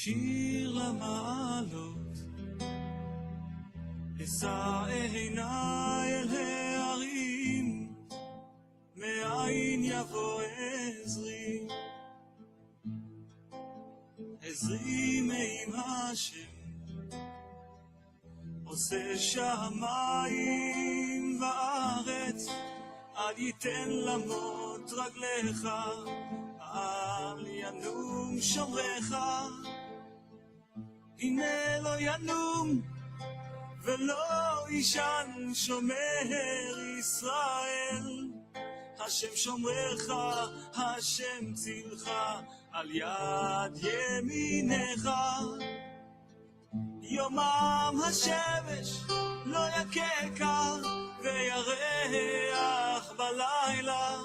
שיר למעלות, אשא עיניי אל ההרים, מאין יבוא עזרי, עזרי מעם השם, עושה שמיים וארץ, אל ייתן למות רגליך, אל ינום שומרך, הנה לא ינום ולא ישן שומר ישראל, השם שומרך, השם צילך, על יד ימינך. יומם השמש לא יככה וירח בלילה,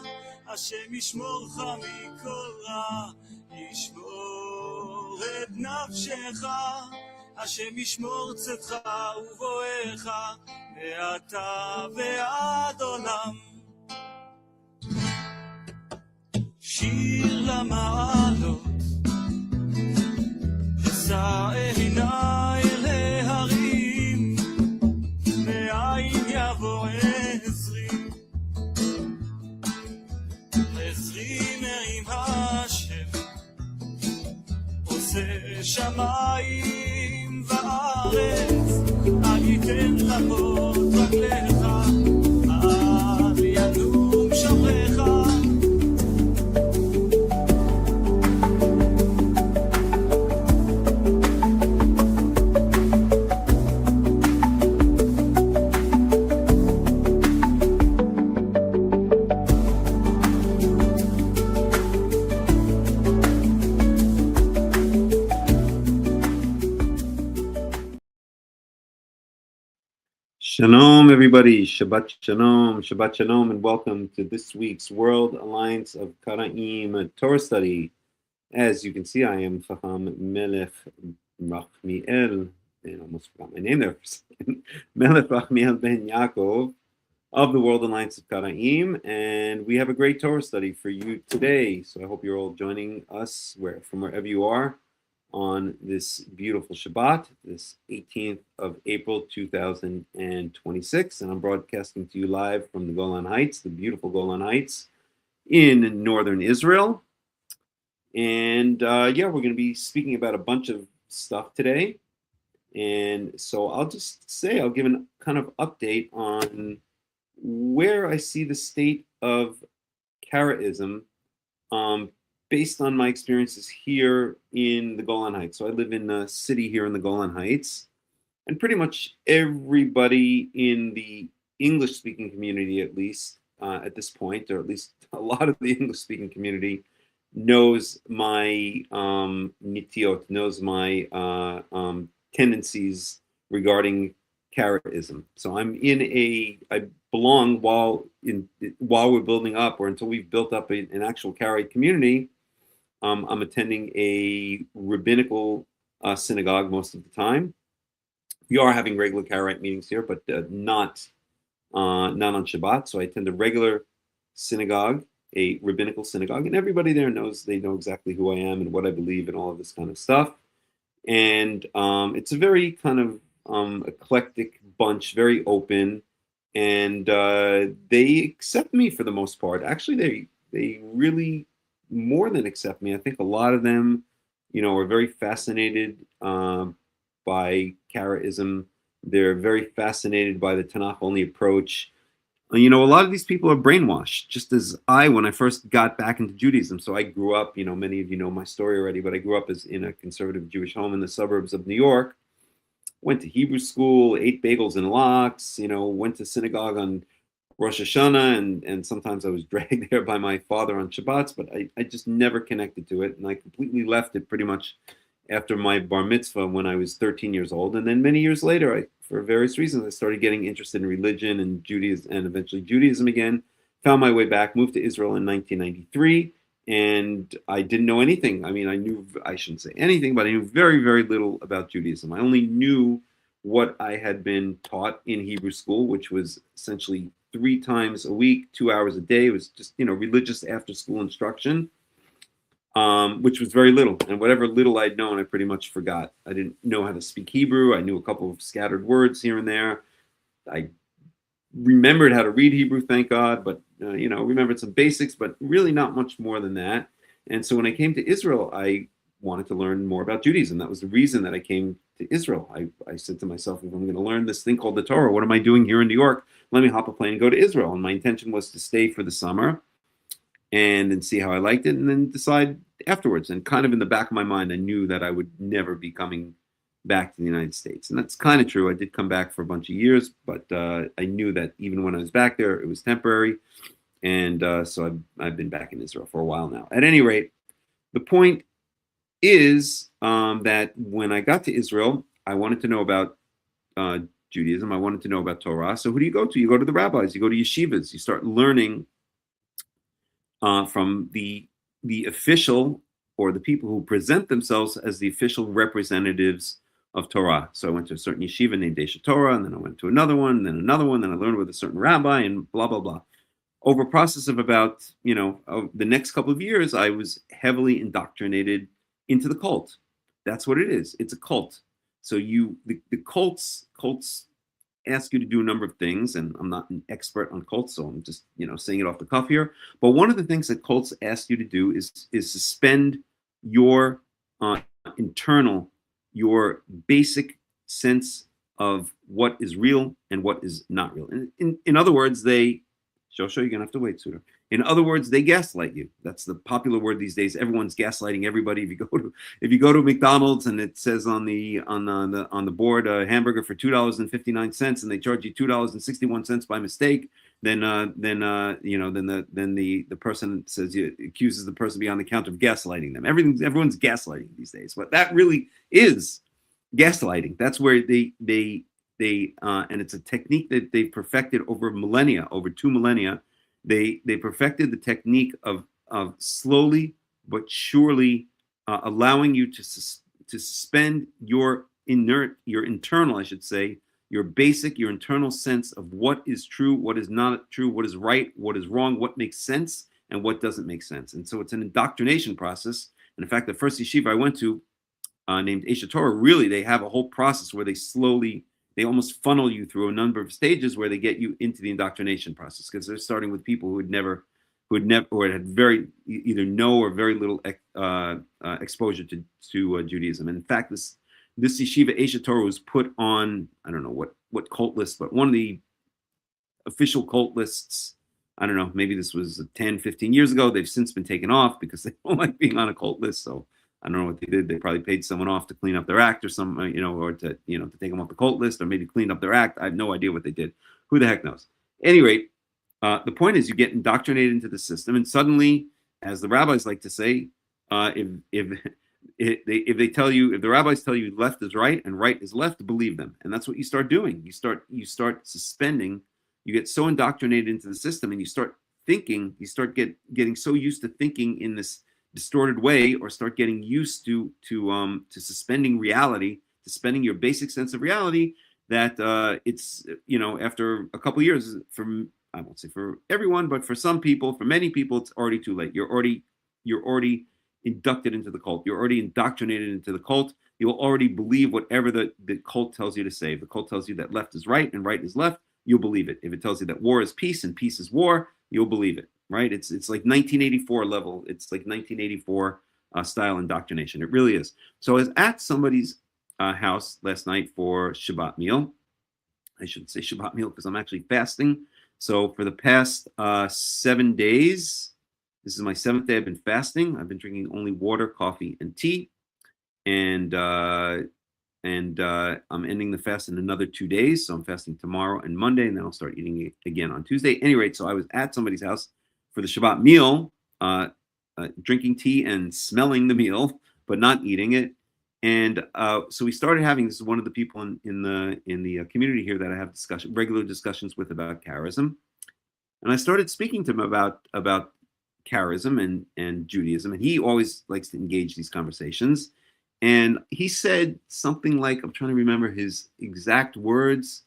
השם ישמורך מכל רע, ישמור את נפשך, השם ישמור צאתך ובואך מעתה ועד עולם. שיר למעלות, אשא עיניי אל ההרים, מאין יבוא עזרי, עזרי מעם השם, עושה שמיים וארץ, אל ייתן למות רגליך, אל ינום שומרך. Shalom, everybody. Shabbat Shalom, and welcome to this week's World Alliance of Qara'im Torah study. As you can see, I am Hakham Melech Rahmiel, and I almost forgot my name there for a second. Melech Rahmiel ben Yaakov of the World Alliance of Qara'im, and we have a great Torah study for you today. So I hope you're all joining us from wherever you are on this beautiful Shabbat, this 18th of April 2026, and I'm broadcasting to you live from the Golan Heights, the beautiful Golan Heights in northern Israel. And we're going to be speaking about a bunch of stuff today. And so I'll give a kind of update on where I see the state of Karaitism based on my experiences here in the Golan Heights. So I live in a city here in the Golan Heights, and pretty much everybody in the English-speaking community, at least at this point, or at least a lot of the English-speaking community, knows my nitiot, knows my tendencies regarding Karaitism. So I belong while we're building up, or until we've built up an actual Karaite community. I'm attending a rabbinical synagogue most of the time. We are having regular Karaite meetings here, but not on Shabbat. So I attend a regular synagogue, a rabbinical synagogue, and everybody there know exactly who I am and what I believe and all of this kind of stuff. And it's a very kind of eclectic bunch, very open, and they accept me for the most part. Actually, they really more than accept me. I think a lot of them, are very fascinated by Karaitism. They're very fascinated by the Tanach-only approach. A lot of these people are brainwashed, just as when I first got back into Judaism. So I grew up, many of you know my story already, but I grew up in a conservative Jewish home in the suburbs of New York. Went to Hebrew school, ate bagels and lox, went to synagogue on Rosh Hashanah, and sometimes I was dragged there by my father on Shabbats, but I just never connected to it, and I completely left it pretty much after my bar mitzvah when I was 13 years old. And then many years later, for various reasons, I started getting interested in religion and Judaism, and eventually Judaism again. Found my way back, moved to Israel in 1993, and I didn't know anything. I mean, I shouldn't say anything, but I knew very, very little about Judaism. I only knew what I had been taught in Hebrew school, which was essentially 3 times a week, 2 hours a day. It was just, religious after school instruction, which was very little. And whatever little I'd known, I pretty much forgot. I didn't know how to speak Hebrew. I knew a couple of scattered words here and there. I remembered how to read Hebrew, thank God, but, remembered some basics, but really not much more than that. And so when I came to Israel, I wanted to learn more about Judaism. That was the reason that I came to Israel. I said to myself, if I'm going to learn this thing called the Torah, what am I doing here in New York? Let me hop a plane and go to Israel. And my intention was to stay for the summer and then see how I liked it and then decide afterwards. And kind of in the back of my mind, I knew that I would never be coming back to the United States. And that's kind of true. I did come back for a bunch of years, but I knew that even when I was back there, it was temporary. And so I've been back in Israel for a while now. At any rate, the point is that when I got to Israel, I wanted to know about Judaism. I wanted to know about Torah. So who do you go to? You go to the rabbis. You go to yeshivas. You start learning from the official, or the people who present themselves as the official representatives of Torah. So I went to a certain yeshiva named Desha Torah, and then I went to another one, and then another one, then I learned with a certain rabbi, and blah, blah, blah. Over a process of about, the next couple of years, I was heavily indoctrinated into the cult. That's what it is. It's a cult. So the cults ask you to do a number of things, and I'm not an expert on cults, so I'm just saying it off the cuff here. But one of the things that cults ask you to do is suspend your your basic sense of what is real and what is not real. In other words, you're gonna have to wait, Suda. In other words, they gaslight you. That's the popular word these days. Everyone's gaslighting everybody. If you go to McDonald's and it says on the board hamburger for $2.59 and they charge you $2.61 by mistake, then the person accuses the person behind the counter of gaslighting them. Everyone's gaslighting these days, but that really is gaslighting. That's where they and it's a technique that they've perfected over millennia, over 2 millennia. They perfected the technique of slowly but surely allowing you to suspend your internal, I should say, your internal sense of what is true, what is not true, what is right, what is wrong, what makes sense, and what doesn't make sense. And so it's an indoctrination process. And in fact, the first yeshiva I went to, named Aish Torah, really, they have a whole process where they almost funnel you through a number of stages where they get you into the indoctrination process, because they're starting with people who had never or had very either no or very little exposure to Judaism. And in fact, this yeshiva Aish Torah was put on, I don't know what cult list, but one of the official cult lists. I don't know, maybe this was 10, 15 years ago. They've since been taken off because they don't like being on a cult list. So I don't know what they did. They probably paid someone off to clean up their act or something, or to take them off the cult list, or maybe clean up their act. I have no idea what they did. Who the heck knows? At any rate, the point is you get indoctrinated into the system, and suddenly, as the rabbis like to say, if the rabbis tell you left is right and right is left, believe them, and that's what you start doing. You start suspending. You get so indoctrinated into the system, and you start thinking. You start getting so used to thinking in this distorted way, or start getting used to suspending reality, suspending your basic sense of reality, that it's after a couple of years, I won't say for everyone, but for some people, for many people, it's already too late. You're already inducted into the cult. You're already indoctrinated into the cult. You'll already believe whatever the cult tells you to say. If the cult tells you that left is right and right is left, you'll believe it. If it tells you that war is peace and peace is war, you'll believe it. Right? It's like 1984 level. It's like 1984 style indoctrination. It really is. So I was at somebody's house last night for Shabbat meal. I shouldn't say Shabbat meal because I'm actually fasting. So for the past 7 days, this is my 7th day I've been fasting. I've been drinking only water, coffee, and tea. And I'm ending the fast in another 2 days. So I'm fasting tomorrow and Monday, and then I'll start eating it again on Tuesday. At any rate, so I was at somebody's house for the Shabbat meal, drinking tea and smelling the meal, but not eating it. And so we started having, this is one of the people in the community here that I have regular discussions with about Karaism. And I started speaking to him about Karaism and Judaism. And he always likes to engage these conversations. And he said something like, I'm trying to remember his exact words.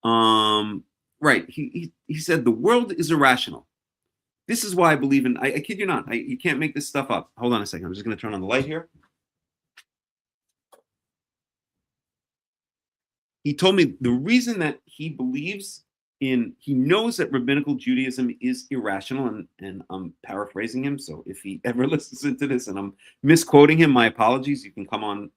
Right. He said, the world is irrational. This is why I believe in, I kid you not, you can't make this stuff up. Hold on a second. I'm just going to turn on the light here. He told me the reason that he knows that rabbinical Judaism is irrational, and I'm paraphrasing him. So if he ever listens into this and I'm misquoting him, my apologies. You can come on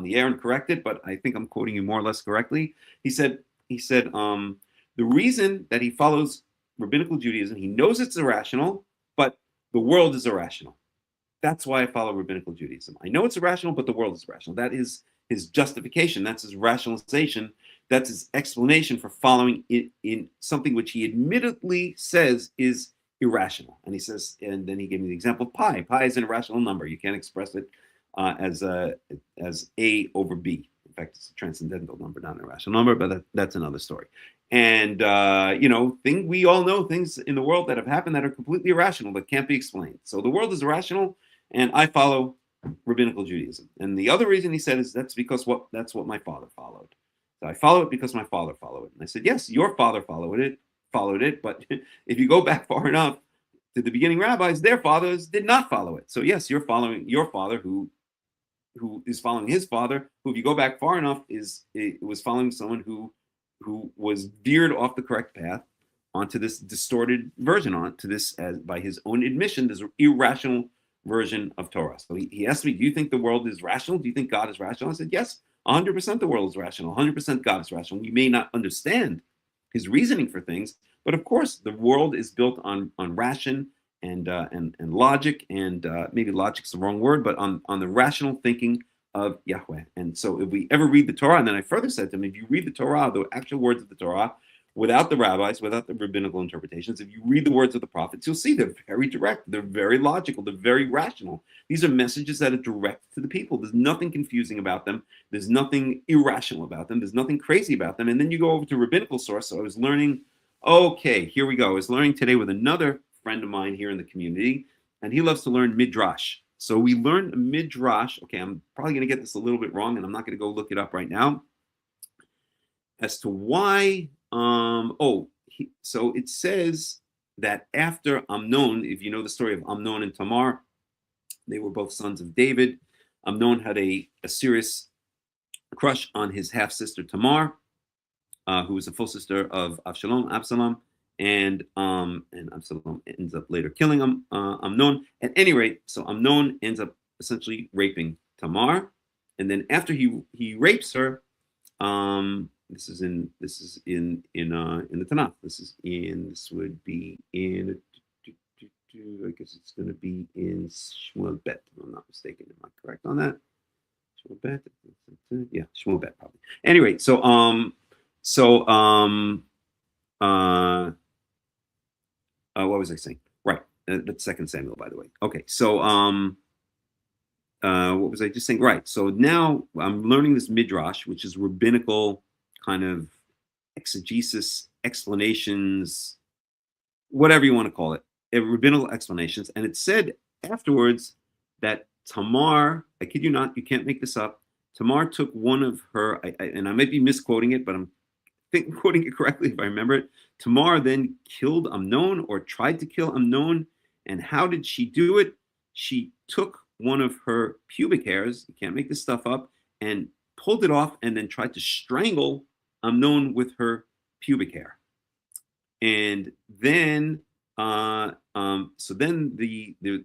the air and correct it, but I think I'm quoting you more or less correctly. He said, the reason that he follows rabbinical Judaism, he knows it's irrational, but the world is irrational. That's why I follow rabbinical Judaism. I know it's irrational, but the world is irrational. That is his justification. That's his rationalization. That's his explanation for following it in something which he admittedly says is irrational. And he says, and then he gave me the example of pi. Pi is an irrational number. You can't express it as A over B. In fact, it's a transcendental number, not an irrational number, but that's another story. And, we all know things in the world that have happened that are completely irrational, that can't be explained. So the world is irrational, and I follow rabbinical Judaism. And the other reason he said is that's what my father followed. So I follow it because my father followed it. And I said, yes, your father followed it. But if you go back far enough to the beginning rabbis, their fathers did not follow it. So yes, you're following your father who who is following his father, who, if you go back far enough, was following someone who was veered off the correct path onto this distorted version, onto this, as by his own admission, this irrational version of Torah. So he asked me, do you think the world is rational? Do you think God is rational? I said, yes, 100% the world is rational, 100% God is rational. We may not understand his reasoning for things, but of course the world is built on ration and logic, and maybe logic's the wrong word, but on the rational thinking of Yahweh. And so if we ever read the Torah, and then I further said to him, if you read the Torah, the actual words of the Torah, without the rabbis, without the rabbinical interpretations, if you read the words of the prophets, you'll see they're very direct, they're very logical, they're very rational. These are messages that are direct to the people. There's nothing confusing about them. There's nothing irrational about them. There's nothing crazy about them. And then you go over to rabbinical source. So I was learning, okay, here we go. I was learning today with another friend of mine here in the community, and he loves to learn midrash. So we learned midrash. Okay, I'm probably going to get this a little bit wrong, and I'm not going to go look it up right now, as to why. So it says that after Amnon, if you know the story of Amnon and Tamar, they were both sons of David. Amnon had a serious crush on his half sister Tamar, who was a full sister of Absalom, and Absalom ends up later killing Amnon. At any rate, so Amnon ends up essentially raping Tamar, and then after he rapes her, this is in the Tanakh. This would be in, I guess it's going to be in Shmuel Bet, if I'm not mistaken. Am I correct on that? Shmuel Bet? Yeah, Shmuel Bet probably. Anyway, what was I saying? Right, that's 2 Samuel, by the way. Okay, so what was I just saying? Right, so now I'm learning this midrash, which is rabbinical kind of exegesis, explanations, whatever you want to call it, rabbinical explanations. And it said afterwards that Tamar, I kid you not, you can't make this up, Tamar took one of her, and I might be misquoting it, but I'm quoting it correctly if I remember it. Tamar then killed Amnon, or tried to kill Amnon. And how did she do it? She took one of her pubic hairs, you can't make this stuff up, and pulled it off, and then tried to strangle Amnon with her pubic hair. And then, so then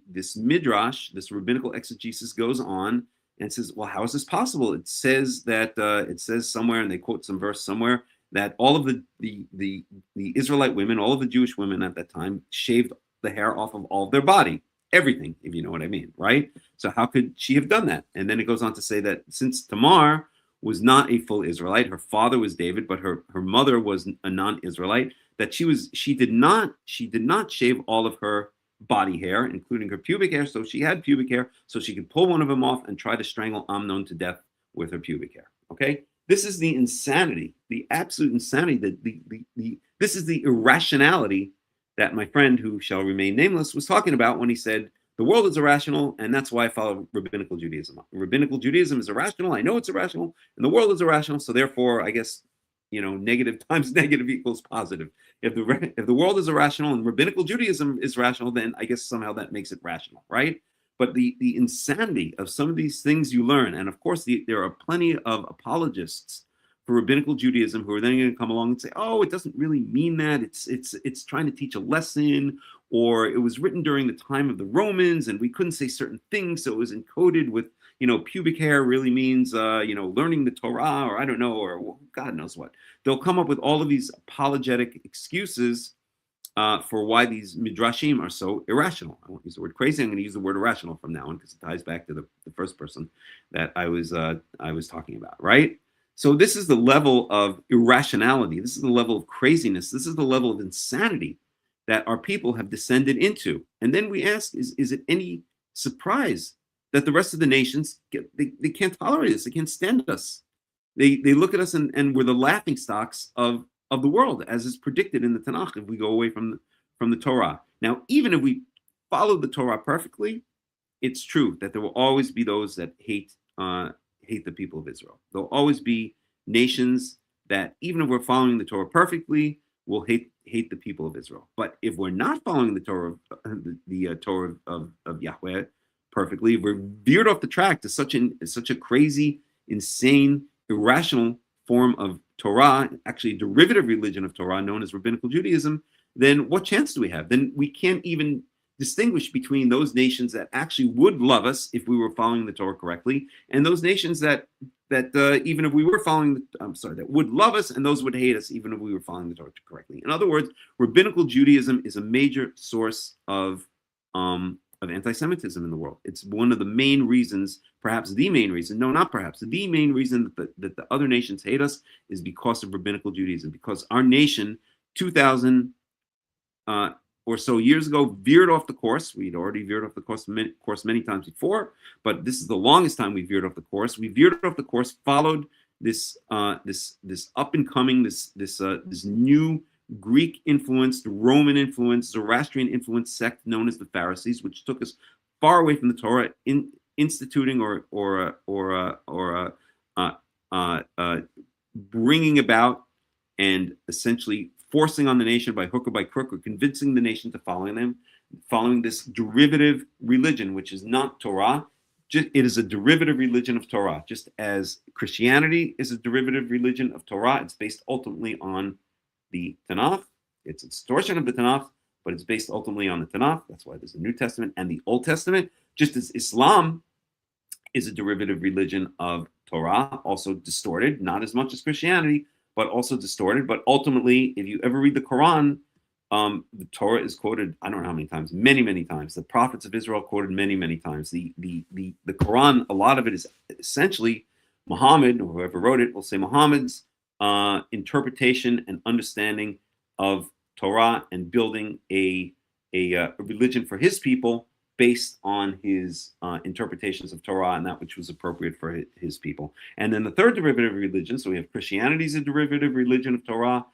this midrash, this rabbinical exegesis goes on and says, well, how is this possible? It says that it says somewhere, and they quote some verse somewhere, that all of the Israelite women, all of the Jewish women at that time, shaved the hair off of all of their body, everything, if you know what I mean, right? So how could she have done that? And then it goes on to say that since Tamar was not a full Israelite, her father was David, but her mother was a non-Israelite, that she did not shave all of her body hair, including her pubic hair. So she had pubic hair, so she could pull one of them off and try to strangle Amnon to death with her pubic hair. Okay, this is the insanity, the absolute insanity. That this is the irrationality that my friend, who shall remain nameless, was talking about when he said the world is irrational, and that's why I follow rabbinical Judaism. Rabbinical Judaism is irrational. I know it's irrational, and the world is irrational. So therefore, I guess, negative times negative equals positive. If the world is irrational and rabbinical Judaism is rational, then I guess somehow that makes it rational, right? But the insanity of some of these things you learn, and of course there are plenty of apologists for rabbinical Judaism who are then going to come along and say, oh, it doesn't really mean that. It's trying to teach a lesson, or it was written during the time of the Romans and we couldn't say certain things, so it was encoded with, pubic hair really means, learning the Torah, or I don't know, or God knows what. They'll come up with all of these apologetic excuses for why these midrashim are so irrational. I won't use the word crazy. I'm going to use the word irrational from now on, because it ties back to the first person that I was talking about, right? So this is the level of irrationality. This is the level of craziness. This is the level of insanity that our people have descended into. And then we ask, is it any surprise that the rest of the nations, they can't tolerate us? They can't stand us. They look at us and we're the laughing stocks of the world, as is predicted in the Tanakh, if we go away from the Torah. Now, even if we follow the Torah perfectly, it's true that there will always be those that hate the people of Israel. There'll always be nations that, even if we're following the Torah perfectly, will hate the people of Israel. But if we're not following the Torah, the Torah of Yahweh perfectly. We're veered off the track to such a crazy, insane, irrational form of Torah, actually a derivative religion of Torah known as Rabbinical Judaism. Then what chance do we have? Then we can't even distinguish between those nations that actually would love us if we were following the Torah correctly, and those nations that even if we were following, that would love us, and those would hate us even if we were following the Torah correctly. In other words, Rabbinical Judaism is a major source of anti-Semitism in the world. It's one of the main reasons, perhaps the main reason, no, not perhaps, the main reason that the other nations hate us is because of Rabbinical Judaism, because our nation, 2,000 or so years ago, veered off the course. We'd already veered off the course many times before, but this is the longest time we veered off the course. We veered off the course, followed this up and coming, this new Greek influenced, Roman influenced, Zoroastrian influenced sect known as the Pharisees, which took us far away from the Torah, instituting or bringing about and essentially forcing on the nation by hook or by crook, or convincing the nation to following this derivative religion, which is not Torah. It is a derivative religion of Torah, just as Christianity is a derivative religion of Torah. It's based ultimately on the Tanakh. It's a distortion of the Tanakh, but it's based ultimately on the Tanakh. That's why there's a New Testament and the Old Testament. Just as Islam is a derivative religion of Torah, also distorted, not as much as Christianity, but also distorted. But ultimately, if you ever read the Quran, the Torah is quoted, I don't know how many times, many, many times. The prophets of Israel quoted many, many times. The Quran, a lot of it is essentially Muhammad, or whoever wrote it, will say Muhammad's interpretation and understanding of Torah, and building a religion for his people based on his interpretations of Torah and that which was appropriate for his people. And then the third derivative religion, so we have Christianity is a derivative religion of Torah,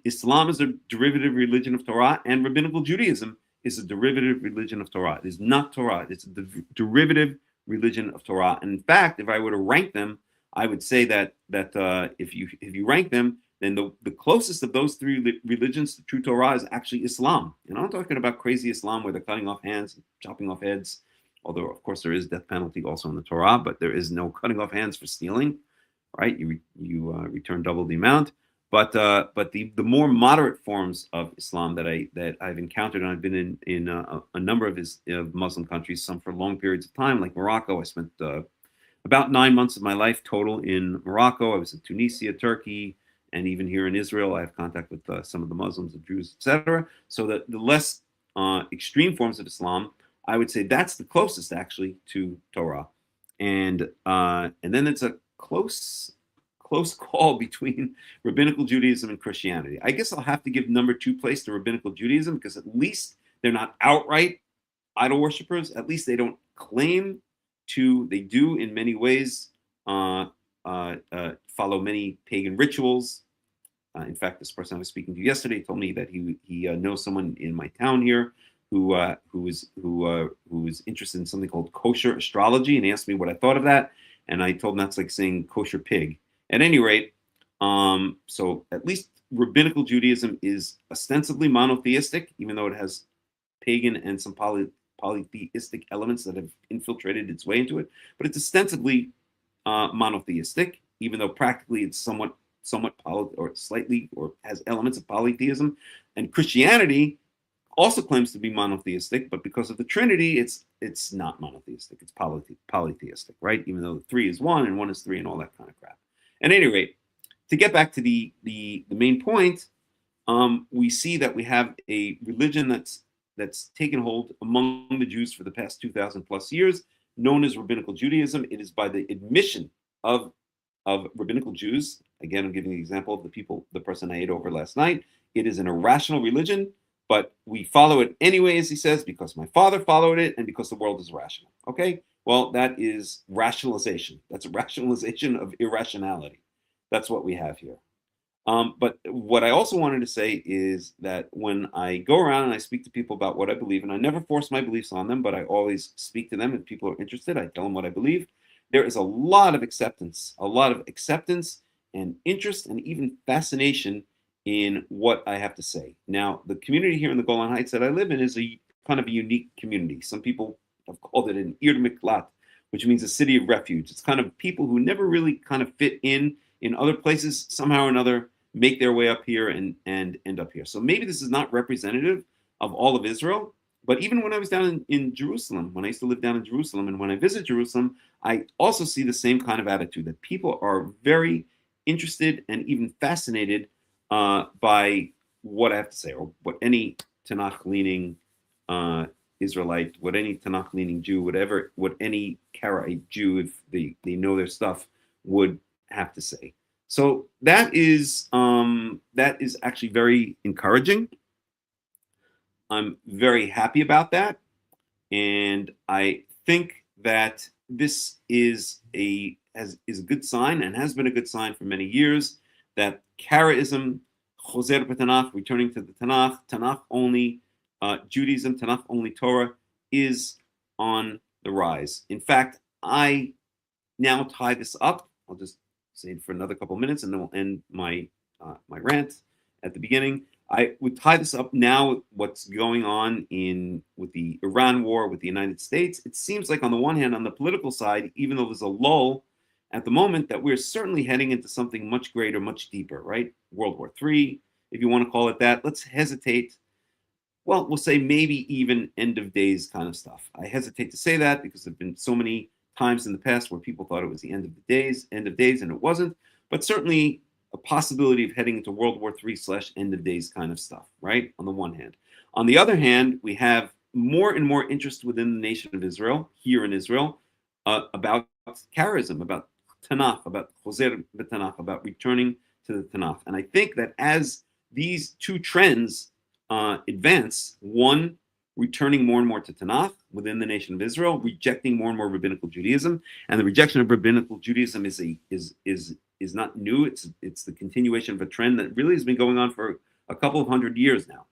Islam is a derivative religion of Torah, and Rabbinical Judaism is a derivative religion of Torah. It is not Torah, it's a derivative religion of Torah. And in fact, if I were to rank them, I would say that if you rank them, then the closest of those three religions to true Torah is actually Islam. And I'm not talking about crazy Islam where they're cutting off hands, chopping off heads, although of course there is death penalty also in the Torah, but there is no cutting off hands for stealing, right? You return double the amount. But the more moderate forms of Islam that I've encountered, and I've been in a number of Muslim countries, some for long periods of time, like Morocco. I spent about 9 months of my life total in Morocco. I was in Tunisia, Turkey, and even here in Israel. I have contact with some of the Muslims, the Jews, etc. So the less extreme forms of Islam, I would say that's the closest actually to Torah, and then it's a close call between Rabbinical Judaism and Christianity. I guess I'll have to give number 2 place to Rabbinical Judaism, because at least they're not outright idol worshippers. At least they don't claim to. They do in many ways follow many pagan rituals. In fact, this person I was speaking to yesterday told me that he knows someone in my town here who is interested in something called kosher astrology, and he asked me what I thought of that, and I told him that's like saying kosher pig. At any rate, so at least Rabbinical Judaism is ostensibly monotheistic, even though it has pagan and some polytheistic elements that have infiltrated its way into it. But it's ostensibly monotheistic, even though practically it's somewhat slightly has elements of polytheism. And Christianity also claims to be monotheistic, but because of the Trinity, it's not monotheistic. It's polytheistic, right? Even though 3 is 1 and 1 is 3 and all that kind of crap. At any rate, to get back to the main point, we see that we have a religion that's taken hold among the Jews for the past 2,000 plus years, known as Rabbinical Judaism. It is by the admission of Rabbinical Jews. Again, I'm giving the example of the person I ate over last night. It is an irrational religion, but we follow it anyway, as he says, because my father followed it and because the world is rational. Okay? Well, that is rationalization. That's a rationalization of irrationality. That's what we have here. But what I also wanted to say is that when I go around and I speak to people about what I believe, and I never force my beliefs on them, but I always speak to them. If people are interested, I tell them what I believe. There is a lot of acceptance and interest and even fascination in what I have to say. Now, the community here in the Golan Heights that I live in is a kind of a unique community. Some people have called it an Ir Miklat, which means a city of refuge. It's kind of people who never really kind of fit in other places, somehow or another make their way up here and end up here. So maybe this is not representative of all of Israel, but even when I was down in Jerusalem, when I used to live down in Jerusalem, and when I visit Jerusalem, I also see the same kind of attitude, that people are very interested and even fascinated by what I have to say, or what any Tanakh-leaning Israelite, what any Tanakh-leaning Jew, what any Karaite Jew, if they know their stuff, would have to say. So that is actually very encouraging. I'm very happy about that, and I think that this is a good sign, and has been a good sign for many years, that Karaism, Choser b'Tanach, returning to the Tanakh, Tanach-only Judaism, Tanach-only Torah, is on the rise. In fact, I now tie this up. I'll just say it for another couple of minutes, and then we'll end my rant at the beginning. I would tie this up now with what's going on with the Iran war with the United States. It seems like, on the one hand, on the political side, even though there's a lull at the moment, that we're certainly heading into something much greater, much deeper, right? World War III, if you want to call it that. Let's hesitate. Well, we'll say maybe even end of days kind of stuff. I hesitate to say that because there have been so many times in the past where people thought it was the end of days, and it wasn't. But certainly a possibility of heading into World War III / end of days kind of stuff, right? On the one hand. On the other hand, we have more and more interest within the nation of Israel, here in Israel, about charism, about Tanakh, about Choser b'Tanach, about returning to the Tanakh. And I think that as these two trends advance, one, returning more and more to Tanakh within the nation of Israel, rejecting more and more rabbinical Judaism, and the rejection of rabbinical Judaism is not new. It's the continuation of a trend that really has been going on for a couple of hundred years now.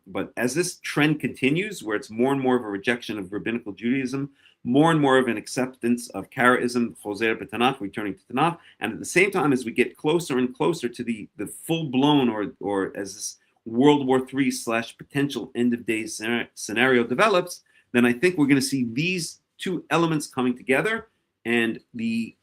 But as this trend continues, where it's more and more of a rejection of rabbinical Judaism, more and more of an acceptance of Karaism, Choser b'Tanach, returning to Tanakh, and at the same time, as we get closer and closer to the full-blown, or as this World War III / potential end of days scenario develops, then I think we're going to see these two elements coming together, and the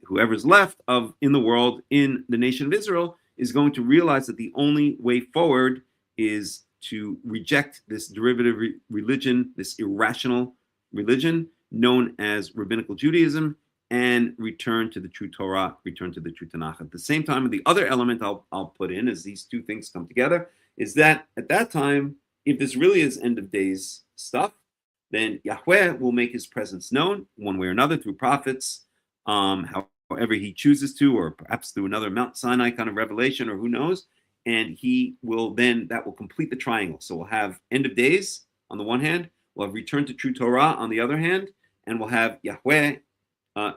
whoever's left in the world, in the nation of Israel, is going to realize that the only way forward is to reject this derivative religion, this irrational religion known as rabbinical Judaism, and return to the true Torah, return to the true Tanakh. At the same time, the other element I'll put in as these two things come together is that at that time, if this really is end of days stuff, then Yahweh will make his presence known one way or another through prophets, however he chooses to, or perhaps through another Mount Sinai kind of revelation, or who knows. And that will complete the triangle. So we'll have end of days on the one hand, we'll have return to true Torah on the other hand, and we'll have Yahweh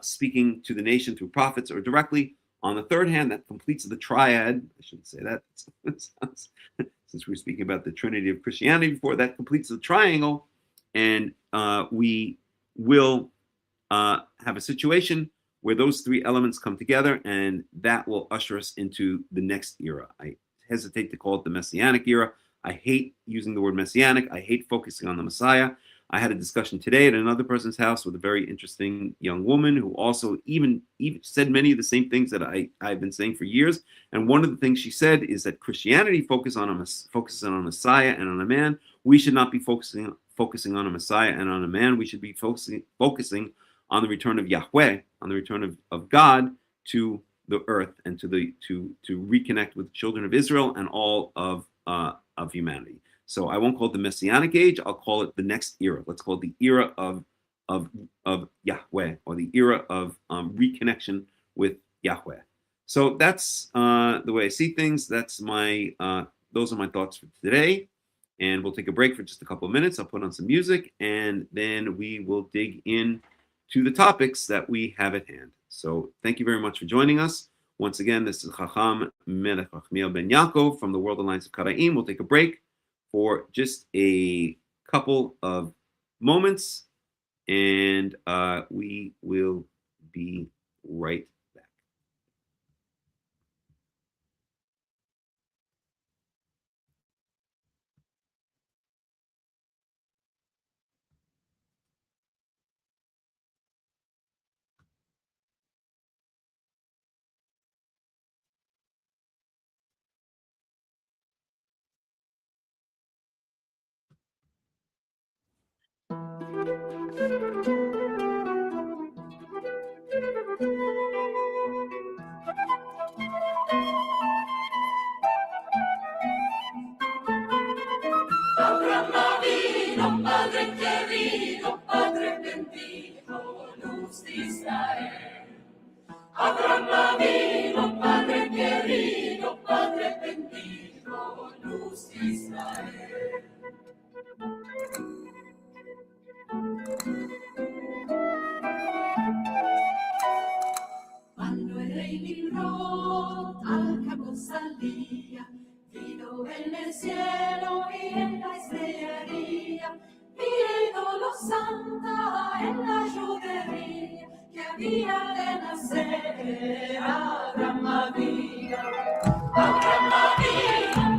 speaking to the nation through prophets or directly on the third hand. That completes the triad. I shouldn't say that, since we were speaking about the Trinity of Christianity before. That completes the triangle, and we will have a situation where those three elements come together, and that will usher us into the next era. I hesitate to call it the Messianic era. I hate using the word Messianic. I hate focusing on the Messiah. I had a discussion today at another person's house with a very interesting young woman who also even said many of the same things that I've been saying for years. And one of the things she said is that Christianity focuses on a Messiah and on a man. We should not be focusing on a Messiah and on a man. We should be focusing on the return of Yahweh, on the return of God to the earth, and to reconnect with the children of Israel and all of humanity. So I won't call it the Messianic age. I'll call it the next era. Let's call it the era of Yahweh, or the era of reconnection with Yahweh. So that's the way I see things. Those are my thoughts for today. And we'll take a break for just a couple of minutes. I'll put on some music, and then we will dig in to the topics that we have at hand. So thank you very much for joining us. Once again, this is Hakham Melech Rahmiel Ben Yaakov from the World Alliance of Qara'im. We'll take a break for just a couple of moments, and we will be right back. Abraham vino, Padre querido, Padre bendito, luz de Israel. Abraham vino, Padre querido, Padre bendito, luz de Israel. Cuando el rey Nimrod al campo salía, vino en el cielo y en la estrellería, viendo santa en la judería, que había de nacer Abraham vino,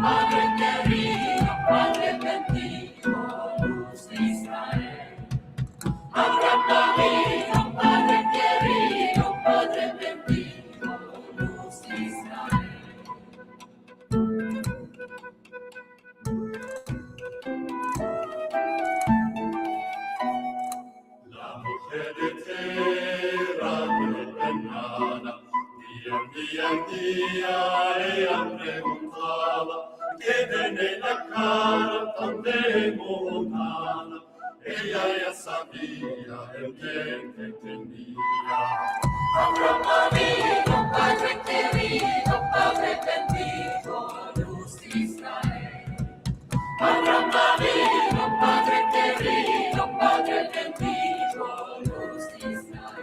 Padre querido, Padre bendito, luz de Israel. Abraham vino, Padre querido, Padre bendito, luz de Israel. La mujer de Tera, Benana, día en día, ella preguntaba, ¿qué tiene la cara tan demonada? Ella ya sabía el bien que tenía. Abraham vino, Padre querido, Padre bendito, luz de Israel. Abraham vino, Padre querido, Padre bendito, luz de Israel.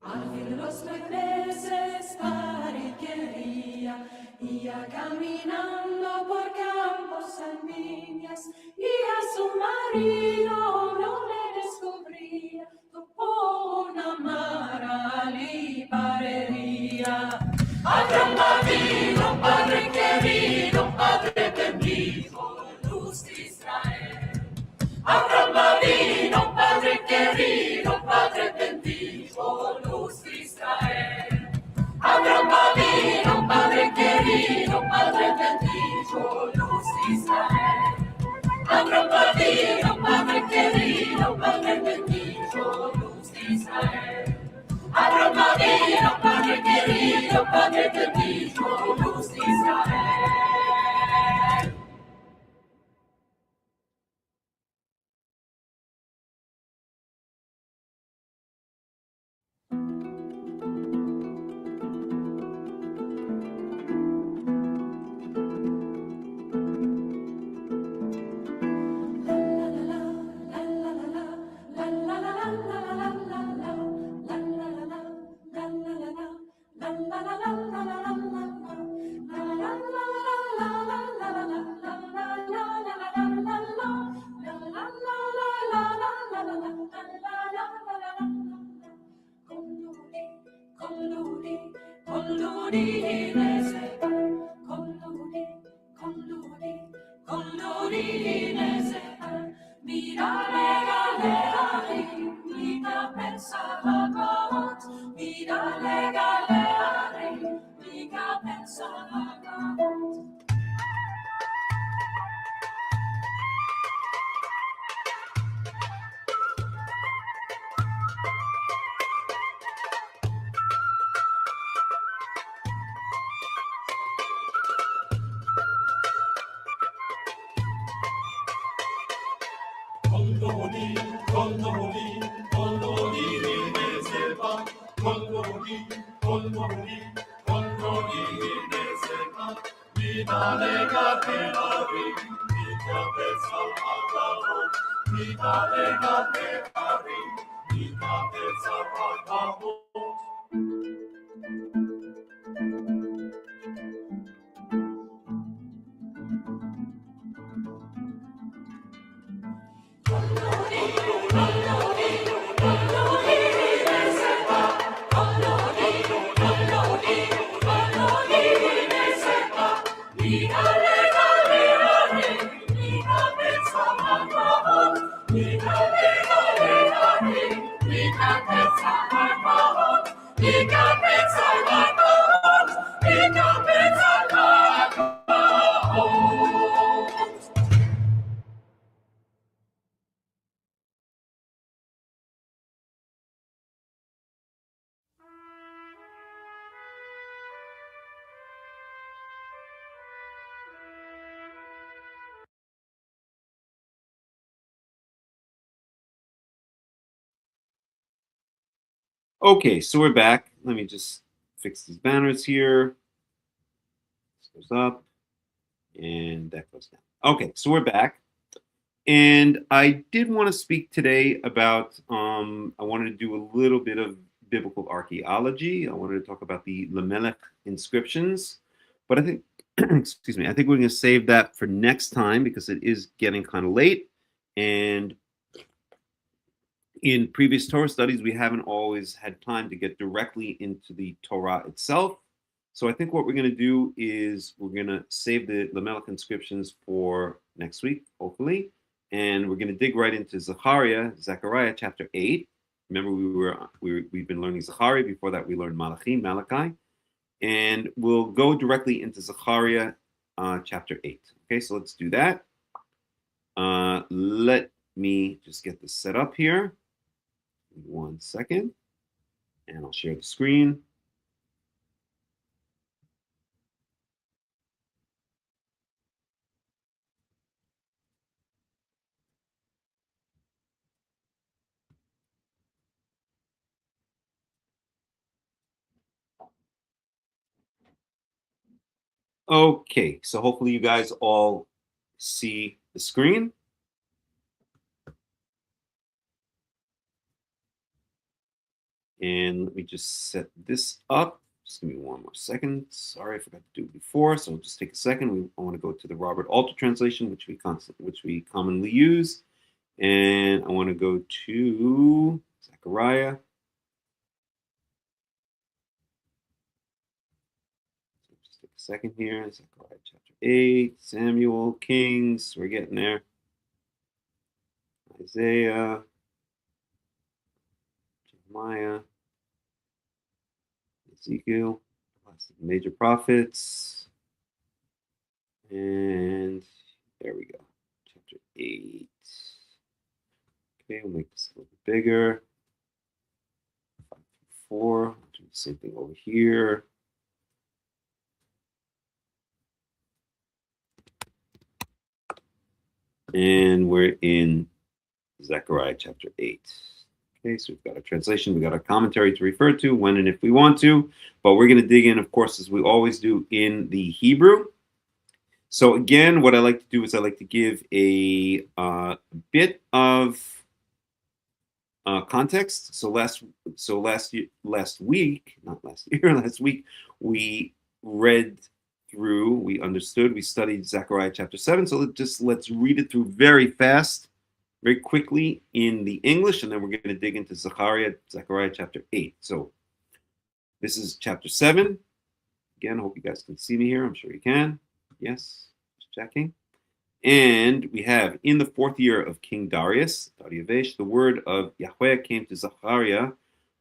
Al fin los 9 meses Pari quería, iba caminando por campos en viñas, y a su marido no le descubría, topó una mara y parería. Abraham vino, Padre querido, Padre bendito, luz de Israel. Abraham vino, Padre querido, Padre bendito, luz de Israel. Abraham vino, Padre querido, Padre bendito, luz de Israel. Abraham vino, Padre querido, Padre bendito, luz de Israel. Abraham vino, Padre querido, Padre bendito, luz de Israel. Con Okay, so we're back. Let me just fix these banners here. This goes up and that goes down. Okay, so we're back. And I did want to speak today about, I wanted to do a little bit of biblical archaeology. I wanted to talk about the Melech inscriptions. But I think, excuse me, I think we're going to save that for next time because it is getting kind of late. And in previous Torah studies, we haven't always had time to get directly into the Torah itself. So I think what we're going to do is we're going to save the Melech inscriptions for next week, hopefully. And we're going to dig right into Zechariah chapter 8. Remember, we've been learning Zechariah. Before that, we learned Malachi. And we'll go directly into Zechariah chapter 8. Okay, so let's do that. Let me just get this set up here. 1 second. And I'll share the screen. Okay, so hopefully you guys all see the screen. And let me just set this up. Just give me 1 more second. Sorry, I forgot to do it before, so just take a second. I want to go to the Robert Alter translation, which we commonly use, and I want to go to Zechariah. So just take a second here. Zechariah chapter 8, Samuel, Kings. We're getting there. Isaiah, Jeremiah, Ezekiel, major prophets, and there we go, chapter 8. Okay, we'll make this a little bit bigger. 5 through 4. I'll do the same thing over here. And we're in Zechariah chapter 8. Okay, so we've got a translation, we've got a commentary to refer to when and if we want to, but we're going to dig in, of course, as we always do, in the Hebrew. So again, what I like to do is I like to give a bit of context. So last week, we read through, we understood, we studied Zechariah chapter 7. So let's read it through very fast, very quickly in the English, and then we're going to dig into Zechariah chapter 8. So this is chapter 7. Again, I hope you guys can see me here. I'm sure you can. Yes, just checking. And we have, in the 4th year of King Darius, the word of Yahweh came to Zechariah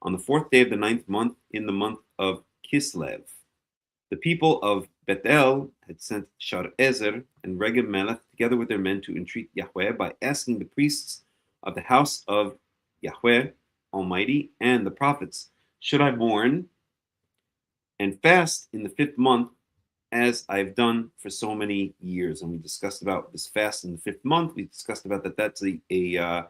on the 4th day of the 9th month, in the month of Kislev. The people of Bethel had sent Sharezer and Regem Melech together with their men to entreat Yahweh by asking the priests of the house of Yahweh Almighty and the prophets, should I mourn and fast in the 5th month as I've done for so many years? And we discussed about this fast in the 5th month. We discussed about that's a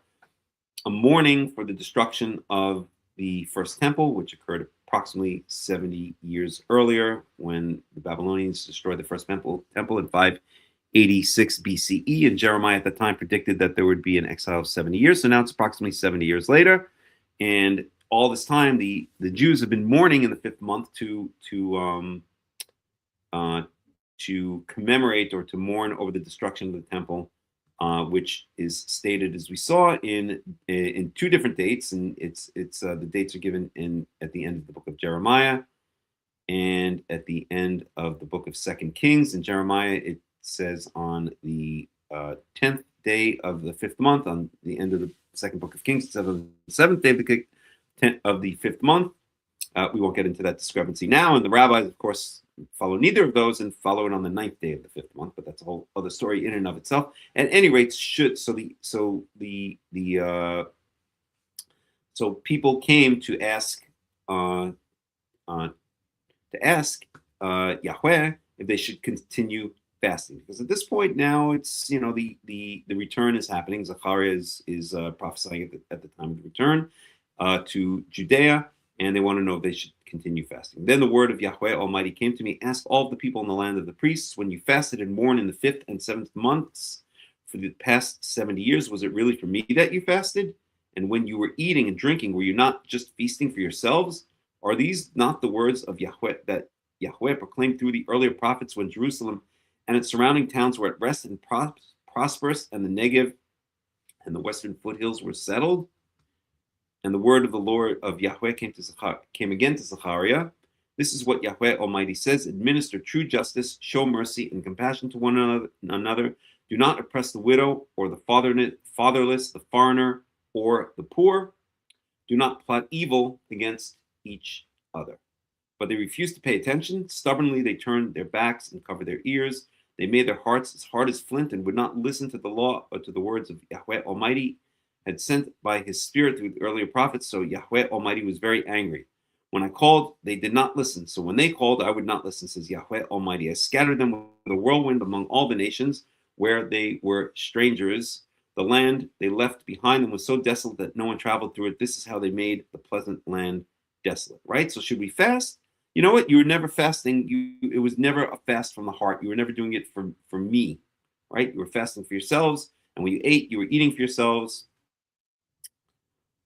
mourning for the destruction of the first temple, which occurred approximately 70 years earlier, when the Babylonians destroyed the first temple in 586 BCE, and Jeremiah at the time predicted that there would be an exile of 70 years. So now it's approximately 70 years later, and all this time the Jews have been mourning in the 5th month to commemorate or to mourn over the destruction of the temple, which is stated, as we saw, in 2 different dates, and it's the dates are given at the end of the book of Jeremiah and at the end of the book of 2 Kings. In Jeremiah, it says on the 10th day of the 5th month, on the end of the 2nd book of Kings, it says on the 7th day of the 5th month. We won't get into that discrepancy now, and the rabbis, of course, follow neither of those and follow it on the 9th day of the 5th month, but that's a whole other story in and of itself. At any rate, so people came to ask Yahweh if they should continue fasting, because at this point now it's the return is happening. Zechariah is prophesying at the time of the return to Judea, and they want to know if they should continue fasting. Then the word of Yahweh Almighty came to me: ask all of the people in the land of the priests, when you fasted and mourned in the 5th and 7th months for the past 70 years, was it really for me that you fasted? And when you were eating and drinking, were you not just feasting for yourselves? Are these not the words of Yahweh that Yahweh proclaimed through the earlier prophets when Jerusalem and its surrounding towns were at rest and prosperous, and the Negev and the western foothills were settled? And the word of the Lord of Yahweh came again to Zechariah. This is what Yahweh Almighty says: administer true justice, show mercy and compassion to one another. Do not oppress the widow or the fatherless, the foreigner or the poor. Do not plot evil against each other. But they refused to pay attention. Stubbornly, they turned their backs and covered their ears. They made their hearts as hard as flint and would not listen to the law or to the words of Yahweh Almighty had sent by his spirit through the earlier prophets. So Yahweh Almighty was very angry. When I called, they did not listen. So when they called, I would not listen, says Yahweh Almighty. I scattered them with a whirlwind among all the nations where they were strangers. The land they left behind them was so desolate that no one traveled through it. This is how they made the pleasant land desolate, right? So should we fast? You know what? You were never fasting. It was never a fast from the heart. You were never doing it for me, right? You were fasting for yourselves. And when you ate, you were eating for yourselves.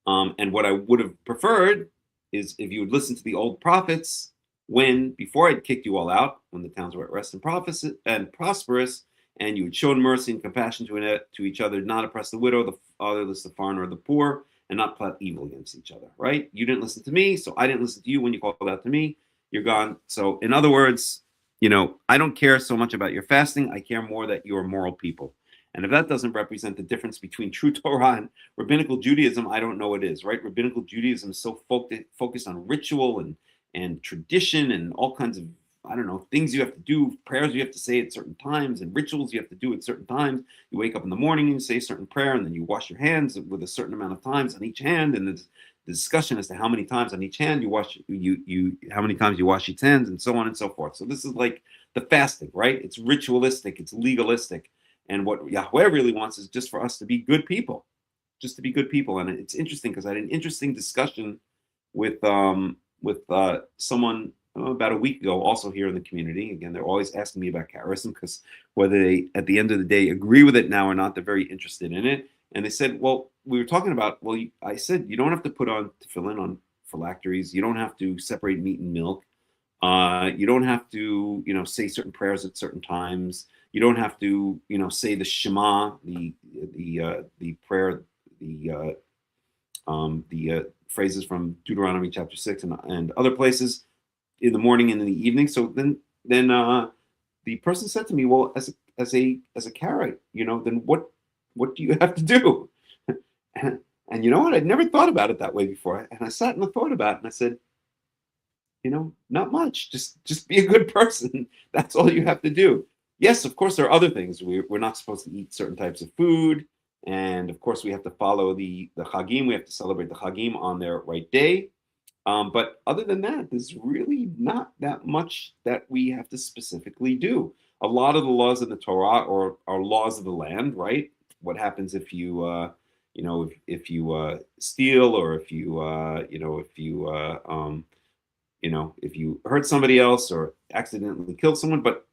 And what I would have preferred is if you would listen to the old prophets before I'd kicked you all out, when the towns were at rest and prosperous, and you would show mercy and compassion to each other, not oppress the widow, the fatherless, the foreigner, or the poor, and not plot evil against each other, right? You didn't listen to me, so I didn't listen to you when you called out to me. You're gone. So in other words, I don't care so much about your fasting. I care more that you're moral people. And if that doesn't represent the difference between true Torah and rabbinical Judaism, I don't know what is, right? Rabbinical Judaism is so focused on ritual and tradition and all kinds of, things you have to do, prayers you have to say at certain times, and rituals you have to do at certain times. You wake up in the morning and you say a certain prayer, and then you wash your hands with a certain amount of times on each hand, and the discussion as to how many times on each hand how many times you wash each hands, and so on and so forth. So this is like the fasting, right? It's ritualistic, it's legalistic. And what Yahweh really wants is just for us to be good people, just to be good people. And it's interesting because I had an interesting discussion with someone about a week ago, also here in the community. Again, they're always asking me about Karaism, because whether they, at the end of the day, agree with it now or not, they're very interested in it. And they said, well, we were talking about, I said, you don't have to put on tefillin on phylacteries. You don't have to separate meat and milk. You don't have to, say certain prayers at certain times. You don't have to, say the Shema, the prayer, the phrases from Deuteronomy chapter 6 and other places in the morning and in the evening. So then the person said to me, well, as a Karaite, then what do you have to do? And you know what? I'd never thought about it that way before. And I sat and I thought about it, and I said, not much. Just be a good person. That's all you have to do. Yes, of course, there are other things. We're not supposed to eat certain types of food. And of course, we have to follow the Chagim. We have to celebrate the Chagim on their right day. But other than that, there's really not that much that we have to specifically do. A lot of the laws of the Torah are laws of the land, right? What happens if you, if you steal, or if you, if you hurt somebody else or accidentally killed someone, but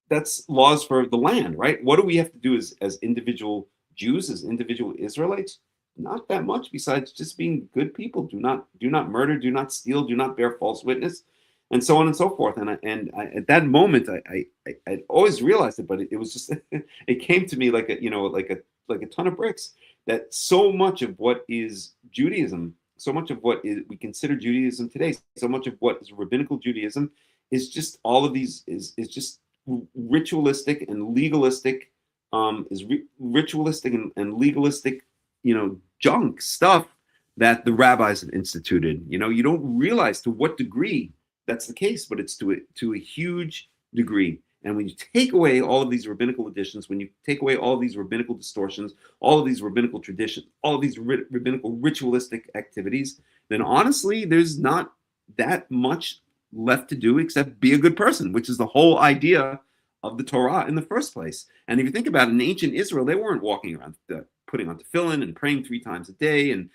that's laws for the land, right? What do we have to do as individual Jews, as individual Israelites? Not that much, besides just being good people. Do not murder, do not steal, do not bear false witness, and so on and so forth. And at that moment, I always realized it, but it was just it came to me like a ton of bricks, that so much of what is Judaism, so much of what we consider Judaism today, so much of what is rabbinical Judaism is just all of these is just ritualistic and legalistic, ritualistic and legalistic, junk stuff that the rabbis have instituted. You don't realize to what degree that's the case, but it's to a huge degree. And when you take away all of these rabbinical additions, when you take away all of these rabbinical distortions, all of these rabbinical traditions, all of these rabbinical ritualistic activities, then honestly, there's not that much left to do except be a good person, which is the whole idea of the Torah in the first place. And if you think about it, in ancient Israel, they weren't walking around putting on tefillin and praying 3 times a day and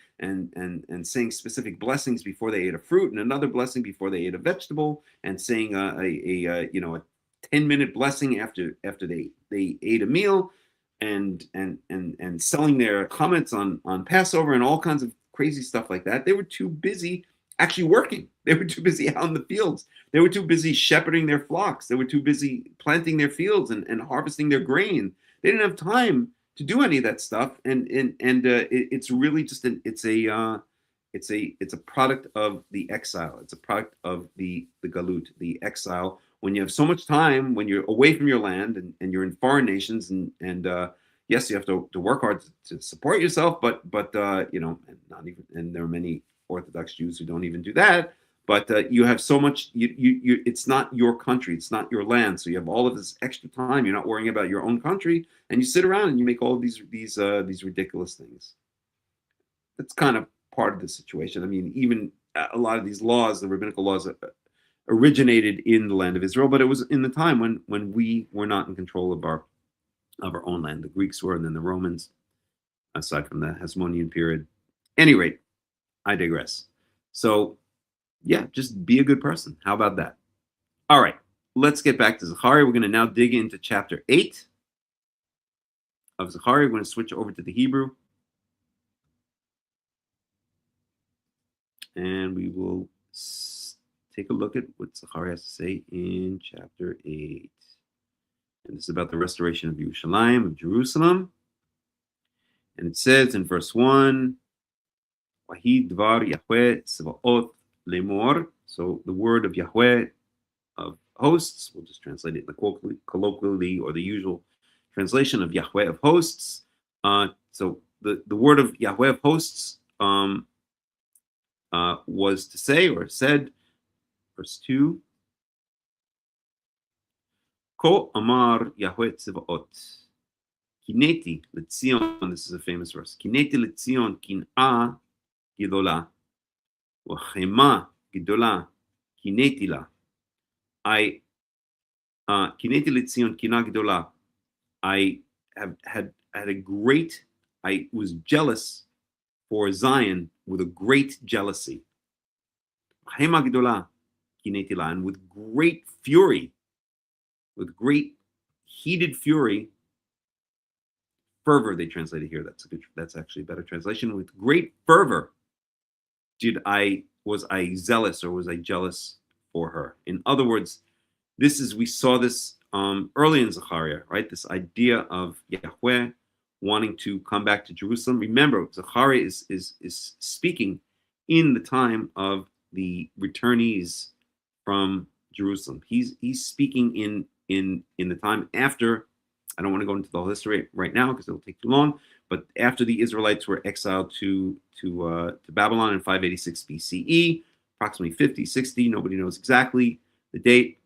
saying specific blessings before they ate a fruit and another blessing before they ate a vegetable, and saying a 10-minute blessing after they ate a meal, and selling their comments on Passover and all kinds of crazy stuff like that. They were too busy actually working. They were too busy out in the fields. They were too busy shepherding their flocks. They were too busy planting their fields and harvesting their grain. They didn't have time to do any of that stuff. And it's really just it's a product of the exile. It's a product of the galut, the exile. When you have so much time, when you're away from your land and you're in foreign nations, and yes, you have to work hard to support yourself, but and not even, and there are many Orthodox Jews who don't even do that. But you have so much. It's not your country. It's not your land. So you have all of this extra time. You're not worrying about your own country, and you sit around and you make all of these ridiculous things. That's kind of part of the situation. I mean, even a lot of these laws, the rabbinical laws, originated in the land of Israel, but it was in the time when we were not in control of our own land. The Greeks were, and then the Romans, aside from the Hasmonean period. At any rate, I digress. So, yeah, just be a good person. How about that? All right, let's get back to Zechariah. We're going to now dig into chapter 8 of Zechariah. We're going to switch over to the Hebrew. And we will take a look at what Zechariah has to say in chapter 8. And this is about the restoration of Yerushalayim, of Jerusalem. And it says in verse 1, Wahid Dvar Yahweh Sevaot Lemor. So the word of Yahweh of hosts, we'll just translate it in the colloquially or the usual translation of Yahweh of hosts. So the word of Yahweh of hosts was to say, or said, verse 2, Ko Amar Yahweh Tzevaot, Kineti Letzion, this is a famous verse, Kineti Letzion Kin'a Gidola, Wachema Gidola, Kineti La. I, Kineti Letzion Kin'a Gidola, I had a great, I was jealous for Zion with a great jealousy. Wachema Gidola, Kineti La, and with great fury, with great heated fury, fervor, they translated here. That's actually a better translation. With great fervor was I zealous, or was I jealous for her? In other words, we saw this early in Zechariah, right? This idea of Yahweh wanting to come back to Jerusalem. Remember, Zechariah is speaking in the time of the returnees from Jerusalem. He's speaking in the time after. I don't want to go into the whole history right now because it'll take too long. But after the Israelites were exiled to Babylon in 586 BCE, approximately 50, 60, nobody knows exactly the date.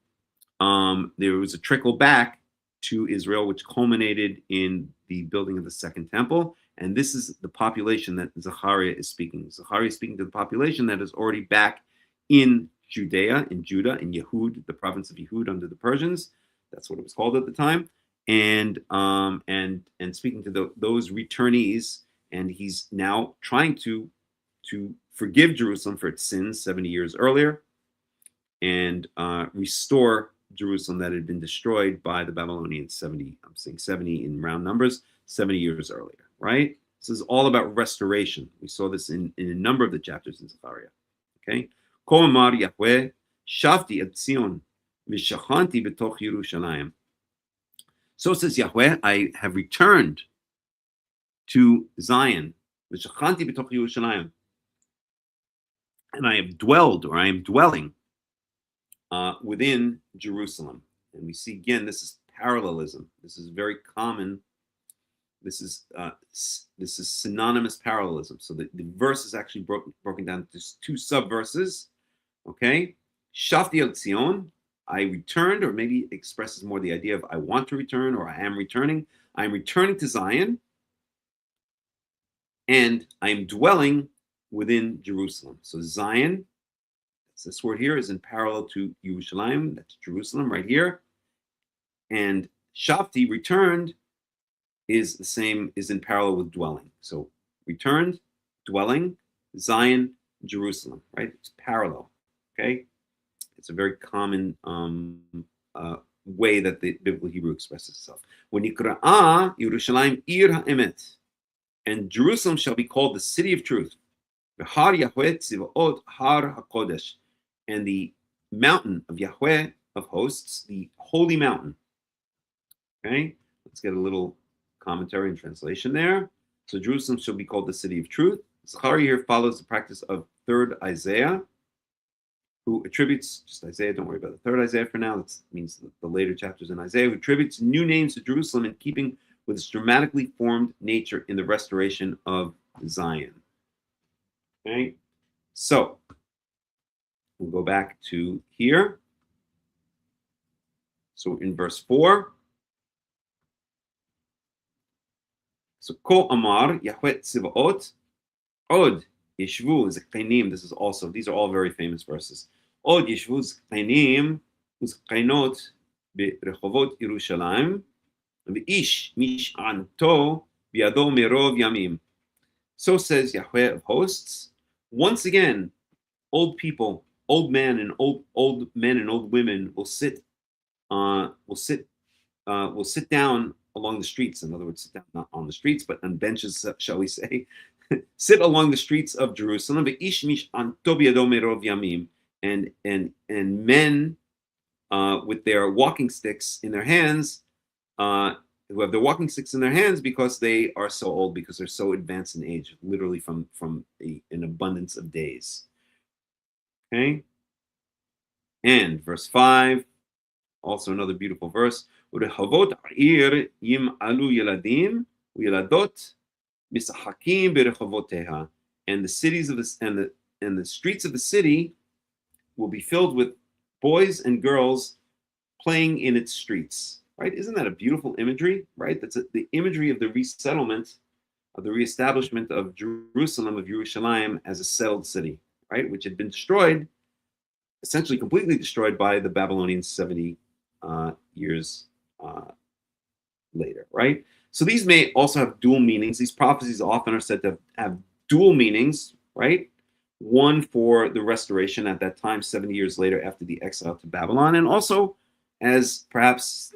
There was a trickle back to Israel, which culminated in the building of the Second Temple. And this is the population that Zechariah is speaking. Zechariah is speaking to the population that is already back in Judea, in Judah, in Yehud, the province of Yehud under the Persians. That's what it was called at the time. And speaking to those returnees, and he's now trying to forgive Jerusalem for its sins 70 years earlier. and restore Jerusalem that had been destroyed by the Babylonians 70, I'm saying 70 in round numbers, 70 years earlier, right? This is all about restoration. We saw this in a number of the chapters in Zechariah, okay? Ko amar Yahweh, shavti et Zion, v'shachanti b'toch Yerushalayim. So says Yahweh, I have returned to Zion, v'shachanti b'toch Yerushalayim, and I have dwelled, or I am dwelling within Jerusalem. And we see again, this is parallelism. This is very common. This is synonymous parallelism. So the verse is actually broken down to two sub-verses. Okay, Shafti el Zion, I returned, or maybe it expresses more the idea of I want to return, or I am returning. I am returning to Zion, and I am dwelling within Jerusalem. So Zion, this word here, is in parallel to Yerushalayim, that's Jerusalem right here. And Shafti, returned, is the same, is in parallel with dwelling. So returned, dwelling, Zion, Jerusalem, right? It's parallel, okay? It's a very common way that the biblical Hebrew expresses itself. When Yikra'ah Yerushalayim ir ha'emet, and Jerusalem shall be called the city of truth. V'har Yahweh tziva'ot har hakodesh, and the mountain of Yahweh of hosts, the holy mountain. Okay, let's get a little commentary and translation there. So Jerusalem shall be called the city of truth. Zechariah here follows the practice of third Isaiah, who attributes, just Isaiah, don't worry about the third Isaiah for now, that means the later chapters in Isaiah, who attributes new names to Jerusalem in keeping with its dramatically formed nature in the restoration of Zion. Okay, so we'll go back to here. So in verse 4, so Ko Amar Yahweh Tzivaot Od Yeshvu Zekainim. This is also, these are all very famous verses. Od Yeshvu Zekainim Uzkainot Berechovot Yerushalayim V'ish Mish'anto Biado Merov Yamim. So says Yahweh of hosts. Once again, old people, old men and old men and old women will sit down along the streets. In other words, sit down not on the streets, but on benches, shall we say, sit along the streets of Jerusalem. And men with their walking sticks in their hands, who have their walking sticks in their hands because they are so old, because they're so advanced in age, literally from an abundance of days. Okay, and verse 5, also another beautiful verse. And the cities of the and the streets of the city will be filled with boys and girls playing in its streets. Right? Isn't that a beautiful imagery? Right? That's the imagery of the resettlement, of the reestablishment of Jerusalem, of Yerushalayim as a settled city, right? Which had been destroyed, essentially completely destroyed by the Babylonians 70 years later, right? So these may also have dual meanings. These prophecies often are said to have dual meanings, right? One for the restoration at that time, 70 years later after the exile to Babylon, and also as perhaps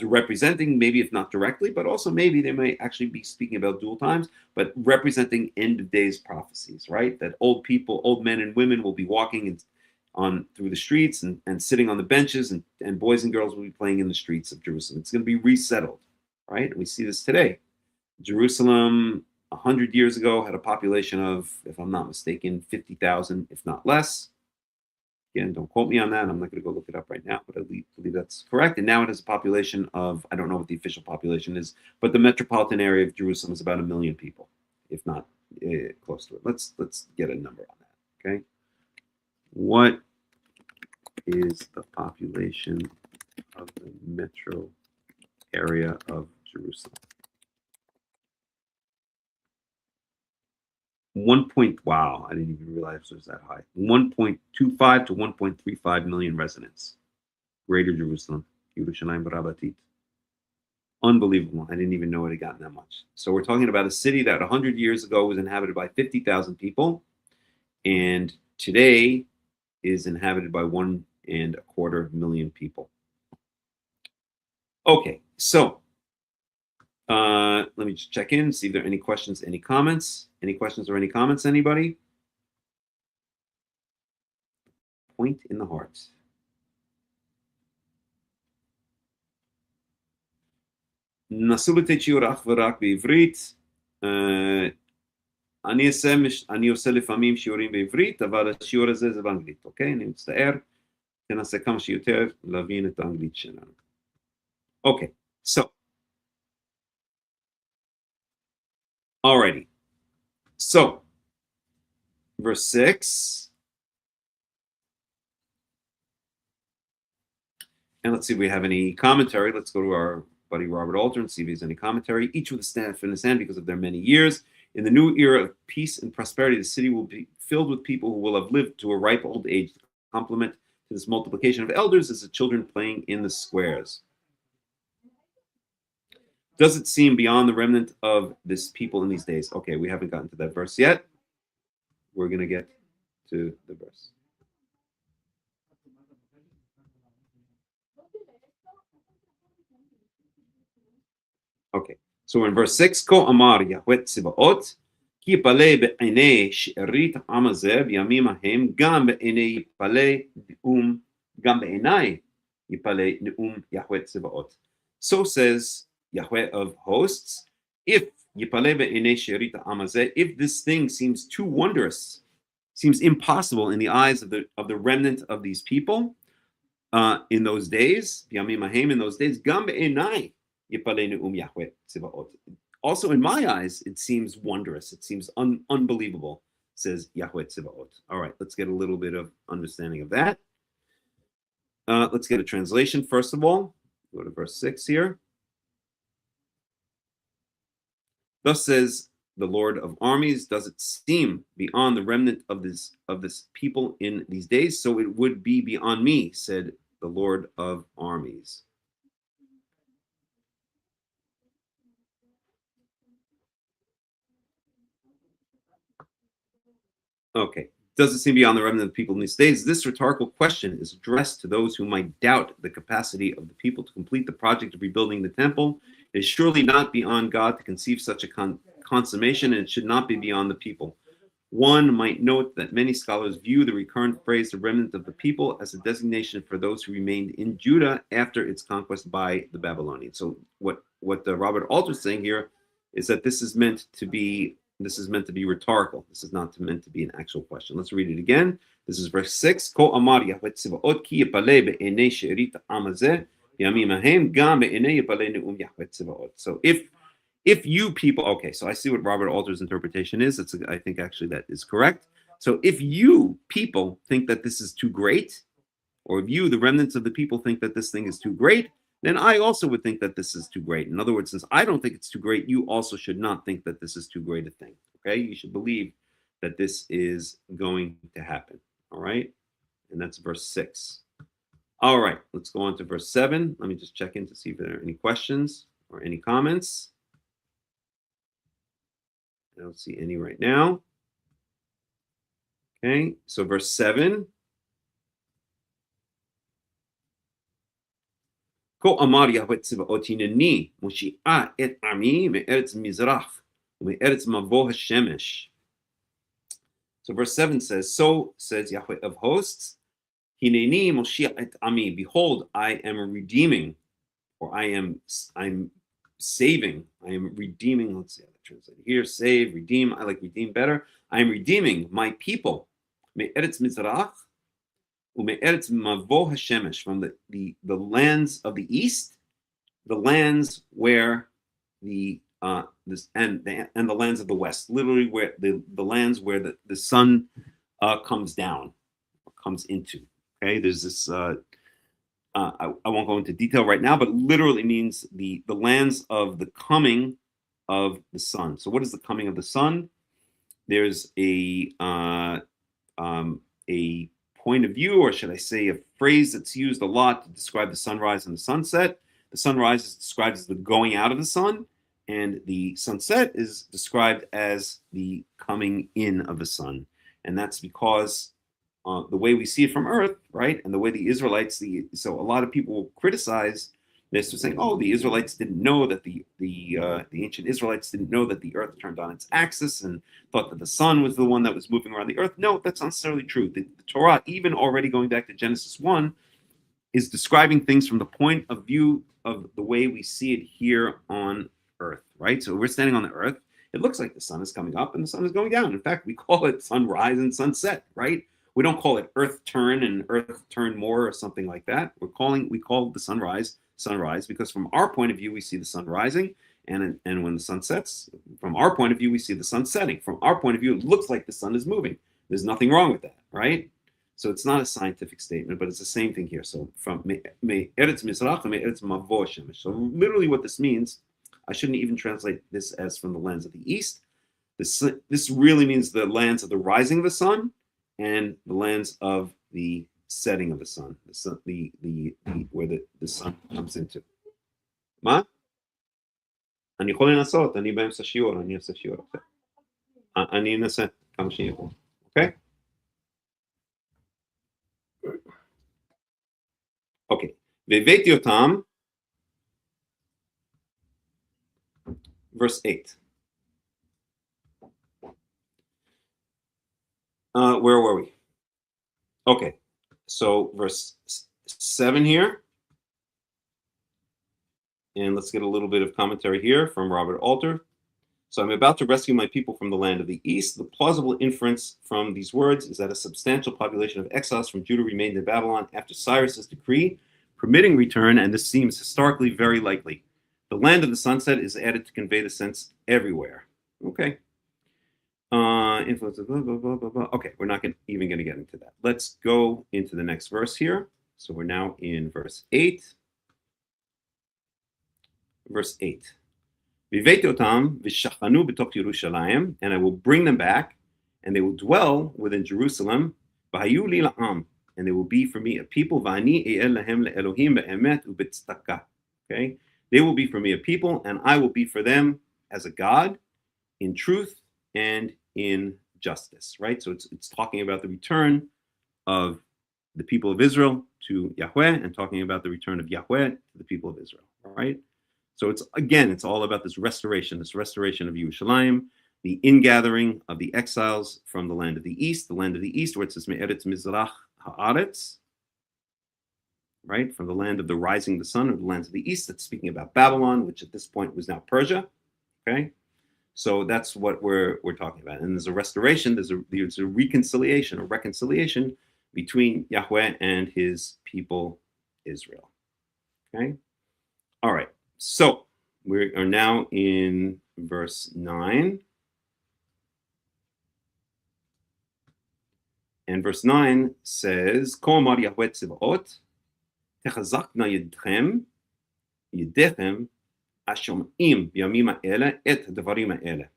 representing, maybe if not directly, but also maybe they may actually be speaking about dual times, but representing end of days prophecies, right? That old people, old men and women will be walking through the streets and sitting on the benches, and boys and girls will be playing in the streets of Jerusalem. It's going to be resettled, right? And we see this today. Jerusalem 100 years ago had a population of, if I'm not mistaken, 50,000, if not less. Again, don't quote me on that. I'm not going to go look it up right now, but I believe that's correct. And now it has a population of, I don't know what the official population is, but the metropolitan area of Jerusalem is about 1 million people, if not close to it. Let's get a number on that, okay? What is the population of the metro area of Jerusalem? 1. Wow, I didn't even realize it was that high. 1.25 to 1.35 million residents. Greater Jerusalem, Yerushalayim Rabatit. Unbelievable. I didn't even know it had gotten that much. So we're talking about a city that 100 years ago was inhabited by 50,000 people. And today is inhabited by 1.25 million people. Okay, so let me just check in, see if there are any questions, any comments. Any questions or any comments, anybody? Point in the heart. נסו לתת שיעור אך ורק בעברית. אני עושה לפעמים שיעורים בעברית, אבל השיעור הזה זה באנגלית, אוקיי? אני מצטער. תנסה כמה שיותר להבין את האנגלית שלנו. Okay, so, alrighty. So, verse 6. And let's see if we have any commentary. Let's go to our buddy Robert Alter and see if he has any commentary. Each with a staff in his hand because of their many years. In the new era of peace and prosperity, the city will be filled with people who will have lived to a ripe old age. The complement to this multiplication of elders is the children playing in the squares. Does it seem beyond the remnant of this people in these days? Okay, we haven't gotten to that verse yet. We're going to get to the verse. Okay, so we're in verse 6. Ko amar Yahweh Tzibaot, ki yipaleh be'enei she'erit ha'am hazeh b'yamim hahem, gam be'enei yipaleh ne'um, gam be'enai yipaleh ne'um Yahweh Tzibaot. So says Yahweh of hosts, if this thing seems too wondrous, seems impossible in the eyes of the remnant of these people in those days, in those days, also in my eyes, it seems wondrous, it seems unbelievable, says Yahweh Tzibaot. All right, let's get a little bit of understanding of that. Let's get a translation first of all. Go to verse 6 here. Thus says the Lord of armies, does it seem beyond the remnant of this people in these days? So it would be beyond me, said the Lord of armies. Okay. Does it seem beyond the remnant of people in these days? This rhetorical question is addressed to those who might doubt the capacity of the people to complete the project of rebuilding the temple. It is surely not beyond God to conceive such a consummation, and it should not be beyond the people. One might note that many scholars view the recurrent phrase, the remnant of the people, as a designation for those who remained in Judah after its conquest by the Babylonians. So what Robert Alter is saying here is that this is meant to be rhetorical. This is not meant to be an actual question. Let's read it again. This is verse 6. Ko amar Yahweh Tzibaot ki yipaleh be'enei she'erit ha'am hazeh b'yamim hahem gam be'enei yipaleh ne'um Yahweh Tzibaot. So if you people, okay, so I see what Robert Alter's interpretation is. I think actually that is correct. So if you people think that this is too great, or if you, the remnants of the people, think that this thing is too great, then I also would think that this is too great. In other words, since I don't think it's too great, you also should not think that this is too great a thing. Okay, you should believe that this is going to happen. All right, and that's verse 6. All right, let's go on to verse 7. Let me just check in to see if there are any questions or any comments. I don't see any right now. Okay, so verse 7. Ko amar Yahweh Tzibaot hineni moshi'a et ami me'eretz mizrach u'me'eretz mavo hashemesh. So verse 7 says, so says Yahweh of hosts, hineni moshi'a et ami, behold, I am redeeming, or I'm saving, I am redeeming, let's see how to translate here, save, redeem, I like redeem better. I am redeeming my people, me'eretz mizrach, u'me'eretz mavo hashemesh, from the lands of the east, the lands where the lands of the west, literally where the lands where the sun comes down, or comes into. Okay, there's this. I won't go into detail right now, but literally means the lands of the coming of the sun. So what is the coming of the sun? There's a point of view, or should I say a phrase that's used a lot to describe the sunrise and the sunset. The sunrise is described as the going out of the sun, and the sunset is described as the coming in of the sun. And that's because the way we see it from Earth, right? And the way the Israelites see it. So a lot of people will criticize this for saying, oh, the Israelites didn't know that the ancient Israelites didn't know that the Earth turned on its axis and thought that the sun was the one that was moving around the Earth. No, that's not necessarily true. The Torah, even already going back to Genesis 1, is describing things from the point of view of the way we see it here on Earth, right? So we're standing on the Earth. It looks like the sun is coming up and the sun is going down. In fact, we call it sunrise and sunset, right? We don't call it Earth turn and Earth turn more or something like that. We call the sunrise because from our point of view, we see the sun rising, and when the sun sets, from our point of view, we see the sun setting. From our point of view, it looks like the sun is moving. There's nothing wrong with that, right? So it's not a scientific statement, but it's the same thing here. So from me eretz mizrach me eretz mavo shemesh. So literally, what this means, I shouldn't even translate this as from the lands of the east. This really means the lands of the rising of the sun and the lands of the setting of the sun. The sun, the where the sun comes into. מה? אני יכול לנסות, אני באמצע שיעור, אני אעשה שיעור אחר. אני אנסה כמה שיעור, אוקיי? אוקיי, והבאתי אותם, verse 8. Where were we? Okay, so verse 7 here. And let's get a little bit of commentary here from Robert Alter. So I'm about to rescue my people from the land of the east. The plausible inference from these words is that a substantial population of exiles from Judah remained in Babylon after Cyrus's decree permitting return, and this seems historically very likely. The land of the sunset is added to convey the sense everywhere. Okay. Influence of blah, blah, blah, blah, blah. Okay, we're not even going to get into that. Let's go into the next verse here. So we're now in verse 8. Verse 8. Viveti otam v'shachanu b'tok Yerushalayim, and I will bring them back, and they will dwell within Jerusalem. V'hayu li la'am, and they will be for me a people. V'ani e'el lahem le'elohim be'emet u'b'tzedakah. Okay, they will be for me a people, and I will be for them as a God in truth and in justice. Right. So it's talking about the return of the people of Israel to Yahweh, and talking about the return of Yahweh to the people of Israel. All right. So it's all about this restoration of Yerushalayim, the ingathering of the exiles from the land of the east, where it says Me'eretz Mizrach Haaretz, right, from the land of the rising of the sun, or the lands of the east. That's speaking about Babylon, which at this point was now Persia. Okay, so that's what we're talking about. And there's a restoration, there's a reconciliation between Yahweh and his people Israel. Okay, all right. So we are now in verse 9. And verse 9 says, Ko amar Yahweh Tzevaot, techazakna yedechem ashom'im b'yamim ha'ele et ha'davarim ha'ele.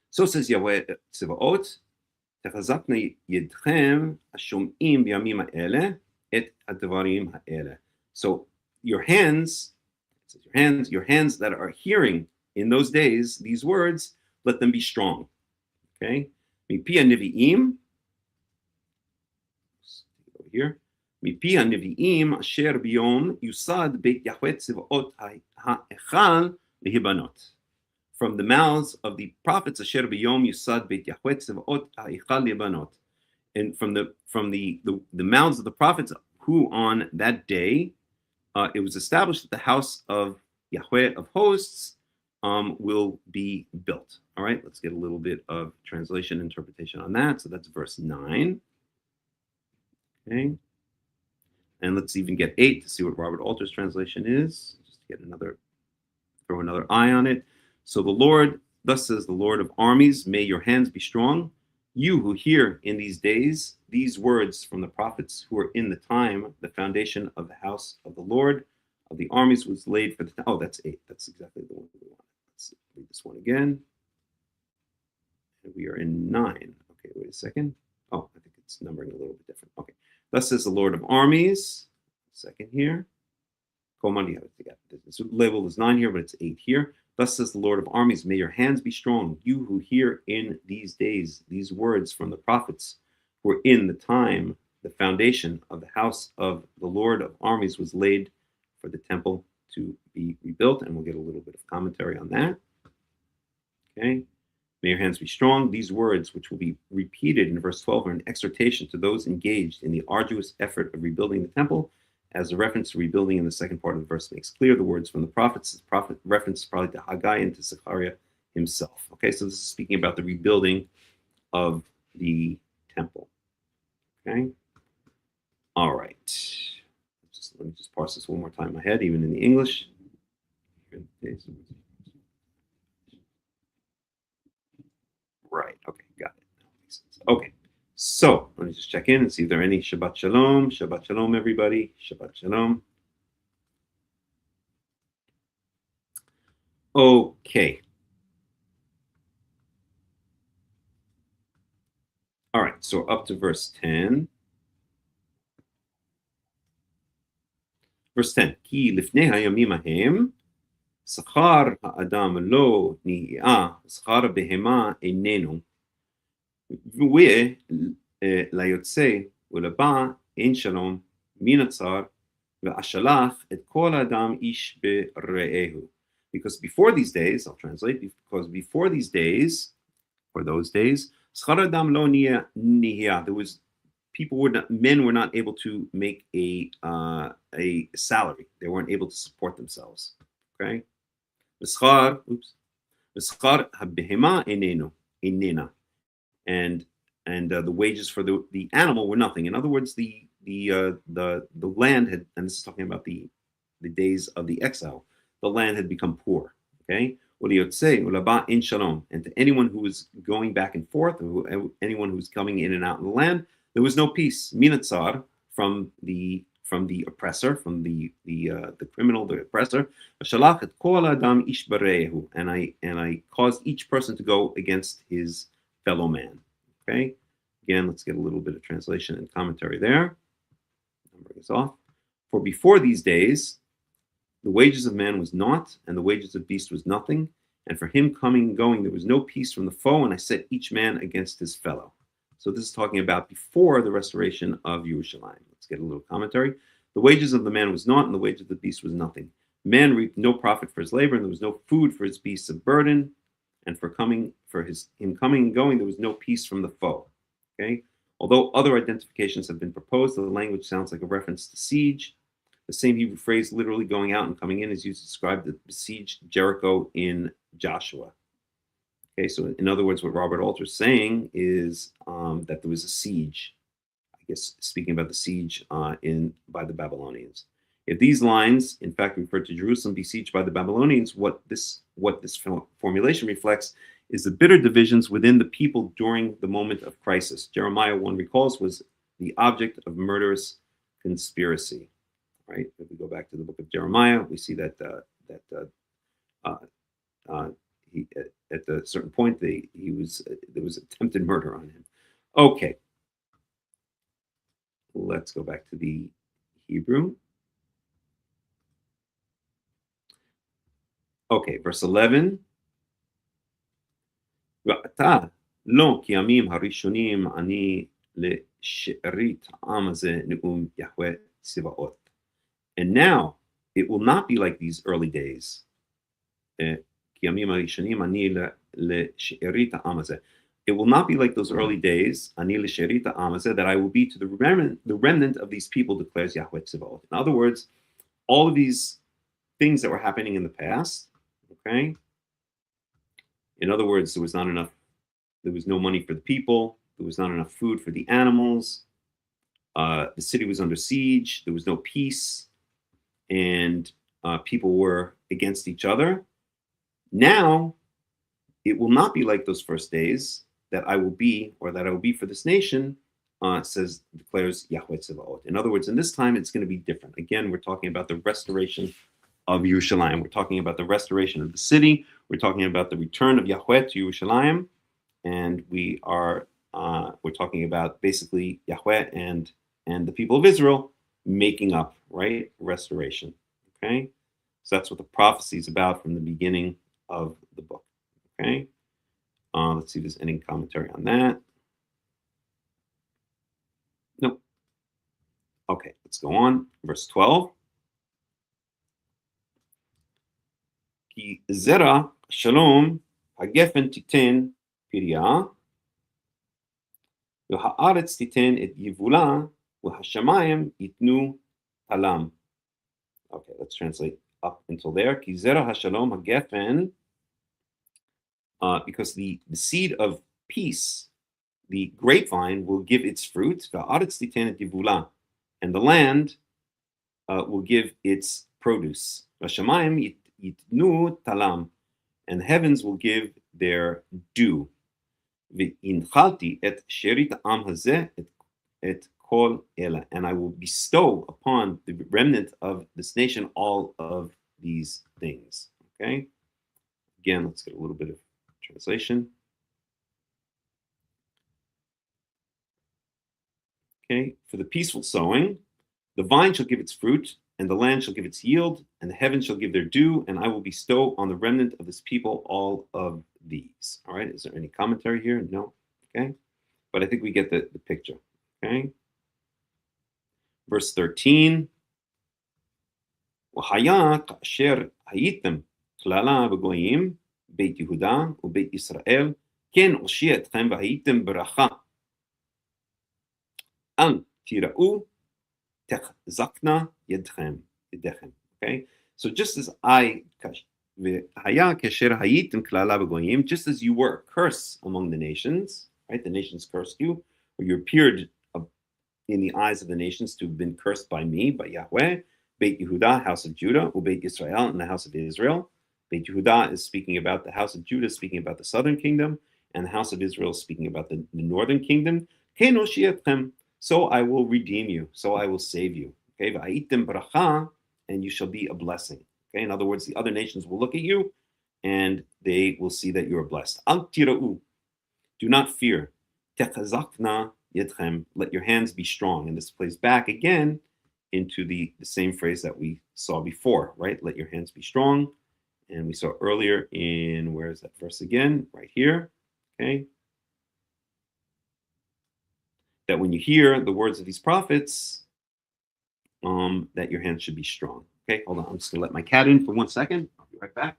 So says Yahweh Tzevaot, techazakna yedechem ashom'im b'yamim ha'ele et ha'davarim ha'ele. So your hands that are hearing in those days these words, let them be strong. Okay? Mipi ha'nevi'im, over here. Mipi ha'nevi'im asher biyom yusad beit Yahweh tziva'ot ha'echal lehibanot. From the mouths of the prophets asher biyom yusad beit Yahweh tziva'ot ha'echal lehibanot. And from the mouths of the prophets who on that day it was established that the house of Yahweh of hosts will be built. All right, let's get a little bit of translation interpretation on that. So that's verse 9. Okay, and let's even get 8 to see what Robert Alter's translation is. Just to get throw another eye on it. So the Lord, thus says the Lord of armies, may your hands be strong. You who hear in these days these words from the prophets who are in the time the foundation of the house of the Lord of the armies was laid for the time. Oh, that's 8. That's exactly the one we want. Let's read this one again. And we are in 9. Okay, wait a second. Oh, I think it's numbering a little bit different. Okay. Thus says the Lord of armies. Second here. This label is 9 here, but it's 8 here. Thus says the Lord of armies, may your hands be strong, you who hear in these days these words from the prophets For in the time the foundation of the house of the Lord of armies was laid for the temple to be rebuilt. And we'll get a little bit of commentary on that. Okay. May your hands be strong. These words, which will be repeated in verse 12, are an exhortation to those engaged in the arduous effort of rebuilding the temple. As a reference to rebuilding in the second part of the verse makes clear, the words from the prophets, the prophet reference probably to Haggai and to Zechariah himself. Okay, so this is speaking about the rebuilding of the temple. Okay. All right. Let me just parse this one more time in my head, even in the English. Right. Okay. Got it. Okay. So let me just check in and see if there are any Shabbat Shalom. Shabbat Shalom, everybody. Shabbat Shalom. Okay. All right. So up to verse 10. Verse 10. Ki lifnei hayamim hahem sachar ha'adam lo ni'ah sachar behema einenu וליוצא ולבא אין שלום מן הצר ואשלח את כל האדם איש ברעהו. Because before these days, I'll translate, because before these days, or those days, שכר אדם לא נהיה, there was, men were not able to make a salary. They weren't able to support themselves. Okay? ושכר הבהמה איננה. And the wages for the animal were nothing. In other words, the land had, and this is talking about the days of the exile, the land had become poor. Okay, and to anyone who was going back and forth, anyone who was coming in and out of the land, there was no peace. Minatzar, from the oppressor, from the criminal, the oppressor. And I caused each person to go against his fellow man. Okay, again, let's get a little bit of translation and commentary there. Number this off. For before these days, the wages of man was naught, and the wages of beast was nothing. And for him coming and going, there was no peace from the foe, and I set each man against his fellow. So this is talking about before the restoration of Yerushalayim. Let's get a little commentary. The wages of the man was naught, and the wages of the beast was nothing. Man reaped no profit for his labor, and there was no food for his beasts of burden. And him coming and going, there was no peace from the foe. Okay. Although other identifications have been proposed, the language sounds like a reference to siege. The same Hebrew phrase, literally going out and coming in, is used to describe the besieged Jericho in Joshua. Okay, so in other words, what Robert Alter is saying is that there was a siege. I guess speaking about the siege by the Babylonians. If these lines, in fact, refer to Jerusalem besieged by the Babylonians, what this formulation reflects is the bitter divisions within the people during the moment of crisis. Jeremiah, one recalls, was the object of murderous conspiracy. Right? If we go back to the book of Jeremiah, we see that he, at a certain point, there was attempted murder on him. Okay, let's go back to the Hebrew. Okay, verse 11. ואתה לא כי ימים הראשונים אני לשארית העם הזה נאום יהוה צבאות. And now it will not be like these early days. כי ימים הראשונים אני לשארית העם הזה. It will not be like those early days, אני לשארית העם הזה, that I will be to the remnant of these people, declares Yahweh Tzebaot. In other words, all of these things that were happening in the past, okay? In other words, there was no money for the people, there was not enough food for the animals, the city was under siege, there was no peace, and people were against each other. Now, it will not be like those first days that I will be for this nation, declares Yahweh Tzebaot. In other words, in this time, it's going to be different. Again, we're talking about the restoration of Yerushalayim. We're talking about the restoration of the city. We're talking about the return of Yahweh to Yerushalayim, and we're talking about basically Yahweh and the people of Israel making up, right? Restoration. Okay, so that's what the prophecy is about from the beginning of the book. Okay, let's see if there's any commentary on that. Okay, let's go on. Verse 12. Ki zera shalom hagefen titen pirya v'haaretz titen et yivula v'hashamayim yitnu talam. Okay, let's translate up until there. Ki zera hashalom hagefen, because the seed of peace, the grapevine, will give its fruit. V'haaretz titen et yivula, and the land will give its produce. V'hashamayim yitnu talam, and the heavens will give their due. V'inchalti et sherit am hazeh et kol ela, and I will bestow upon the remnant of this nation all of these things. Okay. Again, let's get a little bit of translation. Okay. For the peaceful sowing, the vine shall give its fruit, and the land shall give its yield, and the heavens shall give their due, and I will bestow on the remnant of this people all of these. All right. Is there any commentary here? No. Okay. But I think we get the picture. Okay. Verse 13. והיה כאשר הייתם כללה בגויים, בית יהודה ובית ישראל, כן אושיע אתכם והייתם ברכה. אל תיראו, תחזקנה ידיכם. Okay? So just as והיה כאשר הייתם כללה בגויים, just as you were a curse among the nations, right? The nations cursed you, or you appeared in the eyes of the nations to have been cursed by me, by Yahweh. Beit Yehuda, house of Judah, Ubeit Israel, and the house of Israel. Beit Yehuda is speaking about the house of Judah, speaking about the southern kingdom, and the house of Israel speaking about the northern kingdom. So I will redeem you, so I will save you. Okay, v'ayitem bracha, and you shall be a blessing. Okay, in other words, the other nations will look at you, and they will see that you are blessed. Al tira'u, do not fear. Techazakna yedchem, let your hands be strong. And this plays back again into the same phrase that we saw before, right? Let your hands be strong. And we saw earlier in, where is that verse again? Right here, okay? That when you hear the words of these prophets, that your hands should be strong. Okay, hold on. I'm just gonna let my cat in for 1 second. I'll be right back.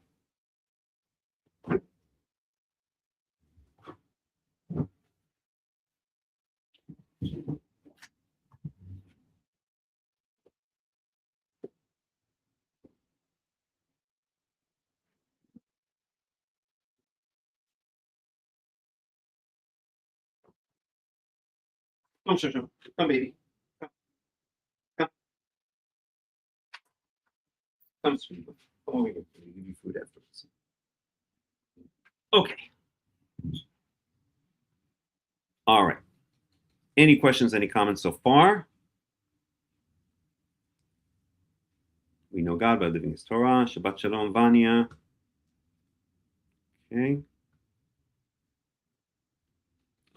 Come, Shosho. Come, baby. Come. Come. Come, sweetie. Come over here. I'll give you food afterwards. Okay. All right. Any questions, any comments so far? We know God by living His Torah. Shabbat Shalom, Vanya. Okay.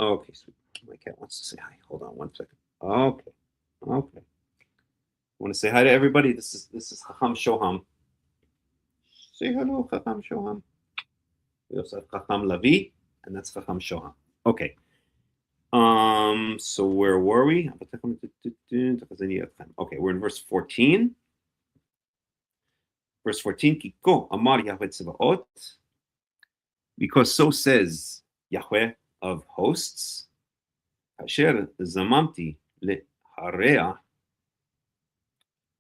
Okay, sweet. My cat wants to say hi. Hold on 1 second. Okay. Okay. I want to say hi to everybody. This is Hakham Shoham. Say hello, Hakham Shoham. We also have Hakham Lavi, and that's Hakham Shoham. Okay. So where were we? Okay, we're in verse 14. Verse 14, Kiko Amar Yahweh Tzevaot, because so says Yahweh of hosts, Asher Zamamti Lehareah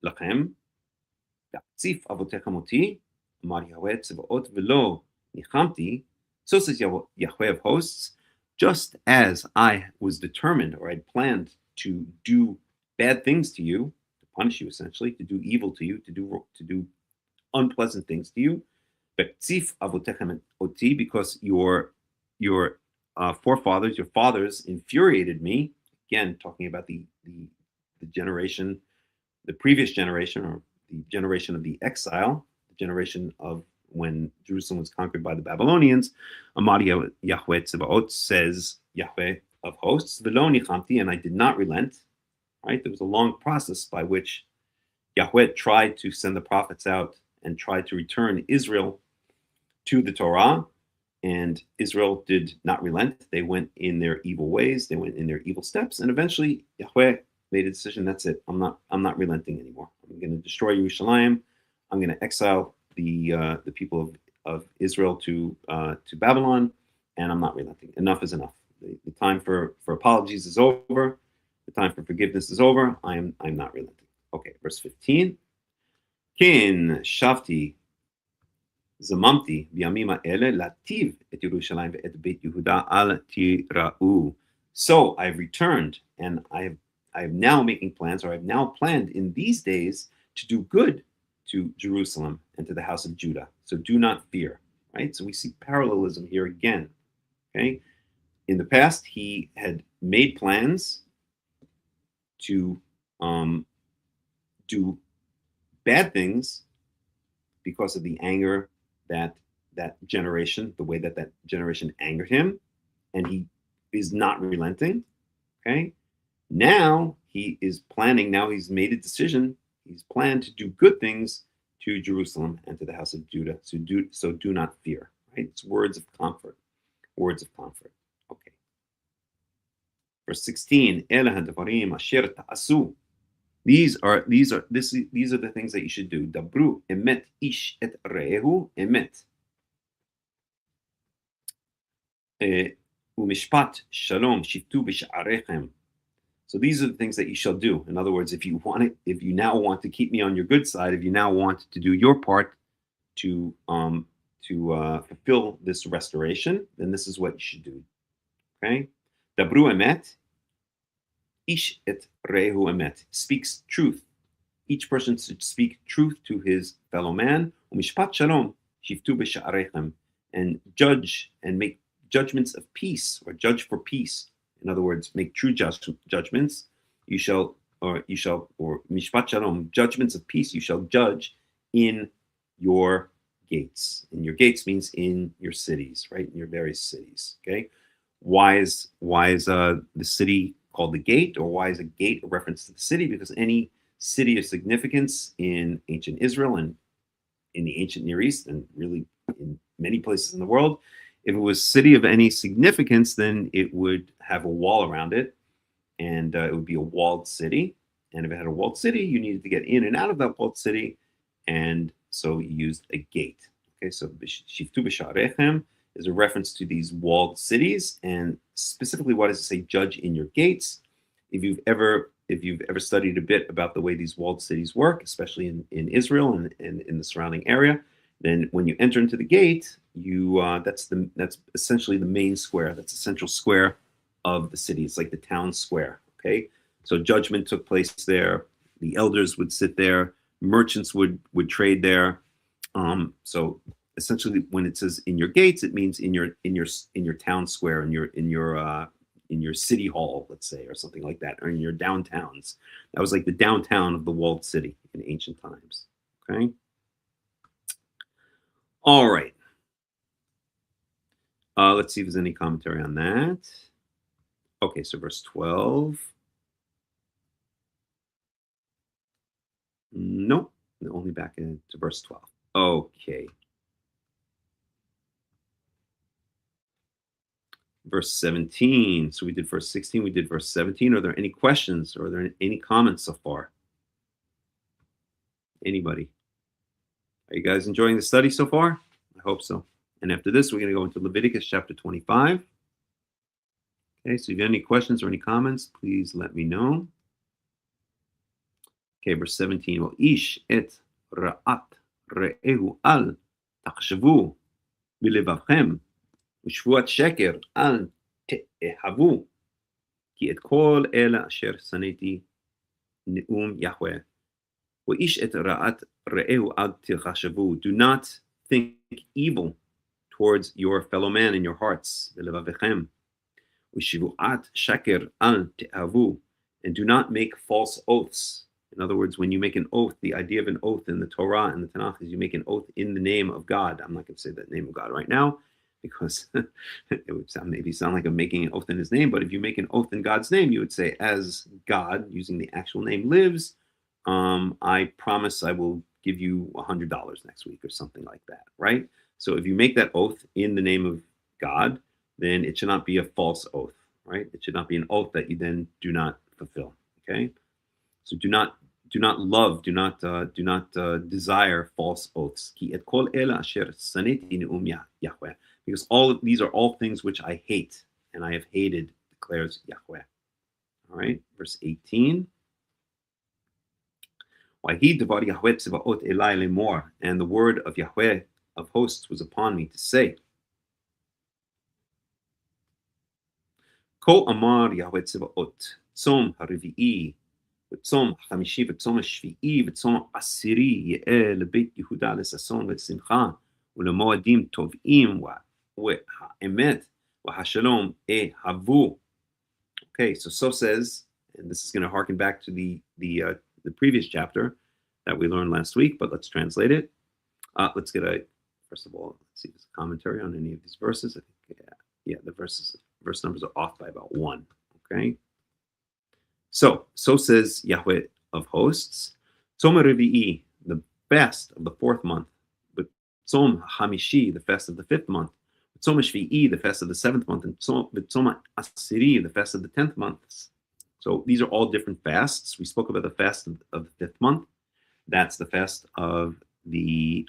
Lachem, Yatzif Avotechem Oti, Amar Yahweh Tzevaot Velo Nichamti, so says Yahweh of hosts, just as I was determined, or I'd planned to do bad things to you, to punish you essentially, to do evil to you, to do unpleasant things to you, because your forefathers, your fathers infuriated me. Again, talking about the generation, the previous generation, or the generation of the exile, the generation of when Jerusalem was conquered by the Babylonians. Amar Yahweh Tzevaot, says Yahweh of hosts, Velo nichamti, and I did not relent. Right, there was a long process by which Yahweh tried to send the prophets out and tried to return Israel to the Torah, and Israel did not relent. They went in their evil ways, they went in their evil steps, and eventually Yahweh made a decision. That's it. I'm not relenting anymore. I'm going to destroy Yerushalayim. I'm going to exile the people of Israel to Babylon, and I'm not relenting. Enough is enough. The time for apologies is over. The time for forgiveness is over. I'm not relenting. Okay, verse 15. Ken shavti zamamti biyamim ele lativ et Yerushalayim ve'et Beit Yehuda al tira'u. So I've returned, and I'm now making plans, or I've now planned in these days to do good to Jerusalem and to the house of Judah. So do not fear, right? So we see parallelism here again, okay? In the past, he had made plans to do bad things because of the anger that generation, the way that generation angered him, and he is not relenting, okay? Now he is planning, now he's made a decision, he's planned to do good things to Jerusalem and to the house of Judah. So do not fear, right? It's words of comfort, words of comfort. Okay. Verse 16, these are the things that you should do. Dabru emet ish et rehu emet. Umishpat shalom shiftu b'sha'arechem. So these are the things that you shall do. In other words, if you now want to keep me on your good side, if you now want to do your part to fulfill this restoration, then this is what you should do. Okay? Dabru emet, ish et rehu emet. Speaks truth. Each person should speak truth to his fellow man. Umishpat shalom shiftu b'sha'arechem, and judge and make judgments of peace, or judge for peace. In other words, make true judgments. Or mishpat shalom, judgments of peace. You shall judge in your gates. And your gates means in your cities, right? In your various cities. Okay. Why is the city called the gate, or why is a gate a reference to the city? Because any city of significance in ancient Israel and in the ancient Near East, and really in many places in the world, if it was a city of any significance, then it would have a wall around it, and it would be a walled city. And if it had a walled city, you needed to get in and out of that walled city, and so you used a gate. Okay, so Shiftu b'sha'arechem is a reference to these walled cities, and specifically, what does it say? Judge in your gates. If you've ever studied a bit about the way these walled cities work, especially in Israel and in the surrounding area, then when you enter into the gate, that's essentially the main square. That's the central square of the city. It's like the town square. Okay, so judgment took place there. The elders would sit there. Merchants would trade there. So essentially, when it says in your gates, it means in your town square, in your city hall, let's say, or something like that, or in your downtowns. That was like the downtown of the walled city in ancient times. Okay. All right. Let's see if there's any commentary on that. Okay, so verse 12. Nope, only back into verse 12. Okay. Verse 17. So we did verse 16, we did verse 17. Are there any questions, or are there any comments so far? Anybody? Are you guys enjoying the study so far? I hope so. And after this, we're going to go into Leviticus chapter 25. Okay, so if you have any questions or any comments, please let me know. Okay, verse 17. Ish et ra'at re'ehu al tachshavu b'levavchem u'shvuat sheker al te'ehavu ki et kol ela asher saneti ne'um Yahweh. Ish et ra'at re'ehu al tachshavu. Do not think evil towards your fellow man in your hearts. B'levavchem u'shvuat sheker al te'ehavu. And do not make false oaths. In other words, when you make an oath, the idea of an oath in the Torah and the Tanakh is you make an oath in the name of God. I'm not going to say that name of God right now because it would sound like I'm making an oath in his name. But if you make an oath in God's name, you would say, as God, using the actual name, lives, I promise I will give you $100 next week or something like that, right? So if you make that oath in the name of God, then it should not be a false oath, right? It should not be an oath that you then do not fulfill. Okay, so do not love, do not desire false oaths. Ki et kol ela asher saneti ne'um Yahweh, because all of these are all things which I hate, and I have hated, declares Yahweh. All right, verse 18. Wahi devar Yahweh tzevaot elai lemor, and the word of Yahweh of hosts was upon me to say, Ko amar Yahweh tzevaot, tzom harivi'i, v'tzom hamishi, v'tzom hashvi'i, v'tzom asiri, ye'eh lebeit Yehuda lesason v'simcha, u'lemoadim tov'im, wa'emet, wa'hashalom havu. Okay, so says, and this is going to harken back to the previous chapter that we learned last week, but let's translate it. Let's get first of all, let's see if there's a commentary on any of these verses. I think, the verse numbers are off by about 1. Okay. So says Yahweh of hosts, Tzom Revi'i, the fast of the 4th month, but Tzom Hamishi, the fast of the 5th month, Tzom Shvi'i, the fast of the 7th month, and Tzom Asiri, the fast of the 10th month. So these are all different fasts. We spoke about the fast of the 5th month. That's the fast of the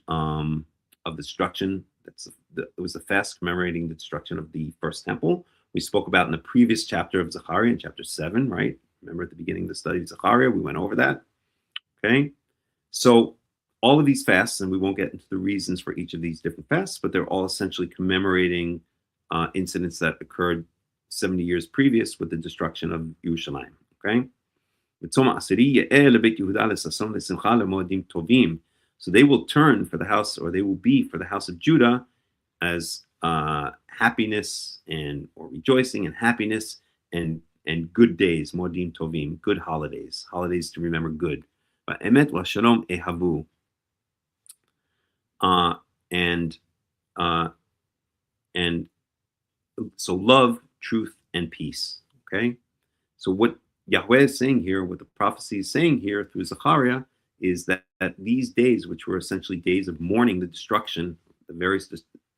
destruction. It was the fast commemorating the destruction of the first temple. We spoke about in the previous chapter of Zechariah, in chapter 7, right? Remember at the beginning of the study of Zechariah, we went over that. Okay, so all of these fasts, and we won't get into the reasons for each of these different fasts, but they're all essentially commemorating incidents that occurred 70 years previous with the destruction of Yerushalayim. Okay, so they will turn for the house, or they will be for the house of Judah as happiness or rejoicing and happiness and good days, modim tovim, good holidays to remember good. But emet wa shalom ehavu. And so love, truth, and peace. Okay, so what Yahweh is saying here, what the prophecy is saying here through Zechariah, is that these days, which were essentially days of mourning the destruction, the various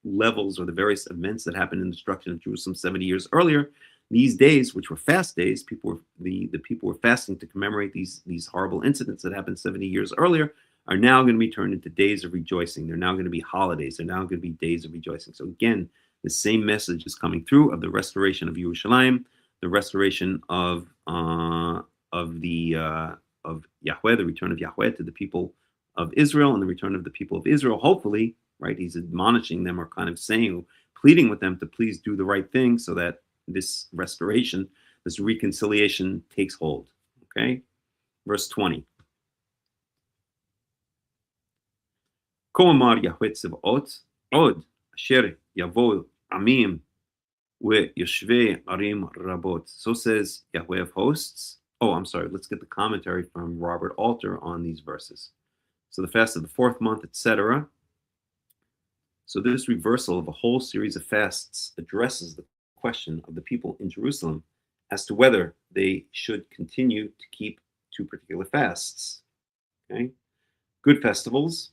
levels or the various events that happened in the destruction of Jerusalem 70 years earlier, these days, which were fast days, the people were fasting to commemorate these horrible incidents that happened 70 years earlier, are now going to be turned into days of rejoicing. They're now going to be holidays. They're now going to be days of rejoicing. So again, the same message is coming through of the restoration of Yerushalayim, the restoration of Yahweh, the return of Yahweh to the people of Israel, and the return of the people of Israel. Hopefully, right? He's admonishing them, or kind of saying, pleading with them to please do the right thing, so that this restoration, this reconciliation takes hold. Okay, verse 20. Ko amar Yahweh Tzevaot od asher yavo amim ve'yoshvei arim rabot. So says Yahweh of hosts. Oh, I'm sorry. Let's get the commentary from Robert Alter on these verses. So the fast of the 4th month, etc. So this reversal of a whole series of fasts addresses the question of the people in Jerusalem as to whether they should continue to keep 2 particular fasts. Okay, good festivals.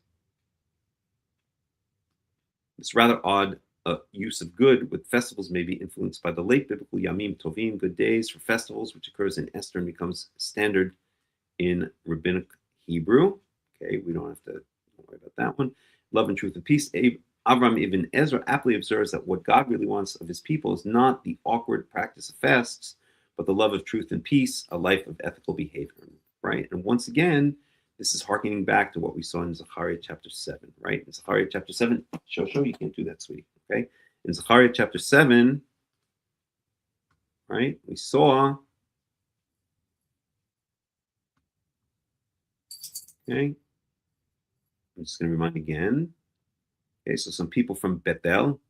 This rather odd use of good with festivals may be influenced by the late biblical Yamim Tovim, good days for festivals, which occurs in Esther and becomes standard in rabbinic Hebrew. Okay, we don't have to worry about that one. Love and truth and peace. Avram ibn Ezra aptly observes that what God really wants of his people is not the awkward practice of fasts, but the love of truth and peace, a life of ethical behavior. Right, and once again, this is harkening back to what we saw in Zechariah chapter 7, right? In Zechariah chapter 7, Shosho, you can't do that, sweetie, okay? In Zechariah chapter 7, right, we saw, okay, I'm just going to remind again. Okay, so some people from Bethel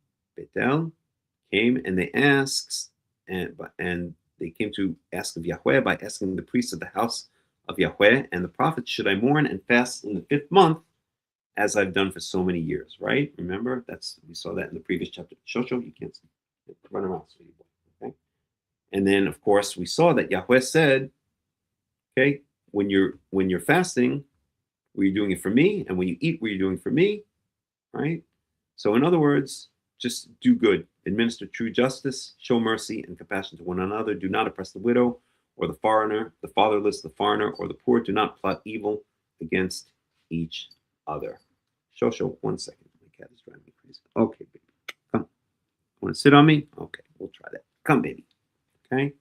came and they asked, and they came to ask of Yahweh by asking the priests of the house of Yahweh and the prophets, should I mourn and fast in the 5th month as I've done for so many years, right? Remember, we saw that in the previous chapter. Shosho, you can't run around, sweetie boy, okay? And then, of course, we saw that Yahweh said, okay, when you're fasting, were you doing it for me? And when you eat, were you doing it for me? Right? So in other words, just do good, administer true justice, show mercy and compassion to one another, do not oppress the widow or the foreigner, the fatherless, the foreigner, or the poor do not plot evil against each other. Shosho, 1 second. My cat is driving me crazy. Okay, baby. Come. Want to sit on me? Okay, we'll try that. Come, baby. Okay.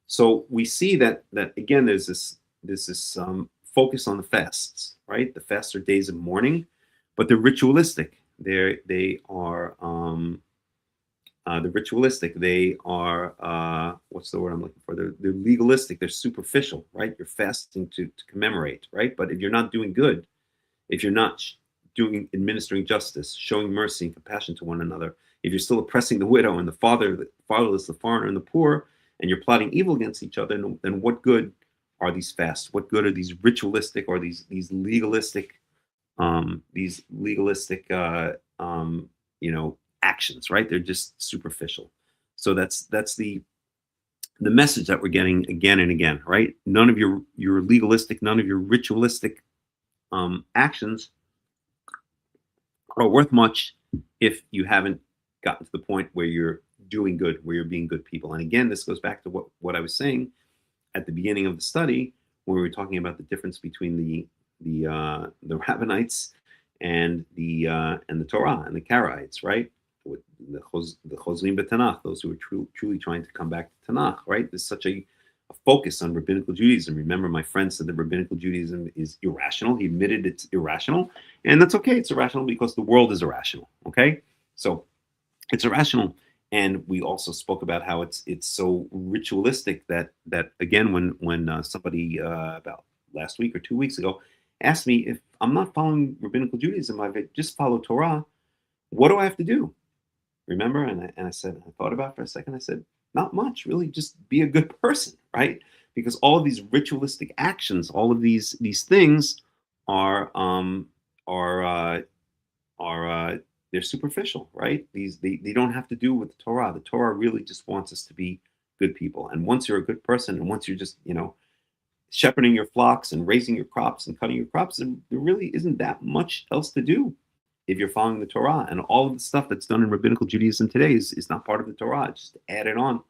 So we see that again, there's this focus on the fasts, right? The fasts are days of mourning, but they're ritualistic. They are they're ritualistic. They are what's the word I'm looking for? They're legalistic. They're superficial, right? You're fasting to commemorate, right? But if you're not doing good, if you're not administering justice, showing mercy and compassion to one another, if you're still oppressing the widow and the fatherless, the foreigner, and the poor, and you're plotting evil against each other, then what good are these fasts? What good are these ritualistic or these legalistic actions, right? They're just superficial. So that's the message that we're getting again and again, right? None of your legalistic, none of your ritualistic actions are worth much if you haven't gotten to the point where you're doing good, where you're being good people. And again, this goes back to what I was saying at the beginning of the study, where we were talking about the difference between the Rabbinites and the Torah and the Karaites, right? With the Chozlim b'Tanach, those who are truly trying to come back to Tanakh, right? There's such a focus on rabbinical Judaism. Remember, my friend said that rabbinical Judaism is irrational. He admitted it's irrational, and that's okay. It's irrational because the world is irrational. Okay, so it's irrational, and we also spoke about how it's so ritualistic that again, when somebody about last week or 2 weeks ago asked me if I'm not following rabbinical Judaism, I just follow Torah. What do I have to do? Remember, and I said, I thought about it for a second. I said, not much, really. Just be a good person, right? Because all of these ritualistic actions, all of these things are they're superficial, right? They don't have to do with the Torah. The Torah really just wants us to be good people. And once you're a good person, and once you're just shepherding your flocks and raising your crops and cutting your crops, there really isn't that much else to do if you're following the Torah. And all of the stuff that's done in rabbinical Judaism today is not part of the Torah. It's just added on.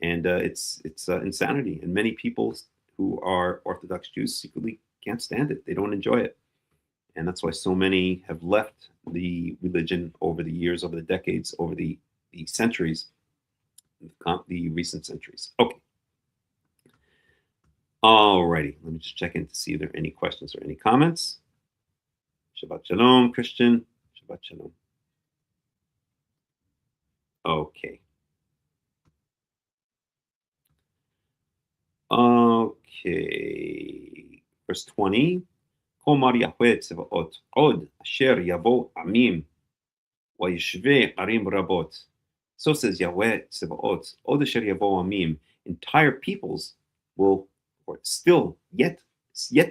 And it's insanity. And many people who are Orthodox Jews secretly can't stand it. They don't enjoy it. And that's why so many have left the religion over the years, over the decades, over the centuries, the recent centuries. Okay. Alrighty. Let me just check in to see if there are any questions or any comments. Shabbat Shalom, Christian. Shabbat Shalom. Okay. Okay. Verse 20. Komar Yahweh Tzevaot Od Asher Yavo Amim Vayishve Arim Rabot. So says Yahweh Tzevaot Od Asher Yavo Amim. Entire peoples will, or still yet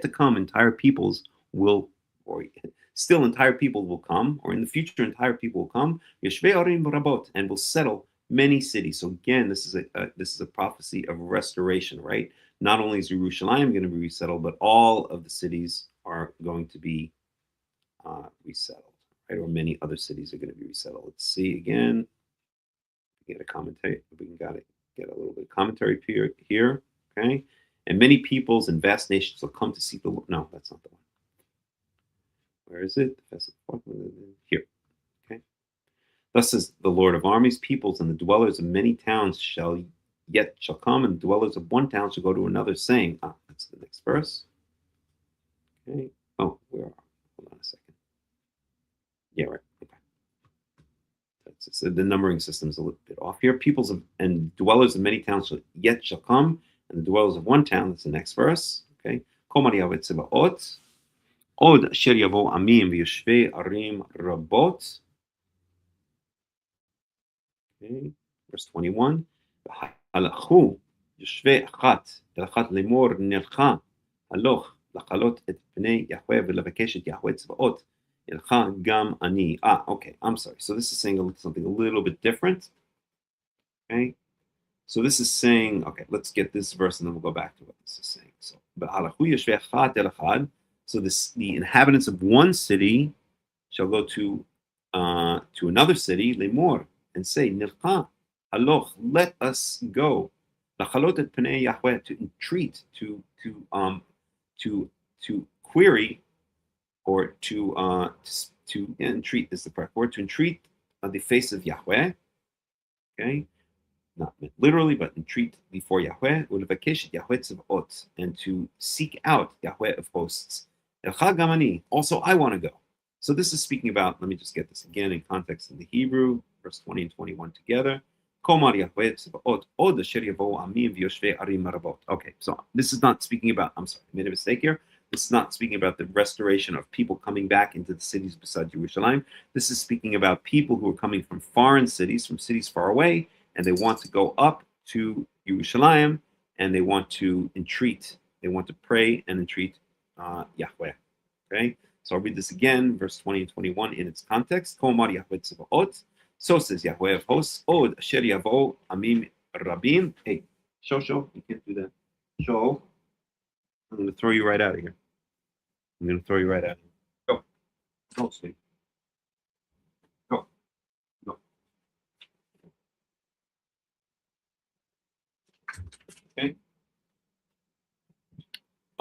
to come, entire peoples will, or still entire people will come, or in the future entire people will come, Yeshve Arim Rabot, and will settle many cities. So again, this is a prophecy of restoration, right? Not only is Jerusalem going to be resettled, but all of the cities are going to be resettled, right? Or many other cities are going to be resettled. Let's see again. Get a commentary. We can get a little bit of commentary here, okay? And many peoples and vast nations will come to seek the Lord. No, that's not the one. Where is it? Here. Okay. Thus says the Lord of armies, peoples and the dwellers of many towns shall come, and the dwellers of one town shall go to another, saying, that's the next verse. Okay. Oh, where are we? Hold on a second. Yeah, right. Okay. The numbering system is a little bit off here. Peoples and dwellers of many towns shall come, and the dwellers of one town, that's the next verse. Okay. Od asher yavo amim v'yoshvei arim rabot. Okay, verse 21. Halachu yoshvei achat elachat lemor nelcha haloch lachalot et pnei Yahweh v'levakesh et Yahweh tzvaot elcha gam ani. Okay, I'm sorry. So this is saying something a little bit different. Okay, so this is saying, okay, let's get this verse and then we'll go back to what this is saying. So halachu yoshvei achat elachad. So the inhabitants of one city shall go to another city, lemor, and say, Nilcha, haloch, let us go. Lachalot et Pnei Yahweh, to entreat, to query, or to entreat is the correct word, to entreat the face of Yahweh. Okay, not literally, but entreat before Yahweh, ulevakesh Yahweh tzavot, and to seek out Yahweh of hosts. Elcha gamani, also I want to go. So this is speaking about, let me just get this again in context in the Hebrew, verse 20 and 21 together. Okay, so this is not speaking about, I'm sorry, I made a mistake here. This is not speaking about the restoration of people coming back into the cities beside Jerusalem. This is speaking about people who are coming from foreign cities, from cities far away, and they want to go up to Jerusalem, and they want to entreat, they want to pray and entreat Yahweh. Okay, so I'll read this again, verse 20 and 21 in its context. So says Yahweh of hosts, Od asher yavo amim rabim. Hey, show, you can't do that. Show. I'm going to throw you right out of here. Go. Go, Steve. Go.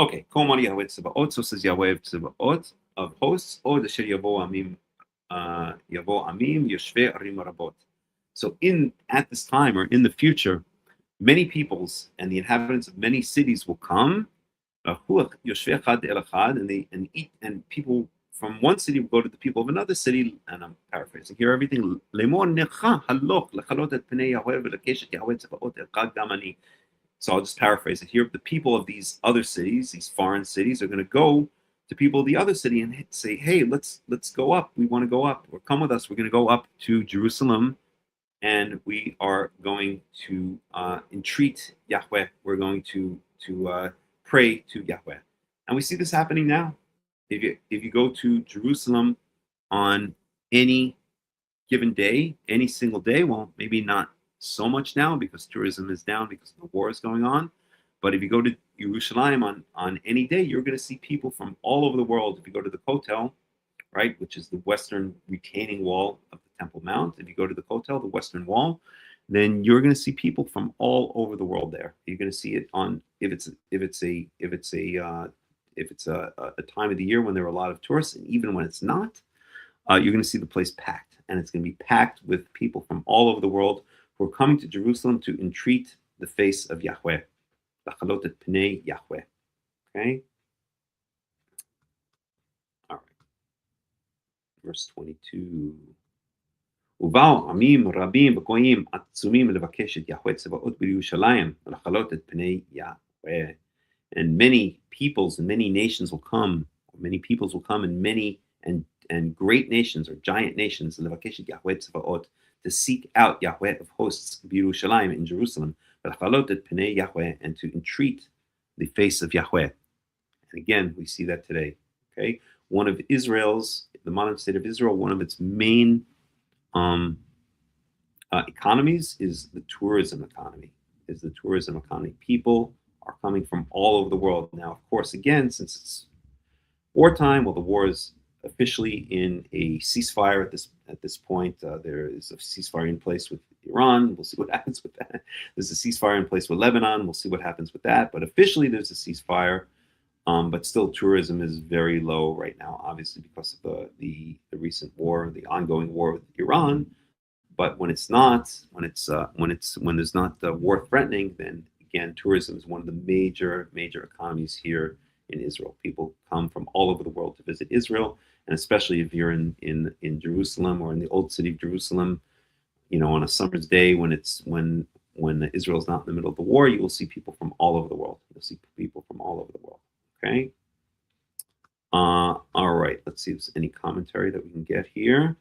Okay. Kol Yahweh Tzebaot. So says Yahweh of Tzebaot, of hosts. Od asher yavo amim yoshvei arim rabot. So at this time, or in the future, many peoples and the inhabitants of many cities will come, and people from one city will go to the people of another city, and I'm paraphrasing here everything. So I'll just paraphrase it here. The people of these other cities, these foreign cities, are going to go to people of the other city and say, hey, let's go up. We want to go up. Or come with us. We're going to go up to Jerusalem, and we are going to entreat Yahweh. We're going to pray to Yahweh. And we see this happening now. If you go to Jerusalem on any given day, any single day, well, maybe not so much now because tourism is down because the war is going on. But if you go to Jerusalem on any day, you're going to see people from all over the world. If you go to the Kotel, right, which is the western retaining wall of the Temple Mount, if you go to the Kotel, the western wall, then you're going to see people from all over the world there. You're going to see it on if it's a time of the year when there are a lot of tourists, and even when it's not, you're going to see the place packed, and it's going to be packed with people from all over the world who are coming to Jerusalem to entreat the face of Yahweh, lachalot et pnei Yahweh. Okay. All right. Verse 22. ובאו עמים רבים וגויים עצומים לבקש את יהוה צבאות בירושלים ולחלות את פני יהוה. And many peoples and many nations will come, and many and great nations or giant nations לבקש את יהוה צבאות, to seek out Yahweh of hosts בירושלים, in Jerusalem, ולחלות את פני יהוה, and to entreat the face of Yahweh. And again, we see that today. Okay, one of Israel's, the modern state of Israel, one of its main economies is the tourism economy. People are coming from all over the world. Now, of course, again, since it's wartime, well, the war is officially in a ceasefire at this point. There is a ceasefire in place with Iran. We'll see what happens with that. There's a ceasefire in place with Lebanon. We'll see what happens with that. But officially, there's a ceasefire. But still, tourism is very low right now, obviously because of the recent war, the ongoing war with Iran. But when there's not war threatening, then again, tourism is one of the major economies here in Israel. People come from all over the world to visit Israel, and especially if you're in Jerusalem or in the old city of Jerusalem, on a summer's day when Israel's not in the middle of the war, you will see people from all over the world. Okay. All right. Let's see if there's any commentary that we can get here.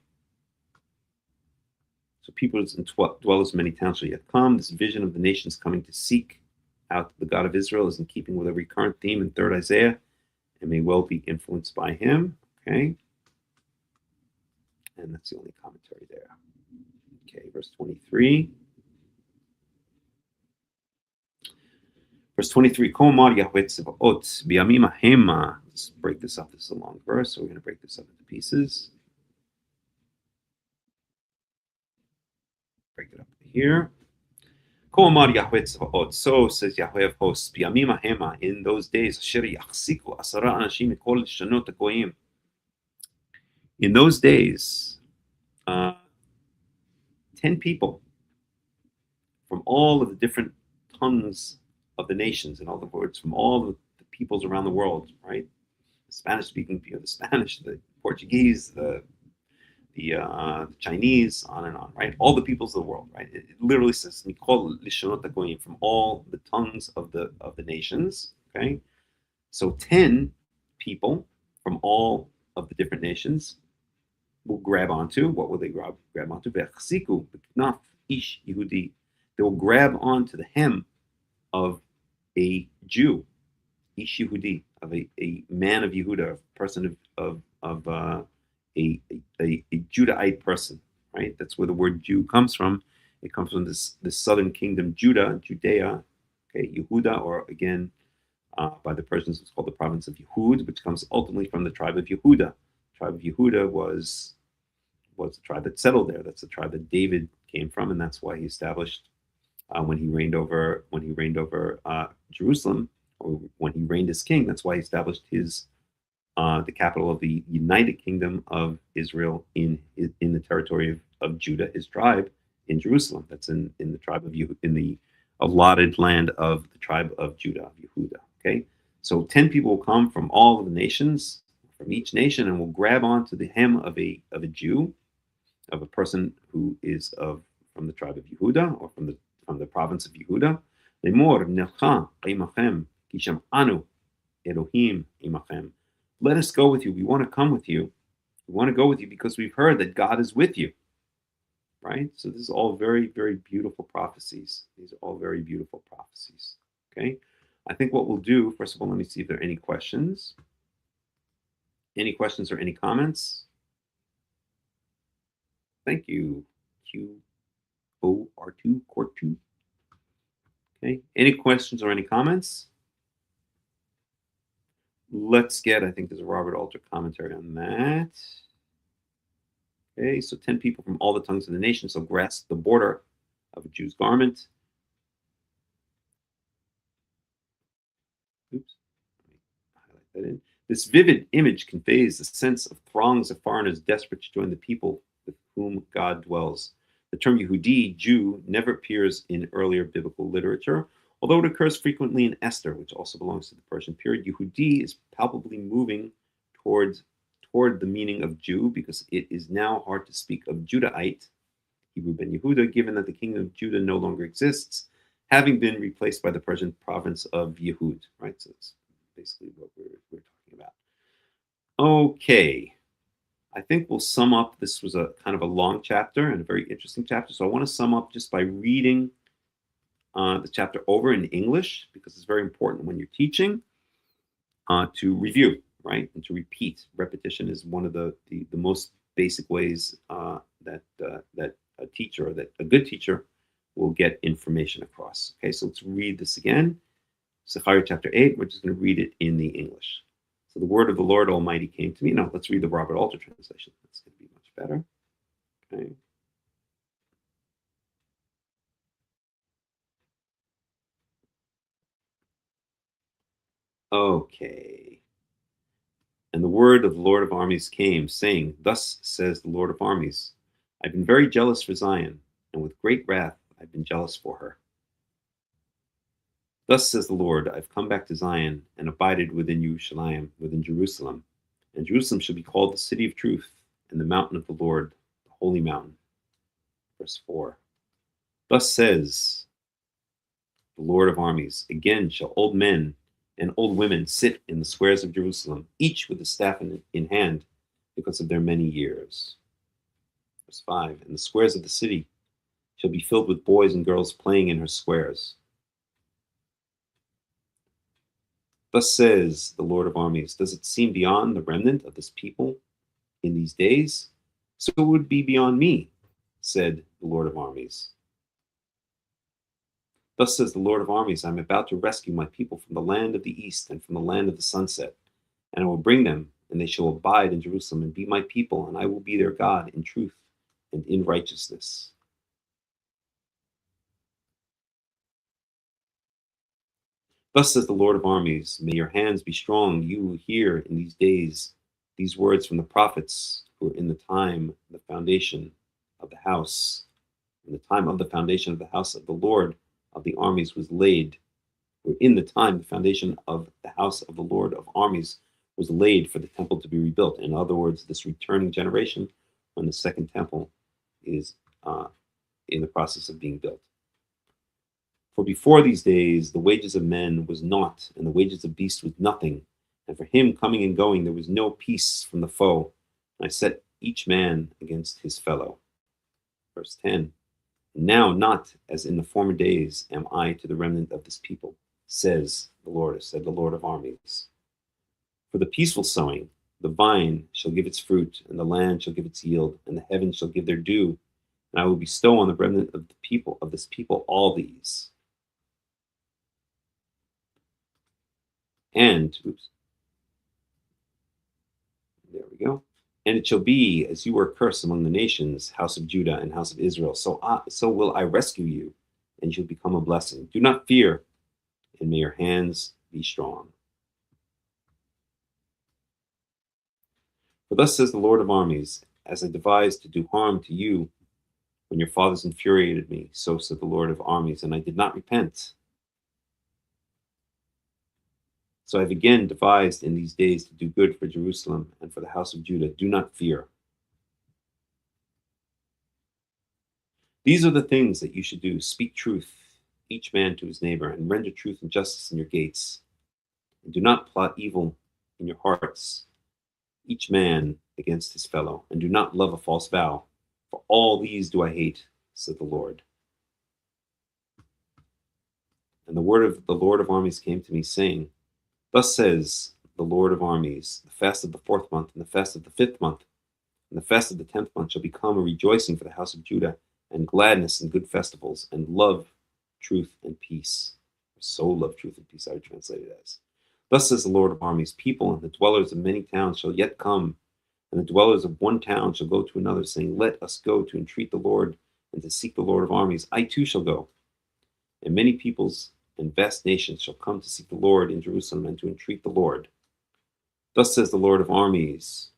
So people and dwellers in many towns shall yet come. This vision of the nations coming to seek out the God of Israel is in keeping with a recurrent theme in 3rd Isaiah and may well be influenced by him. Okay. And that's the only commentary there. Okay, verse 23. Verse 23, let's break this up. This is a long verse, so we're going to break this up into pieces. Break it up here. Ko amar Yahweh Tzvaot, so says Yahweh of hosts, Biyamim hema, in those days, asher yachziku asara anashim mikol shanot hagoyim. In those days, 10 people from all of the different tongues of the nations, in other words, from all the peoples around the world, right? The Spanish-speaking people, the Spanish, the Portuguese, the Chinese, on and on, right? All the peoples of the world, right? It literally says Mikol Lishonot HaGoyim, from all the tongues of the nations. Okay, so 10 people from all of the different nations will grab onto. What will they grab onto? V'chziku b'knaf ish Yehudi. They will grab onto the hem of a Jew, ish Yehudi, of a man of Yehuda, a person of a Judahite person, right? That's where the word Jew comes from. It comes from this southern kingdom, Judea, okay, Yehuda, or again, by the Persians, it's called the province of Yehud, which comes ultimately from the tribe of Yehuda. The tribe of Yehuda was the tribe that settled there. That's the tribe that David came from, and that's why he established when he reigned over Jerusalem, or when he reigned as king. That's why he established the capital of the United Kingdom of Israel in the territory of Judah, his tribe in Jerusalem. That's in the tribe of in the allotted land of the tribe of Judah, of Yehuda. Okay, so 10 people will come from all of the nations, from each nation, and will grab onto the hem of a Jew, of a person who is from the tribe of Yehuda, or from the province of Yehuda. Lemor necha imachem kisham anu Elohim imachem. Let us go with you. We want to come with you. We want to go with you because we've heard that God is with you. Right? So this is all very, very beautiful prophecies. These are all very beautiful prophecies. Okay? I think what we'll do, first of all, let me see if there are any questions. Any questions or any comments? Thank you. QOR2, Court 2. Okay. Any questions or any comments? Let's get, I think there's a Robert Alter commentary on that. Okay, so 10 people from all the tongues of the nation shall grasp the border of a Jew's garment. Oops, highlight that in. This vivid image conveys the sense of throngs of foreigners desperate to join the people with whom God dwells. The term Yehudi, Jew, never appears in earlier biblical literature, although it occurs frequently in Esther, which also belongs to the Persian period. Yehudi is palpably moving toward the meaning of Jew, because it is now hard to speak of Judahite, Hebrew ben Yehuda, given that the kingdom of Judah no longer exists, having been replaced by the Persian province of Yehud. Right, so that's basically what we're talking about. Okay, I think we'll sum up. This was a kind of a long chapter and a very interesting chapter, so I want to sum up just by reading the chapter over in English, because it's very important when you're teaching to review, right, and to repeat. Repetition is one of the most basic ways that a teacher, or that a good teacher, will get information across. Okay, so let's read this again. Zechariah chapter 8. We're just going to read it in the English. So the word of the Lord Almighty came to me. No, let's read the Robert Alter translation. That's going to be much better. Okay. Okay. And the word of the Lord of armies came, saying, Thus says the Lord of armies, I've been very jealous for Zion, and with great wrath I've been jealous for her. Thus says the Lord, I've come back to Zion, and abided within Yerushalayim, within Jerusalem. And Jerusalem shall be called the city of truth, and the mountain of the Lord, the holy mountain. Verse 4. Thus says the Lord of armies, again shall old men and old women sit in the squares of Jerusalem, each with a staff in hand, because of their many years. Verse 5. And the squares of the city shall be filled with boys and girls playing in her squares. Thus says the Lord of armies, does it seem beyond the remnant of this people in these days? So it would be beyond me, said the Lord of armies. Thus says the Lord of armies, I am about to rescue my people from the land of the east and from the land of the sunset, and I will bring them, and they shall abide in Jerusalem and be my people, and I will be their God in truth and in righteousness. Thus says the Lord of armies, may your hands be strong, you who hear in these days these words from the prophets who are in the time of the foundation of the house. In the time of the foundation of the house of the Lord of the armies was laid, or in the time the foundation of the house of the Lord of armies was laid for the temple to be rebuilt. In other words, this returning generation when the second temple is in the process of being built. For before these days, the wages of men was naught, and the wages of beasts was nothing. And for him coming and going, there was no peace from the foe. And I set each man against his fellow. Verse 10. Now, not as in the former days, am I to the remnant of this people, says the Lord, said the Lord of armies. For the peaceful sowing, the vine shall give its fruit, and the land shall give its yield, and the heavens shall give their due. And I will bestow on the remnant of the people of this people all these. And, there we go. And it shall be as you were cursed among the nations, house of Judah and house of Israel, so will I rescue you, and you shall become a blessing. Do not fear, and may your hands be strong. For thus says the Lord of armies, as I devised to do harm to you when your fathers infuriated me, so said the Lord of armies, and I did not repent. So I have again devised in these days to do good for Jerusalem and for the house of Judah. Do not fear. These are the things that you should do. Speak truth, each man to his neighbor, and render truth and justice in your gates. And do not plot evil in your hearts, each man against his fellow, and do not love a false vow. For all these do I hate, said the Lord. And the word of the Lord of armies came to me, saying, Thus says the Lord of armies, the fast of the 4th month, and the fast of the 5th month, and the fast of the 10th month shall become a rejoicing for the house of Judah, and gladness and good festivals, and love, truth, and peace. So love, truth, and peace, I would translate it as. Thus says the Lord of armies, people and the dwellers of many towns shall yet come, and the dwellers of one town shall go to another, saying, Let us go to entreat the Lord, and to seek the Lord of armies. I too shall go. And many peoples and vast nations shall come to seek the Lord in Jerusalem, and to entreat the Lord. Thus says the Lord of armies,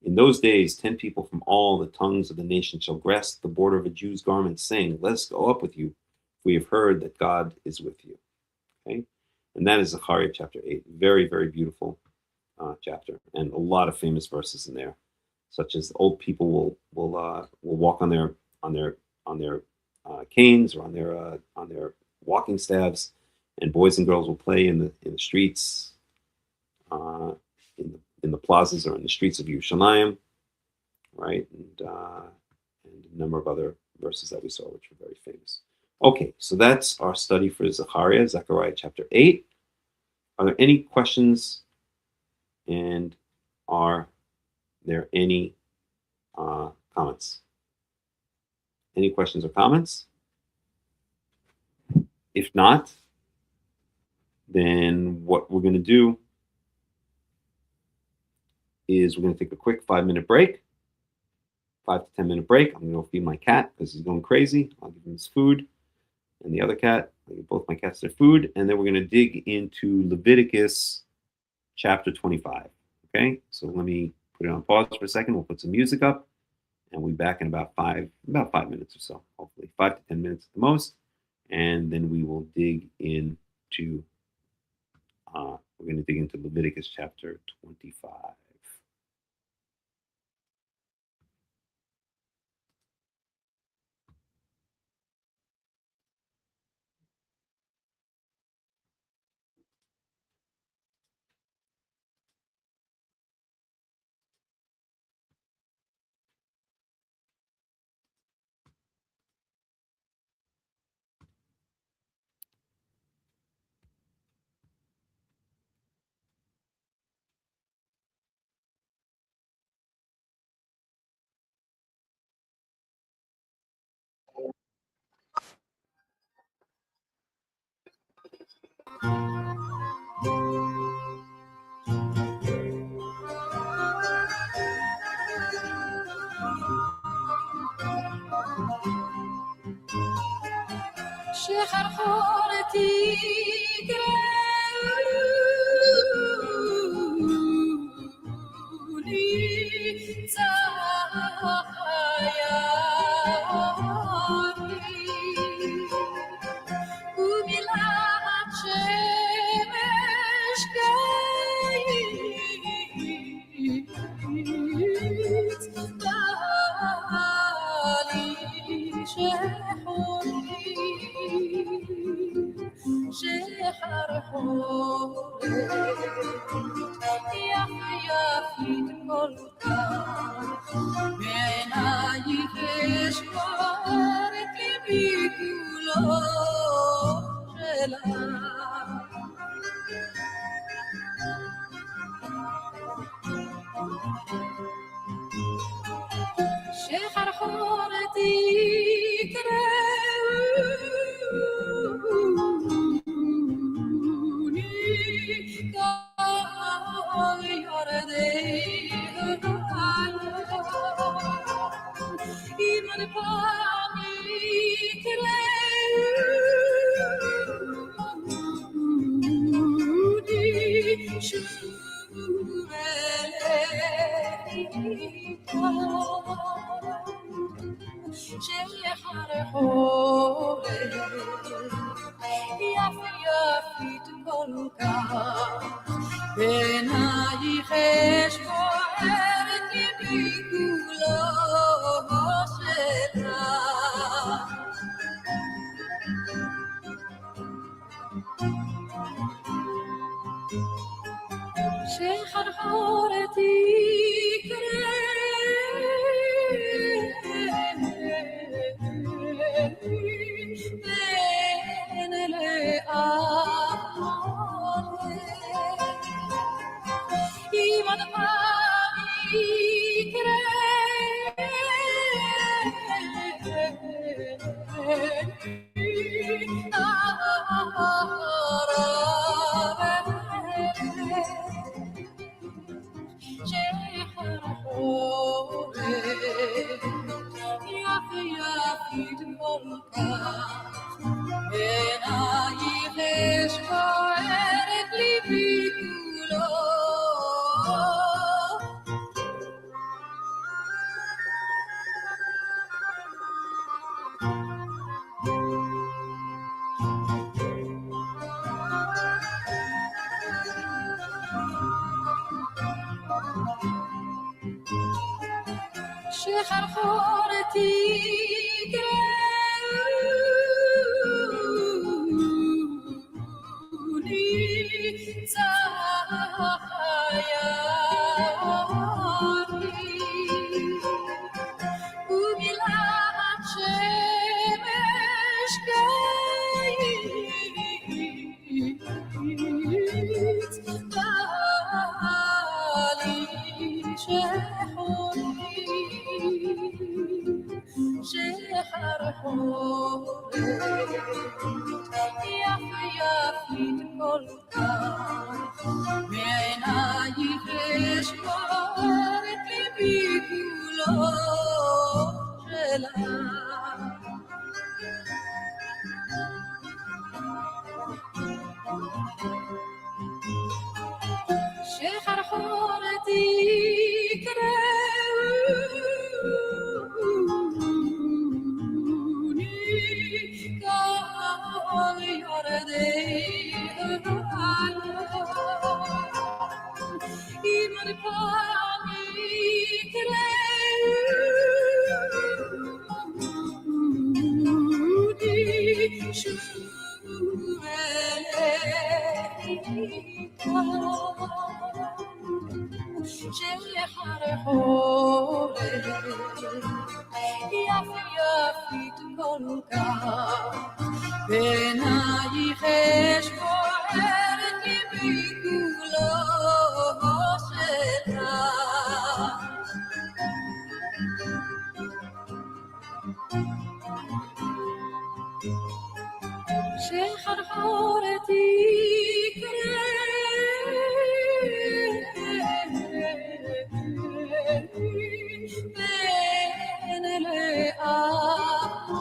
in those days 10 people from all the tongues of the nation shall grasp the border of a Jew's garment, saying, Let us go up with you. We have heard that God is with you. Okay? And that is Zechariah chapter 8. Very, very beautiful chapter, and a lot of famous verses in there, such as old people will walk on their canes or on their walking staves, and boys and girls will play in the streets, in the plazas or in the streets of Yerushalayim, right? And a number of other verses that we saw, which are very famous. Okay, so that's our study for Zechariah chapter 8. Are there any questions? And are there any comments? Any questions or comments? If not, then what we're going to do is we're going to take a quick 5-minute break, 5 to 10 minute break. I'm going to go feed my cat because he's going crazy. I'll give him his food. And the other cat, I'll give both my cats their food. And then we're going to dig into Leviticus chapter 25. Okay, so let me put it on pause for a second. We'll put some music up, and we'll be back in about 5 minutes or so, hopefully 5 to 10 minutes at the most. And then we will dig into, we're going to dig into Leviticus chapter 25. שחרחורתי גאוני צחייני ומילת שמש קיץ בעלי שחורי שחרחורת יפית כל כך בעינייך אשמרת ליבי כולו שלך שחרחורתי קראוני כל יורדי אם פעמי קראוני שוב אליי שחרחורת יפית כל כך בעינייך אש בוערת ליבי כולו שלך שחרחורתי בין לאמור אם עד פעמי יפית כל כך בעינייך אש בוערת ליבי כולו שחרחורתי גאוני צחייני ומילת שמש קיץ בעלי שחורי שחרחורת יפית כל כך בעינייך אש בוערת ליבי כולו שלך שחרחורתי כל יורדי אם עד פעמי קראוני שוב אליי שחרחורת יפית כל כך בעינייך אש בוערת ליבי כולו שלך שחרחורתי בין לאמור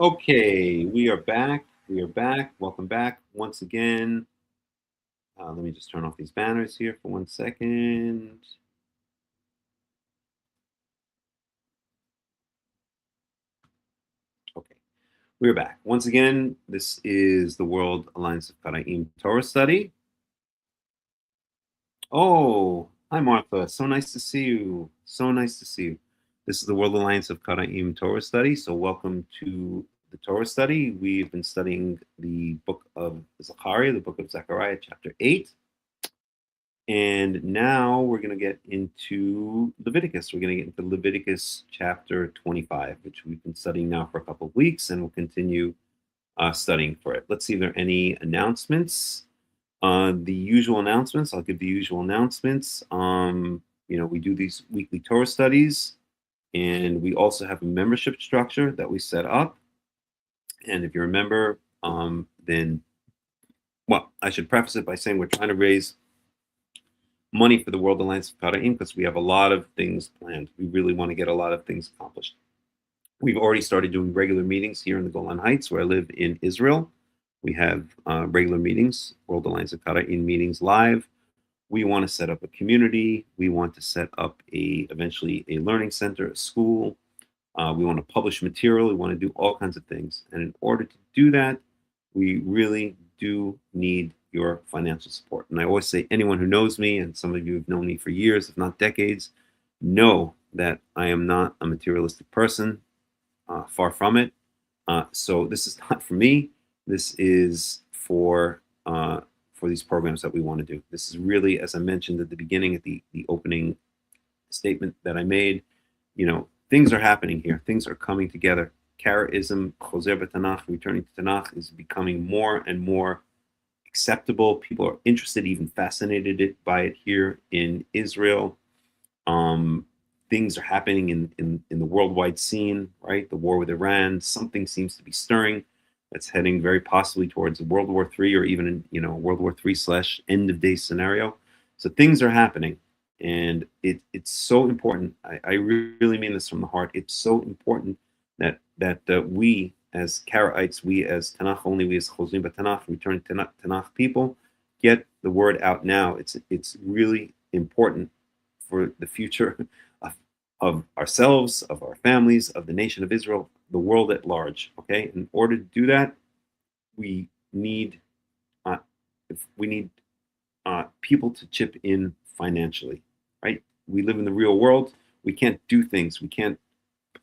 Okay, we are back. We are back. Welcome back once again. Let me just turn off these banners here for 1 second. Okay. We're back. Once again, this is the World Alliance of Qara'im Torah study. Oh, hi Martha. So nice to see you. So nice to see you. This is the World Alliance of Qara'im Torah study. So welcome to the Torah study. We've been studying the book of Zechariah, the book of Zechariah, chapter 8. And now we're going to get into Leviticus. We're going to get into Leviticus chapter 25, which we've been studying now for a couple of weeks, and we'll continue studying for it. Let's see if there are any announcements. The usual announcements. I'll give the usual announcements. We do these weekly Torah studies, and we also have a membership structure that we set up. And if you're a member, then, well, I should preface it by saying we're trying to raise money for the World Alliance of Qara'im because we have a lot of things planned. We really want to get a lot of things accomplished. We've already started doing regular meetings here in the Golan Heights, where I live in Israel. We have regular meetings, World Alliance of Qara'im meetings live. We want to set up a community. We want to set up eventually a learning center, a school. We want to publish material. We want to do all kinds of things. And in order to do that, we really do need your financial support. And I always say, anyone who knows me, and some of you have known me for years, if not decades, know that I am not a materialistic person, far from it. So this is not for me. This is for these programs that we want to do. This is really, as I mentioned at the beginning, at the opening statement that I made, things are happening here. Things are coming together. Karaism, Choser b'Tanach, returning to Tanakh, is becoming more and more acceptable. People are interested, even fascinated by it here in Israel. Things are happening in the worldwide scene, right? The war with Iran, something seems to be stirring that's heading very possibly towards World War III, or even World War III / end of day scenario. So things are happening, and it's so important. I really mean this from the heart. It's so important that we as Karaites, we as Tanach-only, we as Chozim b'Tanach, returning Tanakh people, get the word out now. It's really important for the future of ourselves, of our families, of the nation of Israel, the world at large. Okay, in order to do that, we need people to chip in financially. Right? We live in the real world. We can't do things. We can't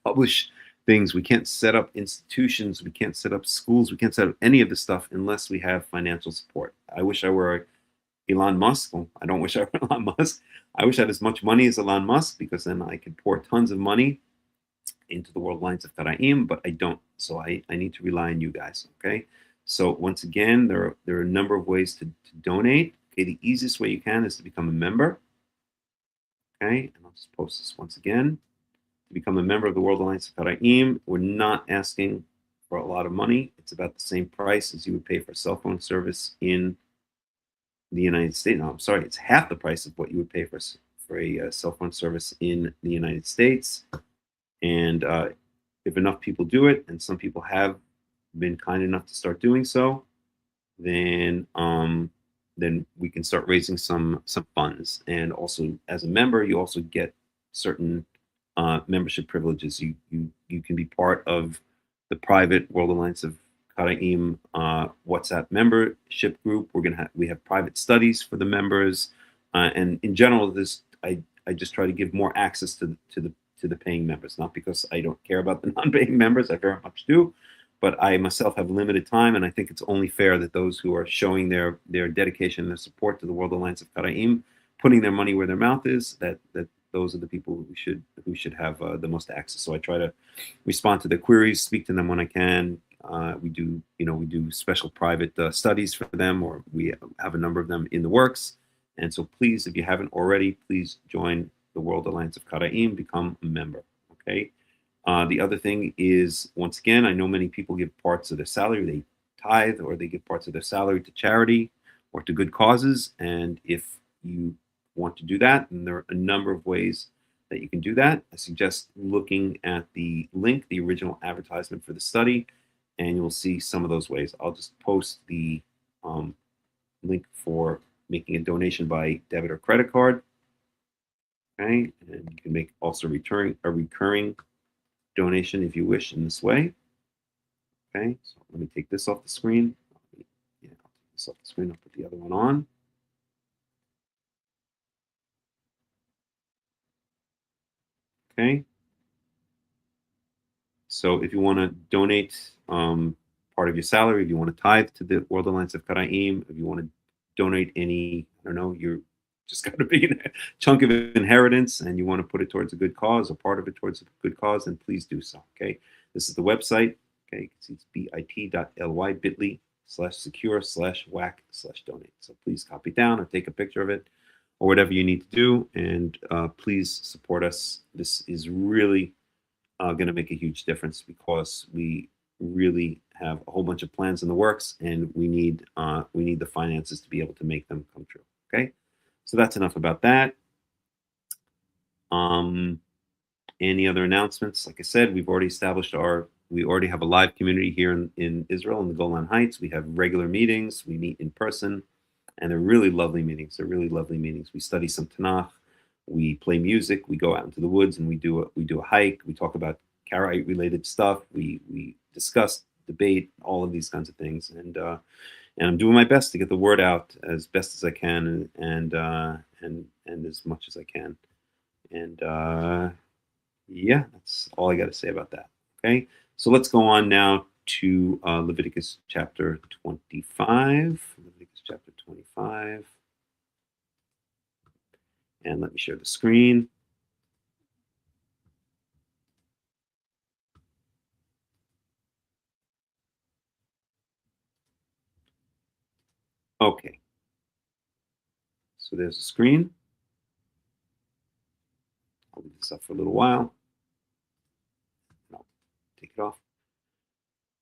publish things. We can't set up institutions. We can't set up schools. We can't set up any of this stuff unless we have financial support. I wish I were Elon Musk. Well, I don't wish I were Elon Musk. I wish I had as much money as Elon Musk, because then I could pour tons of money into the World Alliance of Qara'im, but I don't. So I need to rely on you guys. Okay. So once again, there are a number of ways to donate. Okay. The easiest way you can is to become a member. Okay. And I'll just post this once again. To become a member of the World Alliance of Qara'im, we're not asking for a lot of money. It's about the same price as you would pay for cell phone service in the United States. No, I'm sorry, it's half the price of what you would pay for a cell phone service in the United States. And if enough people do it, and some people have been kind enough to start doing so, then we can start raising some funds. And also, as a member, you also get certain membership privileges. You can be part of the private World Alliance of Qara'im WhatsApp membership group. We have private studies for the members, and in general, I just try to give more access to the paying members. Not because I don't care about the non-paying members, I very much do, but I myself have limited time, and I think it's only fair that those who are showing their dedication and their support to the World Alliance of Qara'im, putting their money where their mouth is, that those are the people who should have the most access. So I try to respond to their queries, speak to them when I can. We do special private studies for them, or we have a number of them in the works. And so please, if you haven't already, please join the World Alliance of Qara'im, become a member. Okay. The other thing is, once again, I know many people give parts of their salary, they tithe, or they give parts of their salary to charity or to good causes. And if you want to do that, and there are a number of ways that you can do that, I suggest looking at the link, the original advertisement for the study, and you'll see some of those ways. I'll just post the link for making a donation by debit or credit card. Okay, and you can make also a recurring donation if you wish in this way. Okay, so let me take this off the screen. Yeah, I'll take this off the screen. I'll put the other one on. Okay. So if you want to donate part of your salary, if you want to tithe to the World Alliance of Qara'im, if you want to donate any, I don't know, you're just got a big chunk of inheritance and you want to put it towards a good cause or part of it towards a good cause, then please do so. Okay. This is the website. Okay. You can see it's bit.ly bit.ly/secure/whack/donate. So please copy it down or take a picture of it or whatever you need to do. And please support us. This is really going to make a huge difference because we really have a whole bunch of plans in the works, and we need the finances to be able to make them come true. Okay, so that's enough about that. Any other announcements? Like I said, we already have a live community here in Israel in the Golan Heights. We have regular meetings. We meet in person, and they're really lovely meetings. We study some Tanakh. We play music. We go out into the woods and we do a hike. We talk about Karaite related stuff. We discuss, debate, all of these kinds of things. And I'm doing my best to get the word out as best as I can and as much as I can. And yeah, that's all I got to say about that. Okay, so let's go on now to Leviticus chapter 25. Leviticus chapter 25. And let me share the screen. Okay. So there's the screen. I'll leave this up for a little while. I'll take it off.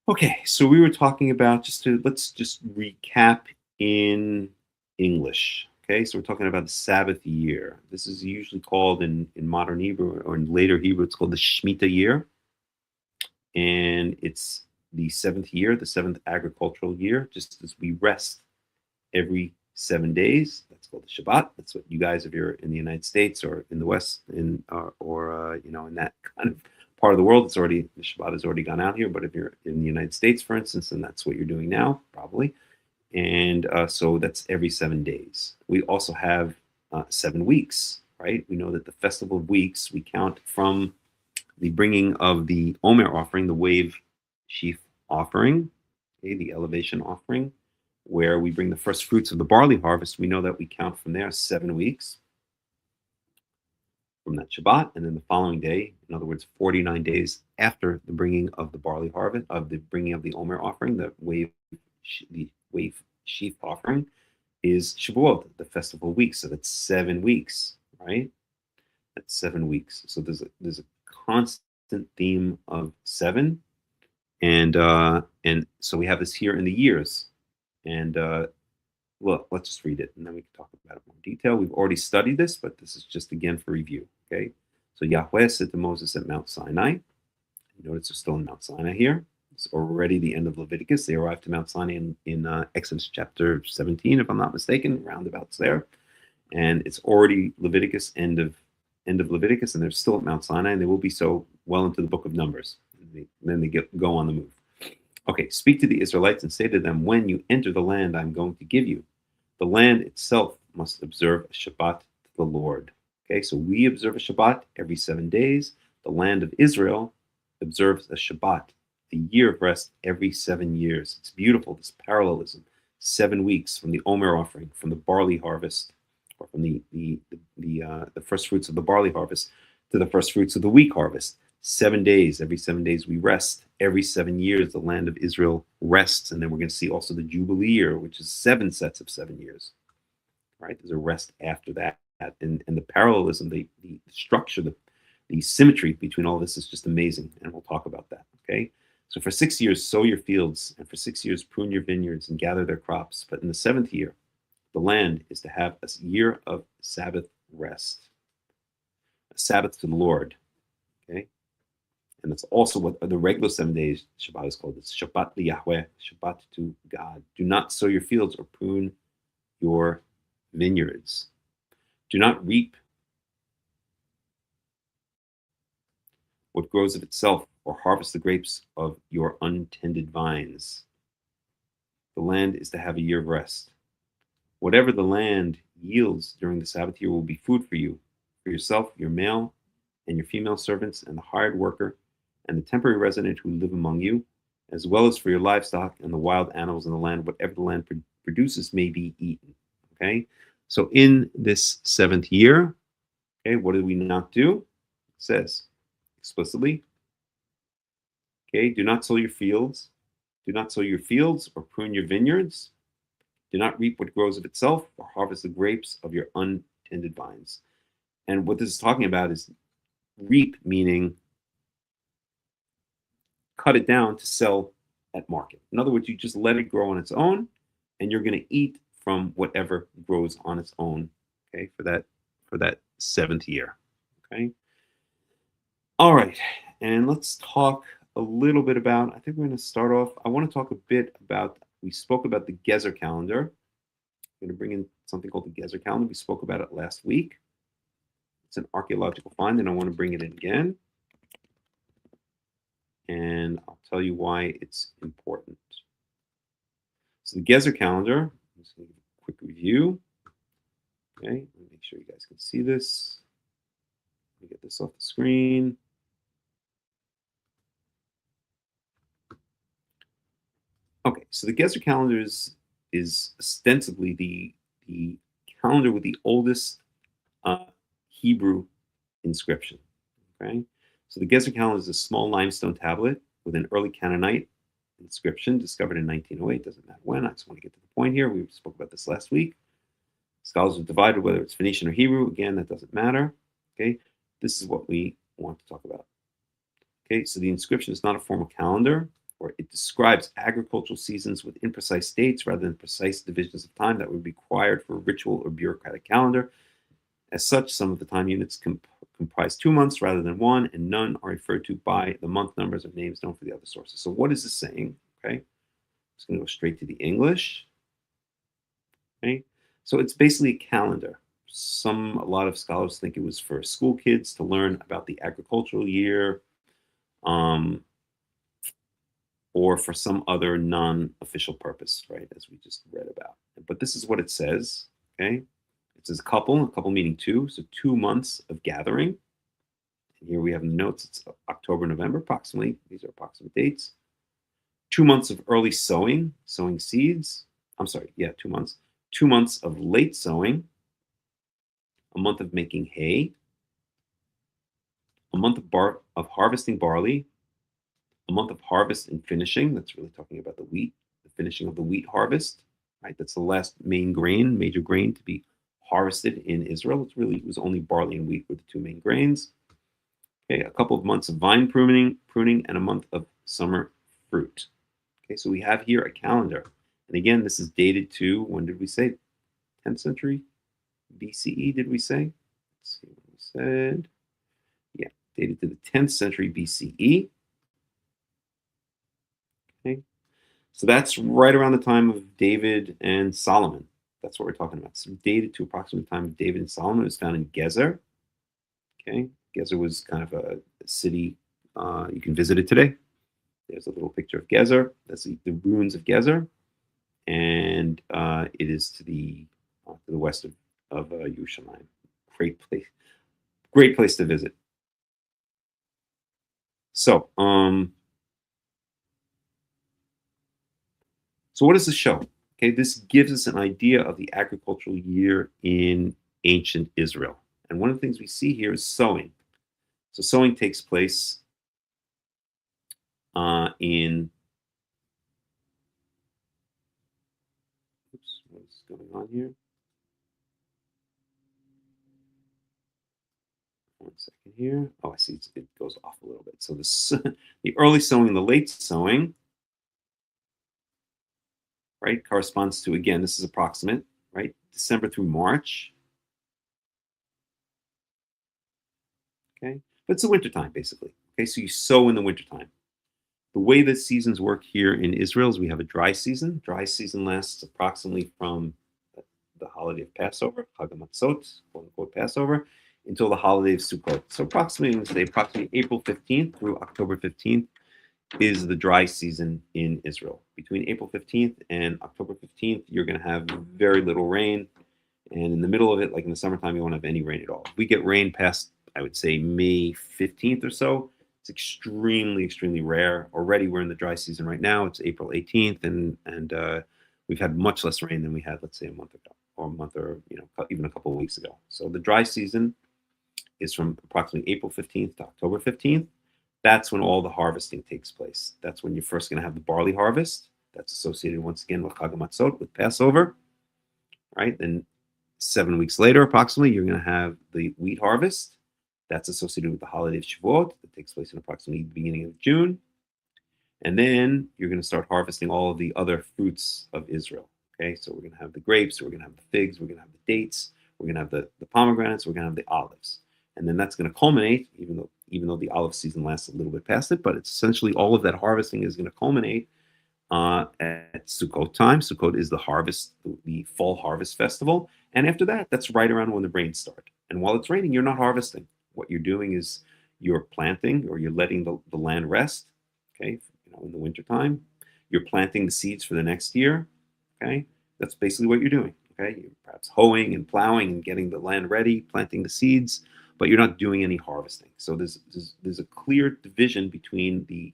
Okay, so we were talking about let's just recap in English. Okay, so we're talking about the Sabbath year. This is usually called in modern Hebrew or in later Hebrew, it's called the Shemitah year. And it's the seventh year, the seventh agricultural year, just as we rest every 7 days. That's called the Shabbat. That's what you guys, if you're in the United States or in the West, in that kind of part of the world, the Shabbat has already gone out here. But if you're in the United States, for instance, then that's what you're doing now, probably. And so that's every 7 days. We also have 7 weeks, right? We know that the Festival of Weeks, we count from the bringing of the Omer offering, the wave sheaf offering, okay, the elevation offering, where we bring the first fruits of the barley harvest. We know that we count from there 7 weeks from that Shabbat, and then the following day, in other words, 49 days after the bringing of the barley harvest, of the bringing of the Omer offering, the wave sheaf offering, is Shavuot, the festival week. So that's 7 weeks, right? That's 7 weeks. So there's a constant theme of 7, and so we have this here in the years. And well, let's just read it, and then we can talk about it in more detail. We've already studied this, but this is just again for review. Okay, so Yahweh said to Moses at Mount Sinai. Notice they're still in Mount Sinai here. It's already the end of Leviticus. They arrived to Mount Sinai in Exodus chapter 17, if I'm not mistaken, roundabouts there. And it's already Leviticus, end of Leviticus, and they're still at Mount Sinai, and they will be so well into the book of Numbers. And then they go on the move. Okay, speak to the Israelites and say to them, when you enter the land I'm going to give you, the land itself must observe a Shabbat to the Lord. Okay, so we observe a Shabbat every 7 days. The land of Israel observes a Shabbat, the year of rest, every 7 years. It's beautiful, this parallelism. 7 weeks from the Omer offering, from the barley harvest, or from the first fruits of the barley harvest to the first fruits of the wheat harvest. 7 days, every 7 days we rest. Every 7 years, the land of Israel rests. And then we're going to see also the Jubilee year, which is 7 sets of 7 years. Right? There's a rest after that. And the parallelism, the structure, the symmetry between all this is just amazing. And we'll talk about that. Okay? So for 6 years, sow your fields, and for 6 years, prune your vineyards and gather their crops. But in the 7th year, the land is to have a year of Sabbath rest, a Sabbath to the Lord. Okay? And that's also what the regular 7 days Shabbat is called. It's Shabbat Yahweh, Shabbat to God. Do not sow your fields or prune your vineyards. Do not reap what grows of itself, or harvest the grapes of your untended vines. The land is to have a year of rest. Whatever the land yields during the Sabbath year will be food for you, for yourself, your male and your female servants, and the hired worker, and the temporary resident who live among you, as well as for your livestock and the wild animals in the land. Whatever the land produces may be eaten. Okay? So in this seventh year, okay, what did we not do? It says explicitly, okay, do not sow your fields. Do not sow your fields or prune your vineyards. Do not reap what grows of itself or harvest the grapes of your untended vines. And what this is talking about is reap, meaning cut it down to sell at market. In other words, you just let it grow on its own, and you're going to eat from whatever grows on its own, okay, for that seventh year. Okay. All right. And let's talk a little bit about, I think we're going to start off, I want to talk a bit about, we spoke about the Gezer calendar. I'm going to bring in something called the Gezer calendar. We spoke about it last week. It's an archaeological find, and I want to bring it in again. And I'll tell you why it's important. So the Gezer calendar, I'm just going to give a quick review. Okay, let me make sure you guys can see this. Let me get this off the screen. Okay, so the Gezer calendar is ostensibly the calendar with the oldest Hebrew inscription. Okay, so the Gezer calendar is a small limestone tablet with an early Canaanite inscription discovered in 1908. Doesn't matter when. I just want to get to the point here. We spoke about this last week. Scholars have divided whether it's Phoenician or Hebrew. Again, that doesn't matter. Okay, this is what we want to talk about. Okay, so the inscription is not a formal calendar, or it describes agricultural seasons with imprecise dates rather than precise divisions of time that would be required for a ritual or bureaucratic calendar. As such, some of the time units comprise 2 months rather than one, and none are referred to by the month numbers or names known for the other sources. So what is this saying? Okay, I'm just going to go straight to the English. Okay, so it's basically a calendar. A lot of scholars think it was for school kids to learn about the agricultural year, or for some other non-official purpose, right, as we just read about. But this is what it says, okay? It says couple meaning two, so 2 months of gathering. And here we have the notes, it's October, November, approximately. These are approximate dates. 2 months of early sowing seeds. 2 months. 2 months of late sowing. A month of making hay. A month of harvesting barley. A month of harvest and finishing. That's really talking about the wheat, the finishing of the wheat harvest, right? That's the last major grain to be harvested in Israel. It was only barley and wheat were the two main grains. Okay, a couple of months of vine pruning, and a month of summer fruit. Okay, so we have here a calendar. And again, this is dated to, when did we say? 10th century BCE, did we say? Let's see what we said. Yeah, dated to the 10th century BCE. Okay. So that's right around the time of David and Solomon. That's what we're talking about. So dated to approximately the time of David and Solomon. It was found in Gezer. Okay. Gezer was kind of a city. You can visit it today. There's a little picture of Gezer. That's the ruins of Gezer. And it is to the west of Yerushalayim. Great place to visit. So, so what does this show? Okay, this gives us an idea of the agricultural year in ancient Israel. And one of the things we see here is sowing. So sowing takes place in, oops, what's going on here? One second here. Oh, I see it goes off a little bit. So the early sowing and the late sowing, right, corresponds to, again, this is approximate, right, December through March. Okay, but it's the wintertime, basically. Okay, so you sow in the wintertime. The way that seasons work here in Israel is we have a dry season. Dry season lasts approximately from the holiday of Passover, Hakham, quote unquote Passover, until the holiday of Sukkot. So approximately April 15th through October 15th is the dry season in Israel. Between April 15th and October 15th, you're going to have very little rain. And in the middle of it, like in the summertime, you won't have any rain at all. If we get rain past, I would say, May 15th or so, it's extremely, extremely rare. Already we're in the dry season right now. It's April 18th, and we've had much less rain than we had, let's say, a month ago, or even a couple of weeks ago. So the dry season is from approximately April 15th to October 15th. That's when all the harvesting takes place. That's when you're first going to have the barley harvest. That's associated once again with Chag HaMatzot, with Passover, right? Then 7 weeks later, approximately, you're going to have the wheat harvest. That's associated with the holiday of Shavuot. That takes place in approximately the beginning of June. And then you're going to start harvesting all of the other fruits of Israel. Okay, so we're going to have the grapes, we're going to have the figs, we're going to have the dates, we're going to have the pomegranates, we're going to have the olives. And then that's going to culminate, even though the olive season lasts a little bit past it, but it's essentially all of that harvesting is going to culminate at Sukkot time. Sukkot is the harvest, the fall harvest festival. And after that, that's right around when the rains start. And while it's raining, you're not harvesting. What you're doing is you're planting, or you're letting the land rest. Okay, in the wintertime, you're planting the seeds for the next year. Okay, that's basically what you're doing. Okay, you're perhaps hoeing and plowing and getting the land ready, planting the seeds, but you're not doing any harvesting. So there's a clear division between the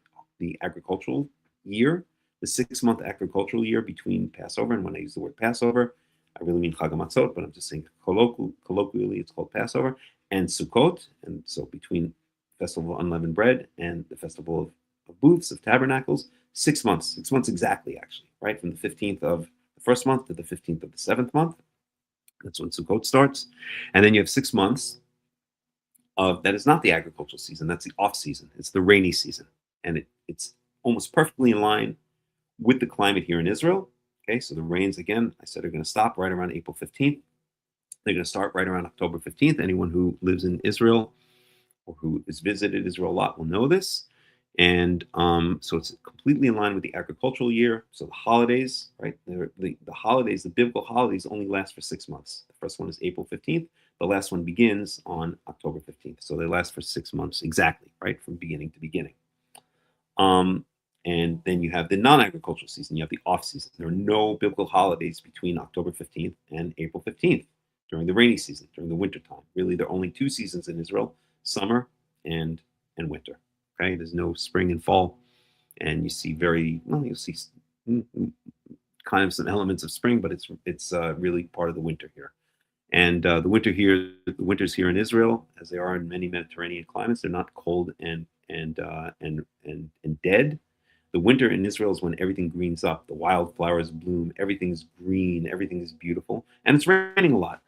agricultural year, the 6-month agricultural year between Passover, and when I use the word Passover, I really mean Chag HaMatzot, but I'm just saying colloquially it's called Passover, and Sukkot, and so between Festival of Unleavened Bread and the Festival of Booths, of Tabernacles, 6 months, 6 months exactly, actually, right? From the 15th of the first month to the 15th of the 7th month. That's when Sukkot starts. And then you have 6 months that is not the agricultural season, that's the off season. It's the rainy season. And it's almost perfectly in line with the climate here in Israel. Okay, so the rains, again, I said, are going to stop right around April 15th. They're going to start right around October 15th. Anyone who lives in Israel or who has visited Israel a lot will know this. And so it's completely in line with the agricultural year. So the holidays, right? The holidays, the biblical holidays, only last for 6 months. The first one is April 15th. The last one begins on October 15th. So they last for 6 months exactly, right? From beginning to beginning. And then you have the non-agricultural season. You have the off season. There are no biblical holidays between October 15th and April 15th during the rainy season, during the winter time. Really, there are only 2 seasons in Israel, summer and winter. Okay, there's no spring and fall. And you see you'll see kind of some elements of spring, but it's really part of the winter here. And the winters here in Israel, as they are in many Mediterranean climates, they're not cold and dead. The winter in Israel is when everything greens up, the wildflowers bloom, everything's green, everything is beautiful, and it's raining a lot,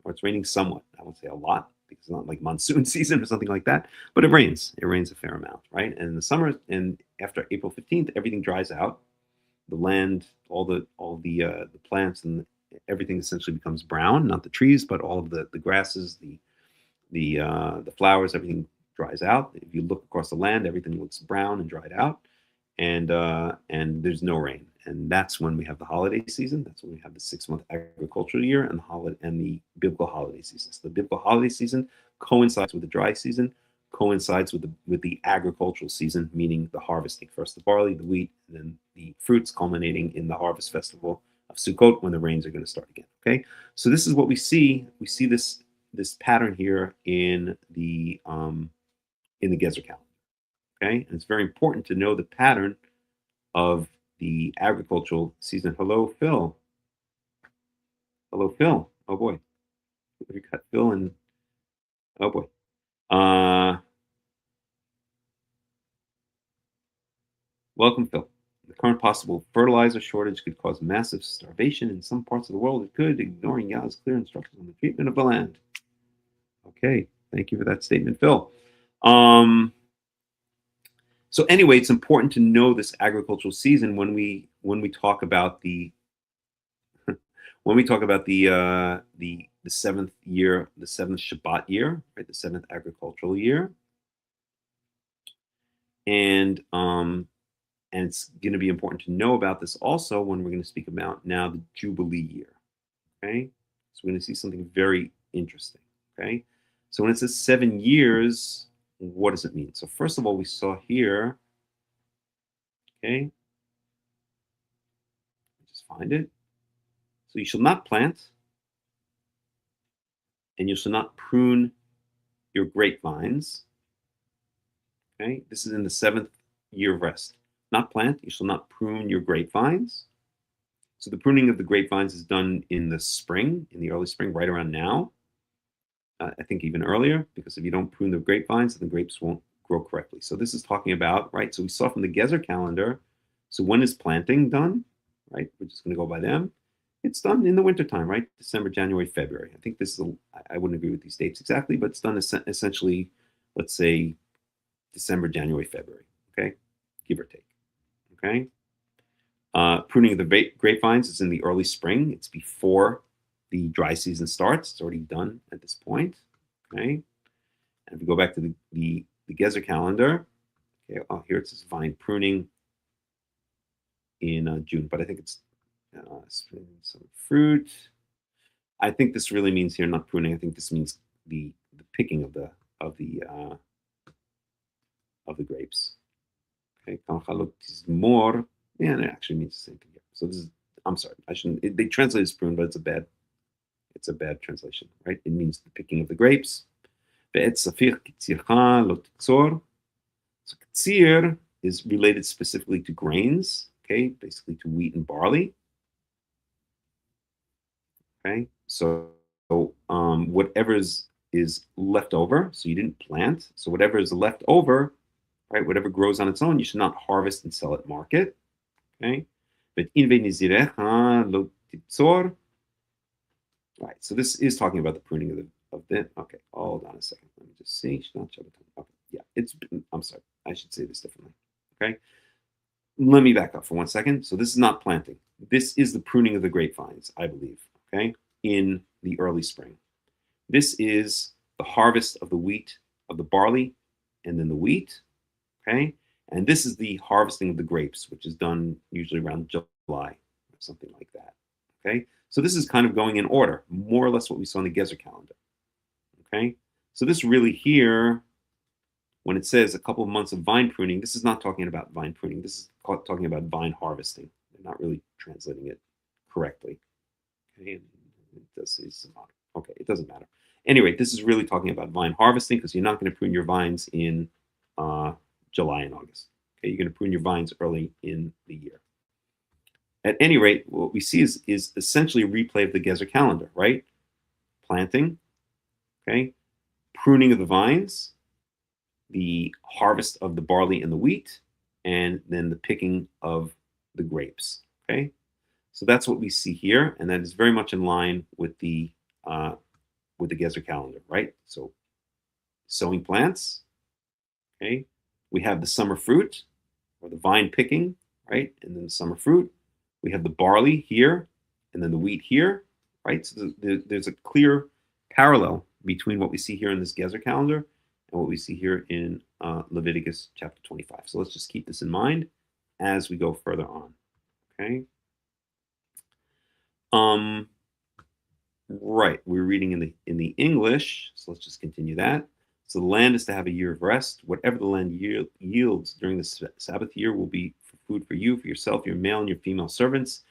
or it's raining somewhat. I won't say a lot because it's not like monsoon season or something like that, but it rains. It rains a fair amount, right? And in the summer and after April 15th, everything dries out. The land, all the plants and everything essentially becomes brown. Not the trees, but all of the grasses, the flowers, everything dries out. If you look across the land, everything looks brown and dried out, and there's no rain. And that's when we have the holiday season. That's when we have the 6-month agricultural year and the biblical holiday season. So the biblical holiday season coincides with the dry season, coincides with the agricultural season, meaning the harvesting. First the barley, the wheat, and then the fruits, culminating in the harvest festival of Sukkot when the rains are going to start again. Okay, so this is what we see. We see this pattern here in the Gezer calendar. Okay, and it's very important to know the pattern of the agricultural season. Hello, Phil. Hello, Phil. Oh boy, we got Phil and oh boy. Welcome, Phil. The current possible fertilizer shortage could cause massive starvation in some parts of the world. It could, ignoring Yah's clear instructions on the treatment of the land. Okay, thank you for that statement, Phil. So anyway, it's important to know this agricultural season when we talk about the the 7th year, the 7th Shabbat year, right? The 7th agricultural year, and it's going to be important to know about this also when we're going to speak about now the Jubilee year. Okay, so we're going to see something very interesting. Okay, So when it says 7 years, what does it mean? So first of all, we saw here, okay, just find it. So you shall not plant, and you shall not prune your grapevines. Okay, this is in the 7th year of rest. Not plant, you shall not prune your grapevines. So the pruning of the grapevines is done in the spring, in the early spring, right around now. I think even earlier, because if you don't prune the grapevines, then the grapes won't grow correctly. So this is talking about, right? So we saw from the Gezer calendar. So when is planting done? Right? We're just going to go by them. It's done in the wintertime, right? December, January, February. I think this is, I wouldn't agree with these dates exactly, but it's done essentially, let's say, December, January, February. Okay? Give or take. Okay? Pruning of the grapevines is in the early spring. It's before the dry season starts. It's already done at this point. Okay? And if we go back to the Gezer calendar, okay, here it says vine pruning in June, but I think it's some fruit. I think this really means here not pruning. I think this means the picking of the grapes. Okay, more. Yeah, it actually means the same thing here. So this is, I'm sorry, I shouldn't. They translate as prune, but it's a bad translation, right? It means the picking of the grapes. So ktsir is related specifically to grains, okay, basically to wheat and barley. Okay, so whatever is left over, so you didn't plant, so whatever is left over, right, whatever grows on its own, you should not harvest and sell at market. Okay, but right, so this is talking about the pruning of the. Okay, hold on a second. Let me just see. Okay, yeah, I'm sorry. I should say this differently. Okay, let me back up for 1 second. So this is not planting. This is the pruning of the grapevines, I believe. Okay, in the early spring. This is the harvest of the wheat, of the barley, and then the wheat. Okay, and this is the harvesting of the grapes, which is done usually around July or something like that. Okay, so this is kind of going in order, more or less what we saw in the Gezer calendar. Okay, so this really here, when it says a couple of months of vine pruning, this is not talking about vine pruning. This is talking about vine harvesting. They're not really translating it correctly. Okay, it does say some. Okay, it doesn't matter. Anyway, this is really talking about vine harvesting because you're not going to prune your vines in July and August. Okay, you're going to prune your vines early in the year. At any rate, what we see is essentially a replay of the Gezer calendar, right? Planting, okay, pruning of the vines, the harvest of the barley and the wheat, and then the picking of the grapes. Okay, so that's what we see here, and that is very much in line with the Gezer calendar, right? So sowing plants, okay. We have the summer fruit or the vine picking, right, and then the summer fruit. We have the barley here, and then the wheat here, right? So there's a clear parallel between what we see here in this Gezer calendar and what we see here in Leviticus chapter 25. So let's just keep this in mind as we go further on. Okay. Right. We're reading in the English, so let's just continue that. So the land is to have a year of rest. Whatever the land yields during the Sabbath year will be for food for you, for yourself, your male and your female servants,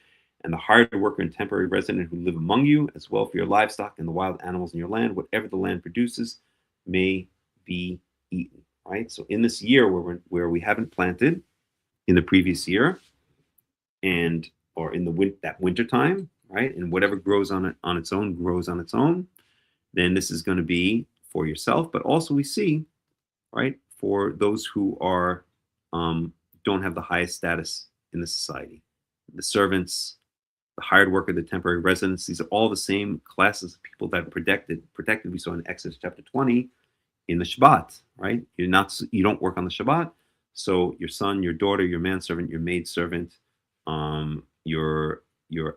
and the hired worker and temporary resident who live among you, as well for your livestock and the wild animals in your land. Whatever the land produces may be eaten. Right. So in this year where we haven't planted in the previous year, and or in that winter time, right, and whatever grows on its own grows on its own, then this is going to be for yourself. But also we see, right, for those who are don't have the highest status in the society, the servants, the hired worker, the temporary residents. These are all the same classes of people that are protected. We saw in Exodus chapter 20 in the Shabbat, right? You don't work on the Shabbat, so your son, your daughter, your manservant, your maidservant, your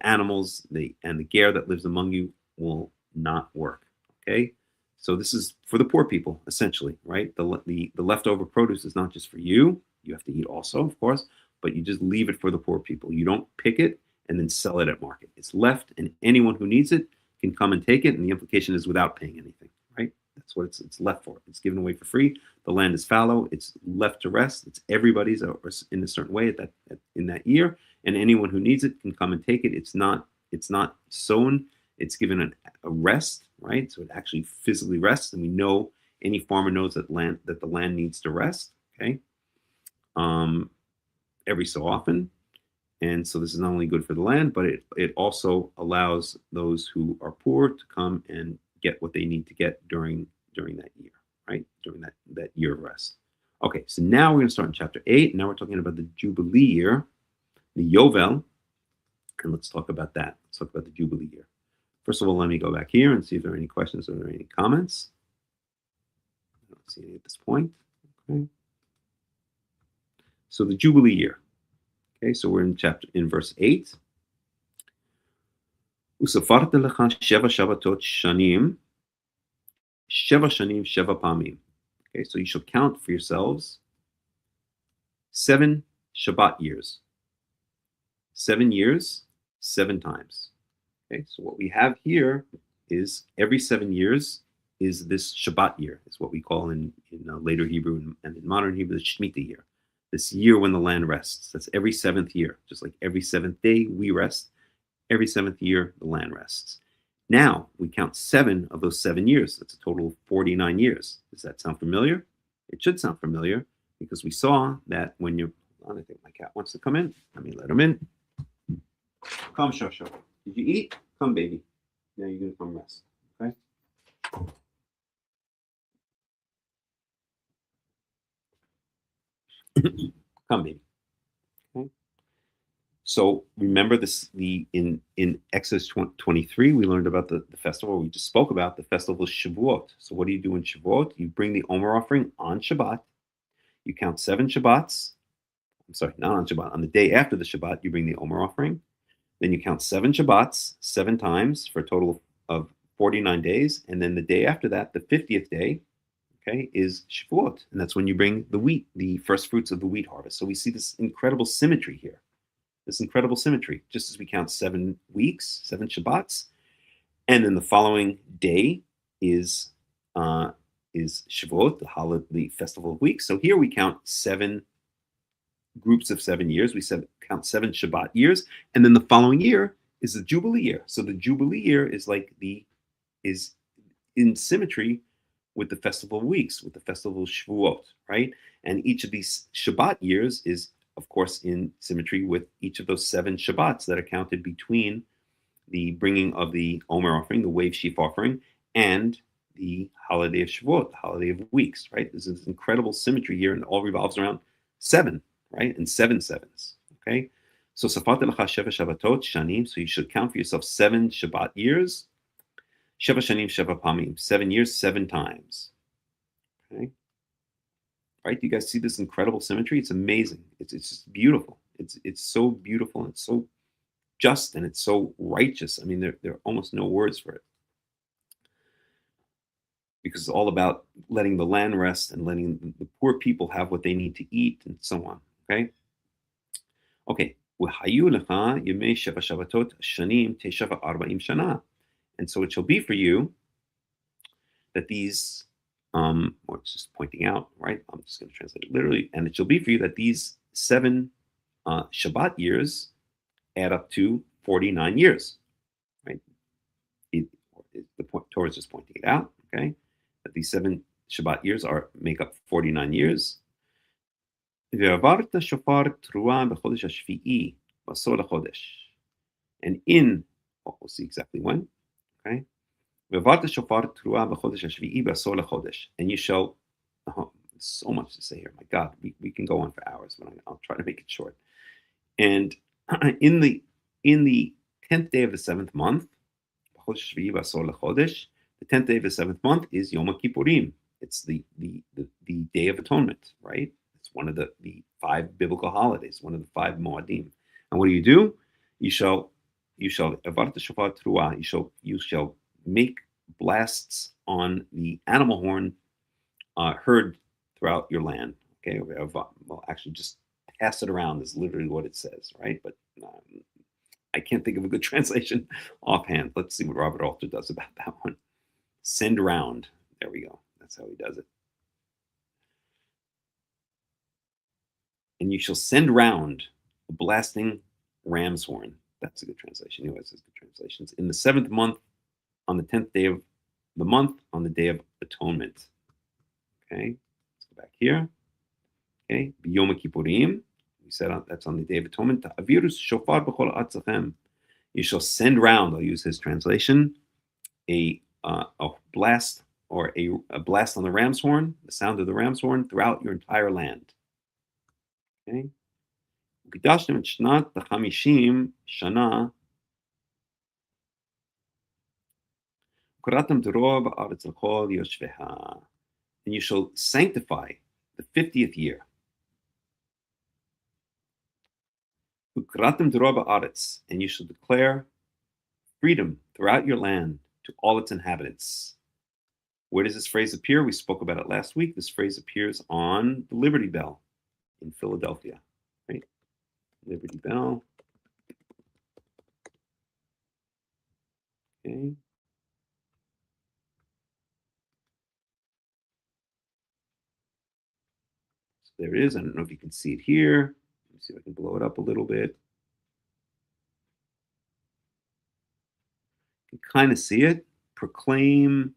animals, and the ger that lives among you will not work. Okay, so this is for the poor people essentially, right? The leftover produce is not just for you. You have to eat also, of course, but you just leave it for the poor people. You don't pick it and then sell it at market. It's left, and anyone who needs it can come and take it. And the implication is without paying anything, right? That's what it's left for. It's given away for free. The land is fallow. It's left to rest. It's everybody's in a certain way in that year, and anyone who needs it can come and take it. It's not sown. It's given a rest, right? So it actually physically rests, and we know any farmer knows that the land needs to rest. Okay, every so often. And so this is not only good for the land, but it also allows those who are poor to come and get what they need to get during that year, right? During that year of rest. Okay, so now we're going to start in chapter 8. Now we're talking about the Jubilee year, the Yovel, and let's talk about that. Let's talk about the Jubilee year. First of all, let me go back here and see if there are any questions or there are any comments. I don't see any at this point. Okay. So the Jubilee year. Okay, so we're in verse 8. Usafart lecha sheva shabbatot shanim, sheva shanim sheva pamim. Okay, so you shall count for yourselves 7 Shabbat years. 7 years, 7 times. Okay, so what we have here is every 7 years is this Shabbat year. It's what we call in later Hebrew and in modern Hebrew the Shemitah year. This year when the land rests. That's every 7th year. Just like every 7th day we rest, every 7th year the land rests. Now we count 7 of those 7 years. That's a total of 49 years. Does that sound familiar? It should sound familiar because we saw that when you're, I think my cat wants to come in. Let me let him in. Come, Shosho. Did you eat? Come, baby. Now you're going to come rest. Okay? Come, baby. Okay. So remember this. In Exodus 23, we learned about the festival. We just spoke about the festival of Shavuot. So what do you do in Shavuot? You bring the Omer offering on Shabbat. You count 7 Shabbats. I'm sorry, not on Shabbat. On the day after the Shabbat, you bring the Omer offering. Then you count 7 Shabbats 7 times for a total of 49 days. And then the day after that, the 50th day, okay, is Shavuot. And that's when you bring the wheat, the first fruits of the wheat harvest. So we see this incredible symmetry here. This incredible symmetry, just as we count 7 weeks, 7 Shabbats. And then the following day is Shavuot, the festival of weeks. So here we count 7 groups of 7 years. We count 7 Shabbat years. And then the following year is the Jubilee year. So the Jubilee year is is in symmetry with the festival of weeks, with the festival of Shavuot, right? And each of these Shabbat years is, of course, in symmetry with each of those 7 Shabbats that are counted between the bringing of the Omer offering, the wave sheaf offering, and the holiday of Shavuot, the holiday of weeks, right? There's this incredible symmetry here, and it all revolves around 7, right? And 7 sevens, okay? So Safat lecha sheva Shabbatot shanim, so you should count for yourself 7 Shabbat years. Sheva shanim sheva pamim, 7 years, 7 times. Okay, right? You guys see this incredible symmetry? It's amazing. It's just beautiful. It's so beautiful and it's so just and it's so righteous. I mean, there are almost no words for it because it's all about letting the land rest and letting the poor people have what they need to eat and so on. Okay. Okay. And so it shall be for you that these, or it's just pointing out, right? I'm just going to translate it literally. And it shall be for you that these 7 Shabbat years add up to 49 years, right? The Torah is just pointing it out, okay? That these 7 Shabbat years make up 49 years. And we'll see exactly when. Okay. And you shall, so much to say here. My God, we can go on for hours, but I'll try to make it short. And in the 10th day of the 7th month, the 10th day of the 7th month is Yom Kippurim. It's the Day of Atonement, right? It's one of the 5 biblical holidays, one of the 5 Moadim. And what do? You shall make blasts on the animal horn heard throughout your land. Okay, well, actually, just pass it around is literally what it says, right? But I can't think of a good translation offhand. Let's see what Robert Alter does about that one. Send around. There we go. That's how he does it. And you shall send round a blasting ram's horn. That's a good translation. He always has good translations. In the 7th month, on the 10th day of the month, on the day of atonement. Okay, let's go back here. Okay, Yom Kippurim. We said that's on the day of atonement. Avirus shofar b'chol atzachem. You shall send round. I'll use his translation. A blast or a blast on the ram's horn, the sound of the ram's horn throughout your entire land. Okay. Ukidashtem shnat the shana. Karatam Torah ba'aretz l'chol yoshveha. And you shall sanctify the 50th year. Ukaratam Torah ba'aretz. And you shall declare freedom throughout your land to all its inhabitants. Where does this phrase appear? We spoke about it last week. This phrase appears on the Liberty Bell in Philadelphia, right? Liberty Bell. Okay. So there it is. I don't know if you can see it here. Let me see if I can blow it up a little bit. You can kind of see it. Proclaim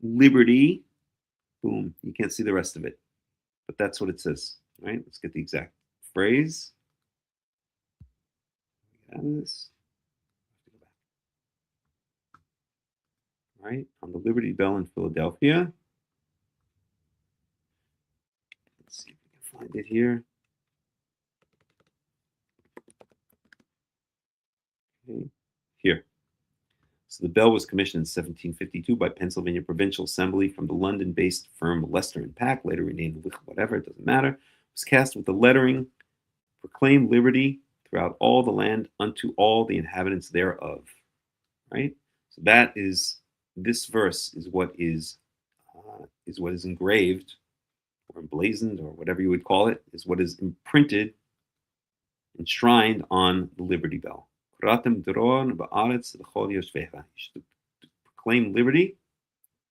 liberty. Boom. You can't see the rest of it, but that's what it says, right? Let's get the exact phrase. Out of this. Right? On the Liberty Bell in Philadelphia. Let's see if we can find it here. Okay. Here. So the bell was commissioned in 1752 by Pennsylvania Provincial Assembly from the London-based firm Lester and Pack, later renamed whatever, it doesn't matter. It was cast with the lettering, proclaim liberty throughout all the land unto all the inhabitants thereof. Right? So that is, this verse is what is engraved or emblazoned or whatever you would call it, is what is imprinted, enshrined on the Liberty Bell. You should proclaim liberty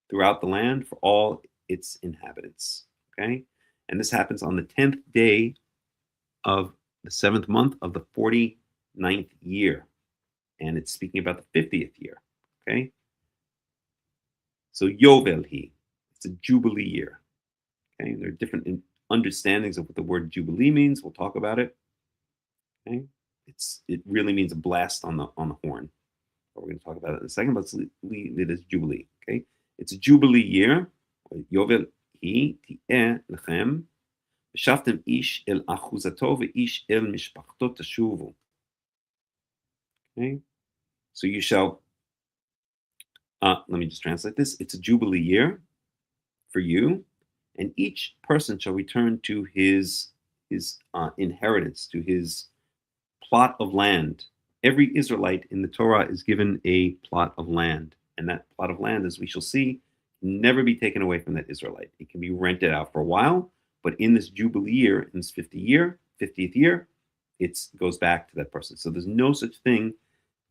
throughout the land for all its inhabitants. Okay? And this happens on the 10th day of the 7th month of the 49th year. And it's speaking about the 50th year. Okay? So Yovel he. It's a Jubilee year. Okay? There are different understandings of what the word Jubilee means. We'll talk about it. Okay? It really means a blast on the horn. We're going to talk about it in a second, but let's leave it as Jubilee. Okay, it's a Jubilee year. Yovel hi ti'eh lechem v'shavtem ish el achuzato ve'ish el mishpachto tashuvu. Okay, so you shall. Let me just translate this. It's a Jubilee year for you, and each person shall return to his inheritance, to his plot of land. Every Israelite in the Torah is given a plot of land. And that plot of land, as we shall see, can never be taken away from that Israelite. It can be rented out for a while, but in this Jubilee year, in this 50th year, it goes back to that person. So there's no such thing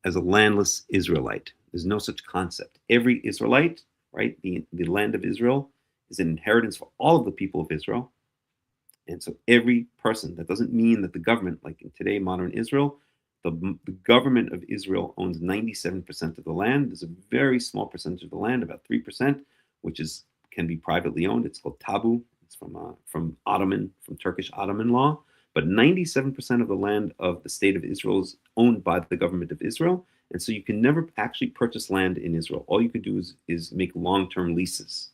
as a landless Israelite. There's no such concept. Every Israelite, right, the land of Israel is an inheritance for all of the people of Israel. And so every person, that doesn't mean that the government, like in today, modern Israel, the government of Israel owns 97% of the land. There's a very small percentage of the land, about 3%, which can be privately owned. It's called tabu. It's from Turkish Ottoman law. But 97% of the land of the state of Israel is owned by the government of Israel. And so you can never actually purchase land in Israel. All you can do is make long-term leases.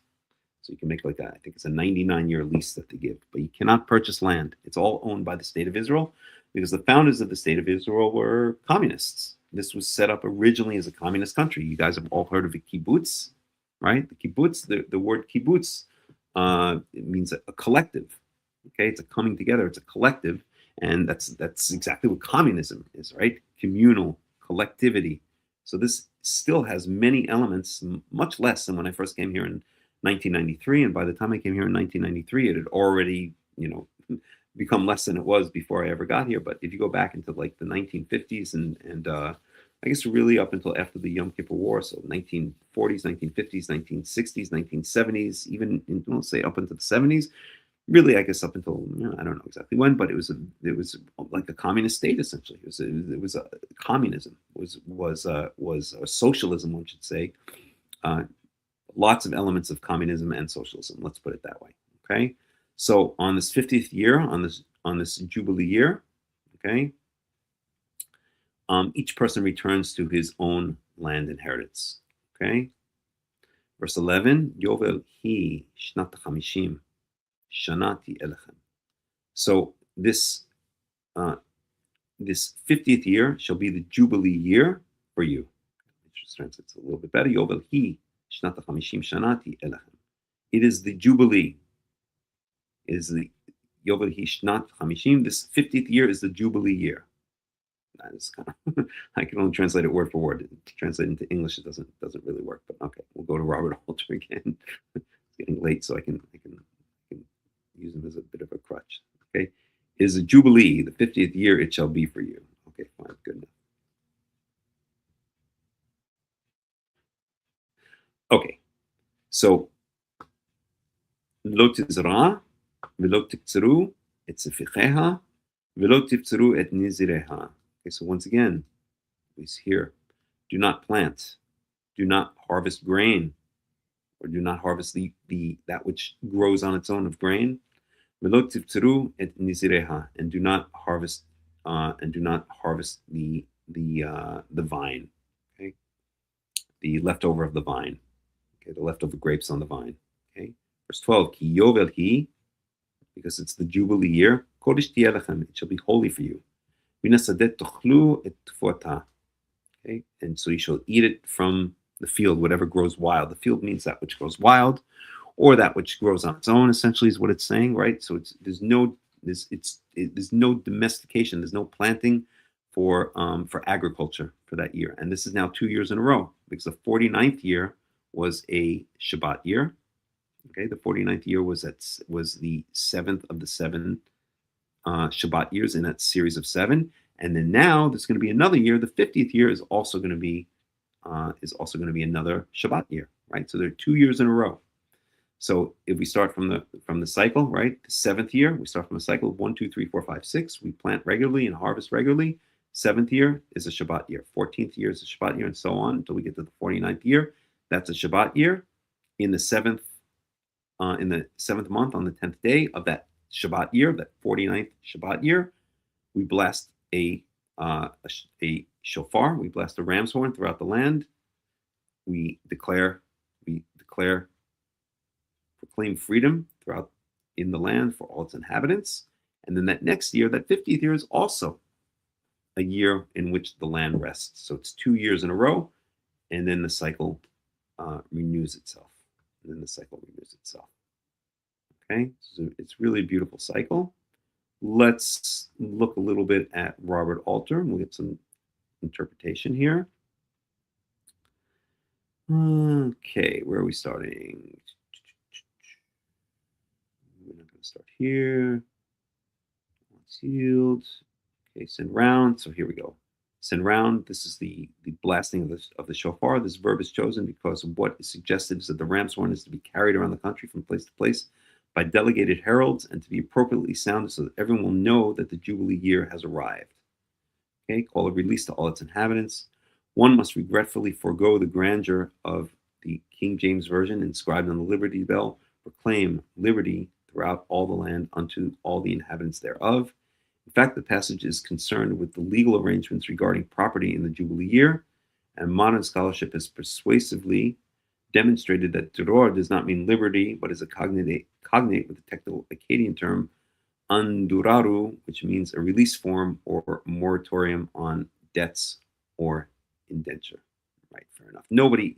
So you can make I think it's a 99-year lease that they give, but you cannot purchase land. It's all owned by the state of Israel because the founders of the state of Israel were communists. This was set up originally as a communist country. You guys have all heard of a kibbutz, right? The kibbutz, the word kibbutz, it means a collective. Okay, it's a coming together. It's a collective, and that's exactly what communism is, right? Communal collectivity. So this still has many elements, much less than when I first came here in 1993, and by the time I came here in 1993, it had already, become less than it was before I ever got here. But if you go back into like the 1950s and I guess really up until after the Yom Kippur War, so 1940s, 1950s, 1960s, 1970s, even let's say up into the 70s. Really, I guess up until I don't know exactly when, but it was like a communist state essentially. It was a communism was a socialism, one should say. Lots of elements of communism and socialism. Let's put it that way. Okay, so on this 50th year, on this Jubilee year, okay, each person returns to his own land inheritance. Okay, verse 11, Yovel hi shnat chamishim. Shanati Elechem. So this 50th year shall be the Jubilee year for you. It just translates a little bit better. Yovel hi shnat chamishim shanati Elechem. It is the Jubilee. It is the Yovel hi shnat chamishim. This 50th year is the Jubilee year. That is kind of I can only translate it word for word. To translate into English, it doesn't really work. But okay, we'll go to Robert Alter again. It's getting late, so I can use them as a bit of a crutch. Okay, is a Jubilee, the 50th year it shall be for you. Okay, fine, good enough. Okay, so lo tizra v'lo tiktzeru et seficheha v'lo tiftzeru et nizireha. Okay, so once again, we see here, do not plant, do not harvest grain, or do not harvest the that which grows on its own of grain. And do not harvest the vine, okay, the leftover of the vine, okay, the leftover grapes on the vine. Okay, verse 12, Ki yovel hi, because it's the Jubilee year, kodesh tielechem, it shall be holy for you. Okay, and so you shall eat it from the field, whatever grows wild. The field means that which grows wild, or that which grows on its own, essentially, is what it's saying, right? So there's no domestication, there's no planting for agriculture for that year. And this is now 2 years in a row, because the 49th year was a Shabbat year. Okay, the 49th year was the seventh of the seven Shabbat years in that series of seven. And then now there's going to be another year. The 50th year is also going to be another Shabbat year, right? So there are 2 years in a row. So if we start from the cycle, right, the 7th year, we start from a cycle of 1, 2, 3, 4, 5, 6. We plant regularly and harvest regularly. 7th year is a Shabbat year. 14th year is a Shabbat year, and so on until we get to the 49th year. That's a Shabbat year. In the seventh month, on the 10th day of that Shabbat year, that 49th Shabbat year, we blast a shofar. We blast a ram's horn throughout the land. We proclaim freedom throughout in the land for all its inhabitants. And then that next year, that 50th year, is also a year in which the land rests. So it's 2 years in a row, and then the cycle renews itself. Okay, so it's really a beautiful cycle. Let's look a little bit at Robert Alter, and we'll get some interpretation here. Okay, where are we starting? We're not going to start here. Let's yield. Okay, send round. So here we go. Send round. This is the blasting of the shofar. This verb is chosen because what is suggested is that the ram's horn is to be carried around the country from place to place by delegated heralds and to be appropriately sounded so that everyone will know that the Jubilee year has arrived. Okay, call a release to all its inhabitants. One must regretfully forego the grandeur of the King James Version inscribed on the Liberty Bell, proclaim liberty throughout all the land unto all the inhabitants thereof. In fact, the passage is concerned with the legal arrangements regarding property in the Jubilee year, and modern scholarship has persuasively demonstrated that Torah does not mean liberty, but is a cognate with the technical Akkadian term anduraru, which means a release form or moratorium on debts or indenture. Right, fair enough. The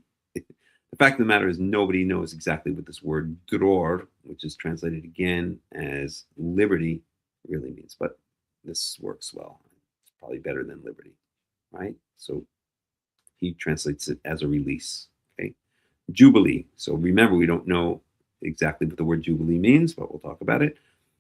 fact of the matter is nobody knows exactly what this word dror, which is translated again as liberty, really means, but this works well. It's probably better than liberty, right? So he translates it as a release. Okay, Jubilee. So remember, we don't know exactly what the word Jubilee means, but we'll talk about it.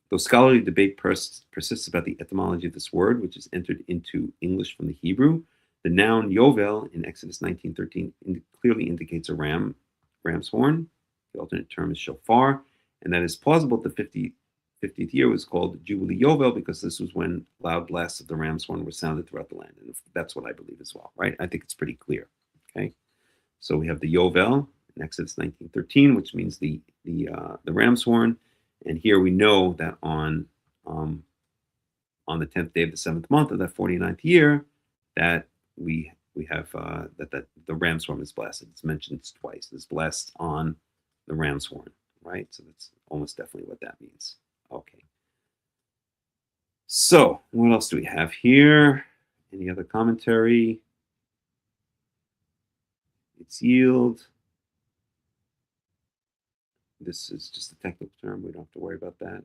Though scholarly debate persists about the etymology of this word, which is entered into English from the Hebrew, The noun Yovel in Exodus 19:13 clearly indicates a ram's horn. The alternate term is shofar, and that is plausible. The 50th year was called Jubilee Yovel because this was when loud blasts of the ram's horn were sounded throughout the land, and that's what I believe as well, right? I think it's pretty clear. Okay, so we have the Yovel in Exodus 19:13, which means the ram's horn, and here we know that on the 10th day of the 7th month of that 49th year, that we have that the ram's horn is blasted. It's mentioned twice. It's blessed on the ram's horn, right? So that's almost definitely what that means. Okay. So what else do we have here? Any other commentary? Its yield. This is just a technical term. We don't have to worry about that.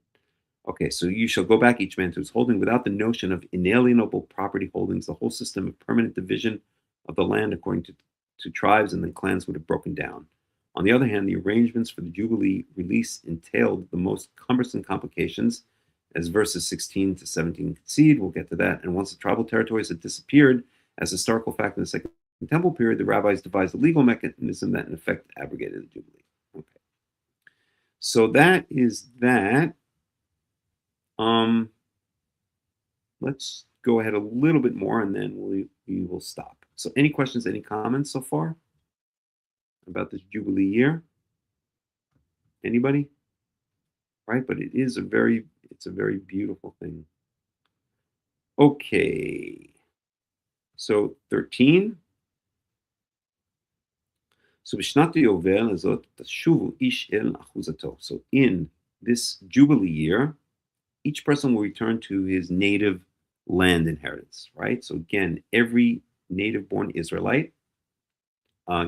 Okay, so you shall go back each man to his holding without the notion of inalienable property holdings. The whole system of permanent division of the land according to tribes and then clans would have broken down. On the other hand, the arrangements for the Jubilee release entailed the most cumbersome complications, as verses 16 to 17 concede. We'll get to that. And once the tribal territories had disappeared as historical fact in the Second Temple period, the rabbis devised a legal mechanism that in effect abrogated the Jubilee. Okay. So that is that. Let's go ahead a little bit more and then we will stop. So any questions, any comments so far about this Jubilee year? Anybody? Right, but it's a very beautiful thing. Okay. So 13. So בשנת היובל הזאת תשובו איש אל אחוזתו. So in this Jubilee year, each person will return to his native land inheritance, right? So again, every native-born Israelite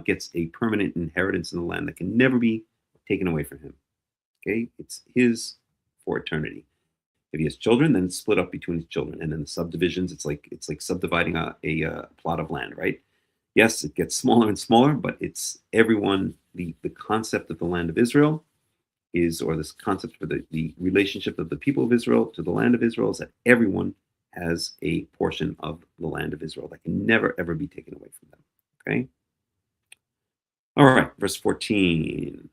gets a permanent inheritance in the land that can never be taken away from him. Okay, it's his for eternity. If he has children, then it's split up between his children, and then the subdivisions. It's like subdividing a plot of land, right? Yes, it gets smaller and smaller, but it's everyone. The concept of the land of Israel is, or this concept for the relationship of the people of Israel to the land of Israel, is that everyone has a portion of the land of Israel that can never, ever be taken away from them. Okay? All right, verse 14.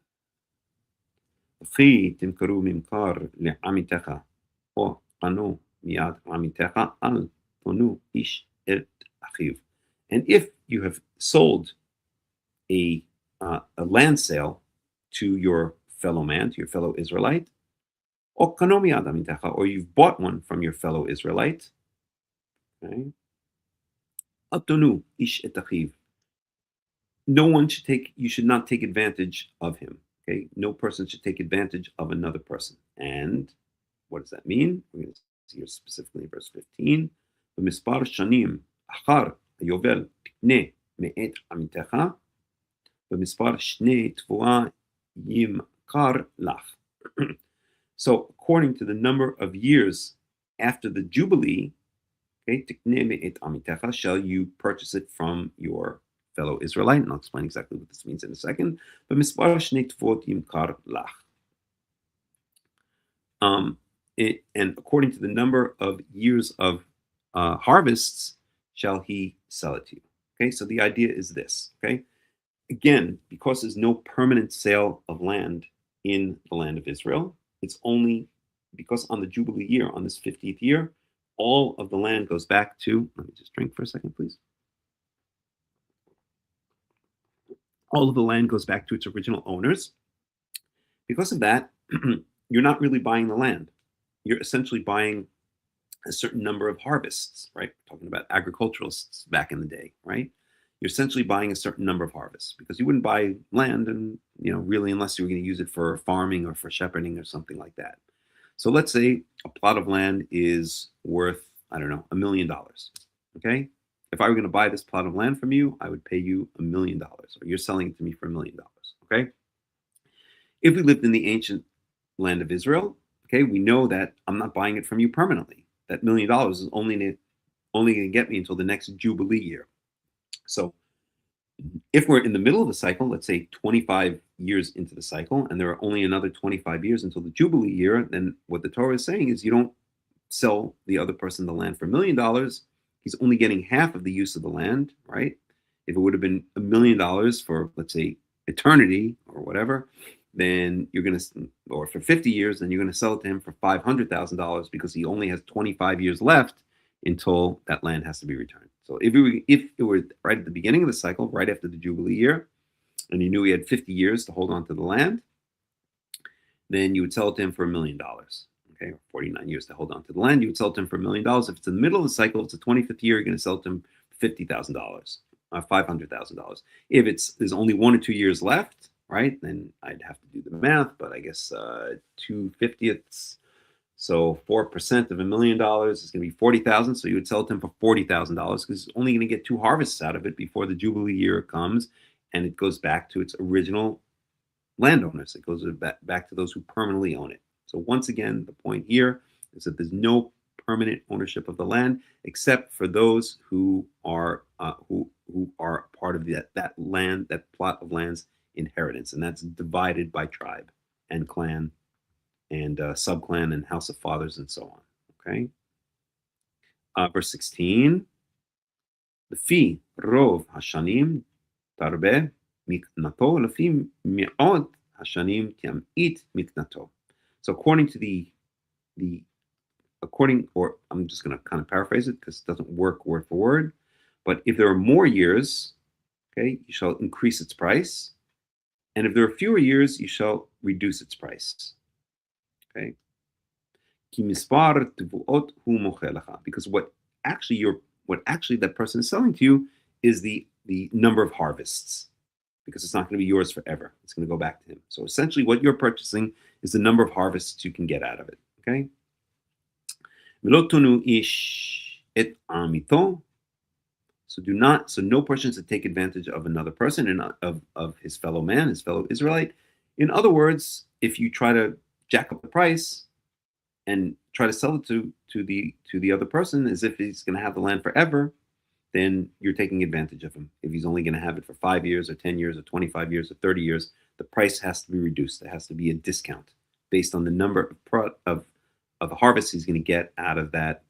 And if you have sold a land sale to your fellow man, to your fellow Israelite, or you've bought one from your fellow Israelite, okay? No one should you should not take advantage of him. Okay, no person should take advantage of another person. And what does that mean? We're going to see here specifically in verse 15. So according to the number of years after the Jubilee, okay, shall you purchase it from your fellow Israelite, and I'll explain exactly what this means in a second. But and according to the number of years of harvests, shall he sell it to you. Okay, so the idea is this. Okay, again, because there's no permanent sale of land in the land of Israel, it's only because on the Jubilee year, on this 50th year, all of the land goes back to. Let me just drink for a second, please. All of the land goes back to its original owners. Because of that, you're not really buying the land. You're essentially buying a certain number of harvests, right? We're talking about agriculturalists back in the day, right? You're essentially buying a certain number of harvests because you wouldn't buy land and, really unless you were going to use it for farming or for shepherding or something like that. So let's say a plot of land is worth, I don't know, $1 million, okay? If I were going to buy this plot of land from you, I would pay you $1 million, or you're selling it to me for $1 million, okay? If we lived in the ancient land of Israel, okay, we know that I'm not buying it from you permanently. That $1 million is only going to get me until the next Jubilee year. So if we're in the middle of the cycle, let's say 25 years into the cycle, and there are only another 25 years until the Jubilee year, then what the Torah is saying is you don't sell the other person the land for $1 million. he's only getting half of the use of the land, right? If it would have been $1 million for, let's say, eternity or whatever, then you're going to, or for 50 years, then you're going to sell it to him for $500,000 because he only has 25 years left until that land has to be returned. So if it were right at the beginning of the cycle, right after the Jubilee year, and you knew he had 50 years to hold on to the land, then you would sell it to him for $1 million. Okay, or 49 years to hold on to the land, you would sell it to him for $1 million. If it's in the middle of the cycle, it's the 25th year, you're going to sell it to him for $50,000, $500,000. If there's only 1 or 2 years left, right, then I'd have to do the math, but I guess 2/50ths, so 4% of $1 million is going to be $40,000. So you would sell it to him for $40,000 because he's only going to get 2 harvests out of it before the Jubilee year comes, and it goes back to its original landowners. It goes back to those who permanently own it. So once again, the point here is that there's no permanent ownership of the land except for those who are part of that land, that plot of land's inheritance, and that's divided by tribe and clan and subclan and house of fathers and so on. Okay. Verse 16. Lefi rov hashanim tarbe miknato lefi mi'od hashanim tiam'it miknato. So according to or I'm just going to kind of paraphrase it because it doesn't work word for word, but if there are more years, okay, you shall increase its price, and if there are fewer years, you shall reduce its price. Okay. Because what actually that person is selling to you is the number of harvests, because it's not going to be yours forever. It's going to go back to him. So essentially what you're purchasing is the number of harvests you can get out of it. Okay. So no person should take advantage of another person and of his fellow man, his fellow Israelite. In other words, if you try to jack up the price and try to sell it to the other person as if he's going to have the land forever, then you're taking advantage of him. If he's only going to have it for 5 years or 10 years or 25 years or 30 years, the price has to be reduced. There has to be a discount based on the number of harvests he's going to get out of that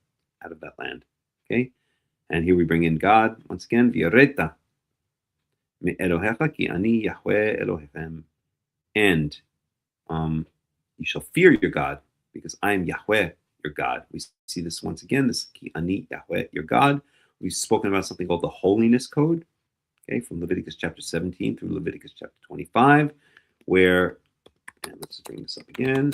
land. Okay, and here we bring in God once again. V'yareta me Elohecha ki ani Yahweh Elohechem, and you shall fear your God because I am Yahweh your God. We see this once again. This ki ani Yahweh your God. We've spoken about something called the holiness code. Okay, from Leviticus chapter 17 through Leviticus chapter 25, where, and let's bring this up again.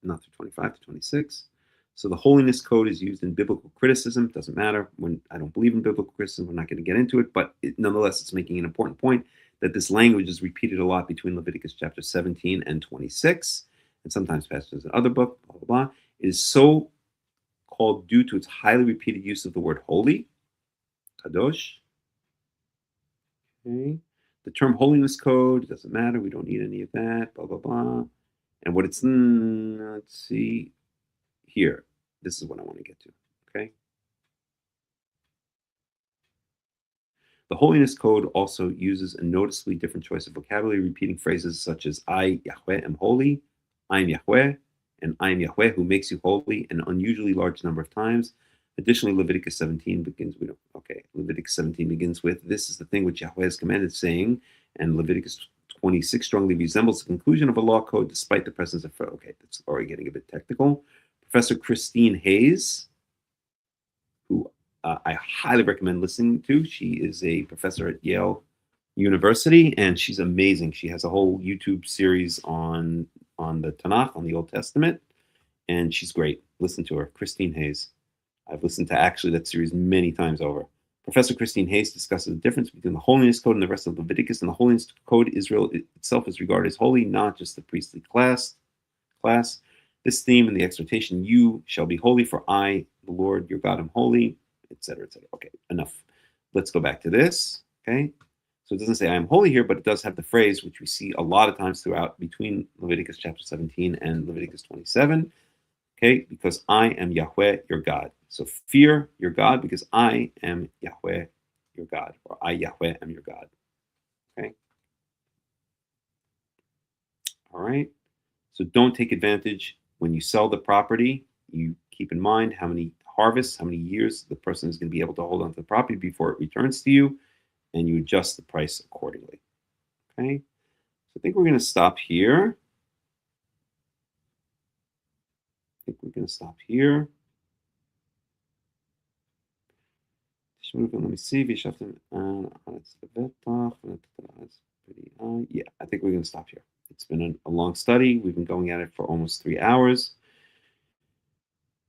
Not through 25 to 26. So the holiness code is used in biblical criticism. Doesn't matter. When I don't believe in biblical criticism, we're not going to get into it, but nonetheless, it's making an important point that this language is repeated a lot between Leviticus chapter 17 and 26, and sometimes passages in other book, blah, blah, blah. It is so called due to its highly repeated use of the word holy, kadosh. Okay. The term holiness code, doesn't matter. We don't need any of that, blah, blah, blah. And what it's, let's see here. This is what I want to get to, okay? The holiness code also uses a noticeably different choice of vocabulary, repeating phrases such as I, Yahweh, am holy, I am Yahweh, and I am Yahweh who makes you holy an unusually large number of times. Additionally, Leviticus 17 begins with, this is the thing which Yahweh has commanded, saying, and Leviticus 26 strongly resembles the conclusion of a law code despite the presence of, okay, that's already getting a bit technical. Professor Christine Hayes, who I highly recommend listening to. She is a professor at Yale University, and she's amazing. She has a whole YouTube series on the Tanakh, on the Old Testament, and she's great. Listen to her, Christine Hayes. I've listened to actually that series many times over. Professor Christine Hayes discusses the difference between the holiness code and the rest of Leviticus. And the holiness code, Israel itself is regarded as holy, not just the priestly class. This theme and the exhortation, you shall be holy, for I, the Lord your God, am holy, etc., etc. Okay, enough. Let's go back to this. Okay, so it doesn't say I am holy here, but it does have the phrase which we see a lot of times throughout between Leviticus chapter 17 and Leviticus 27. Okay, because I am Yahweh your God. So fear your God because I am Yahweh your God, or I, Yahweh, am your God. Okay. All right. So don't take advantage when you sell the property, you keep in mind how many harvests, how many years the person is going to be able to hold on to the property before it returns to you, and you adjust the price accordingly. Okay, so I think we're going to stop here. Let me see. Yeah, I think we're going to stop here. It's been a long study. We've been going at it for almost 3 hours.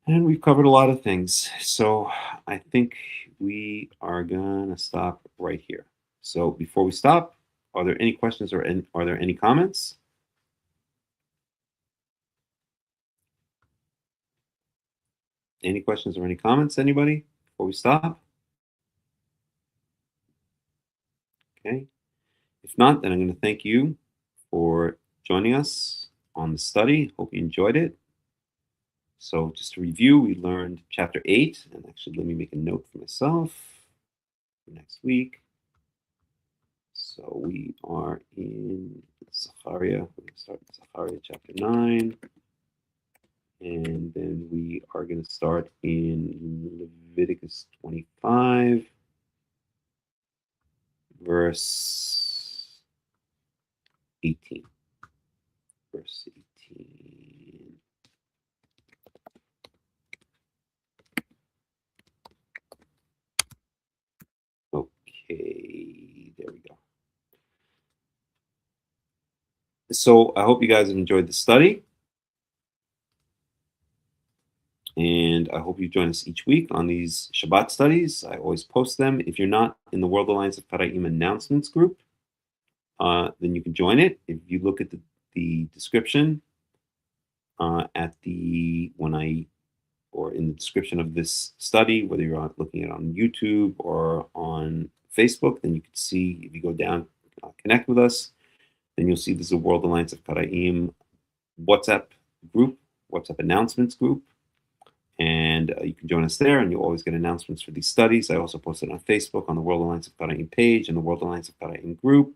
And we've covered a lot of things. So I think we are going to stop right here. So before we stop, are there any questions or are there any comments? Any questions or any comments, anybody, before we stop? Okay. If not, then I'm going to thank you for joining us on the study. Hope you enjoyed it. So just to review, we learned chapter 8, and actually let me make a note for myself for next week. So we are in Zechariah. We're going to start with Zechariah chapter 9. And then we are going to start in Leviticus 25, verse 18. Verse 18. Okay, there we go. So I hope you guys have enjoyed the study. And I hope you join us each week on these Shabbat studies. I always post them. If you're not in the World Alliance of Qara'im announcements group, then you can join it. If you look at the description or in the description of this study, whether you're looking at it on YouTube or on Facebook, then you can see, if you go down, connect with us, then you'll see there's a World Alliance of Qara'im WhatsApp group, WhatsApp announcements group. And you can join us there, and you'll always get announcements for these studies. I also post it on Facebook on the World Alliance of Qara'im page and the World Alliance of Qara'im group.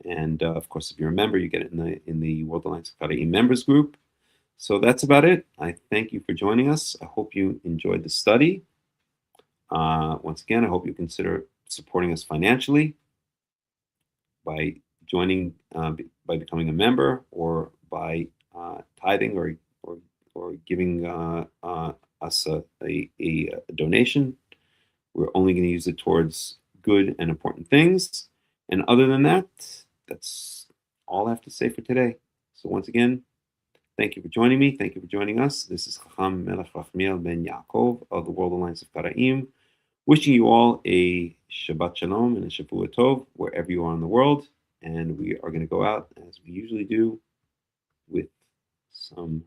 And of course, if you're a member, you get it in the World Alliance of Qara'im members group. So that's about it. I thank you for joining us. I hope you enjoyed the study. Once again, I hope you consider supporting us financially by joining, by becoming a member, or by tithing or giving us a donation. We're only going to use it towards good and important things. And other than that, that's all I have to say for today. So once again, thank you for joining me. Thank you for joining us. This is Hakham Melech Rahmiel ben Yaakov of the World Alliance of Qara'im, wishing you all a Shabbat Shalom and a Shavua Tov wherever you are in the world. And we are going to go out, as we usually do, with some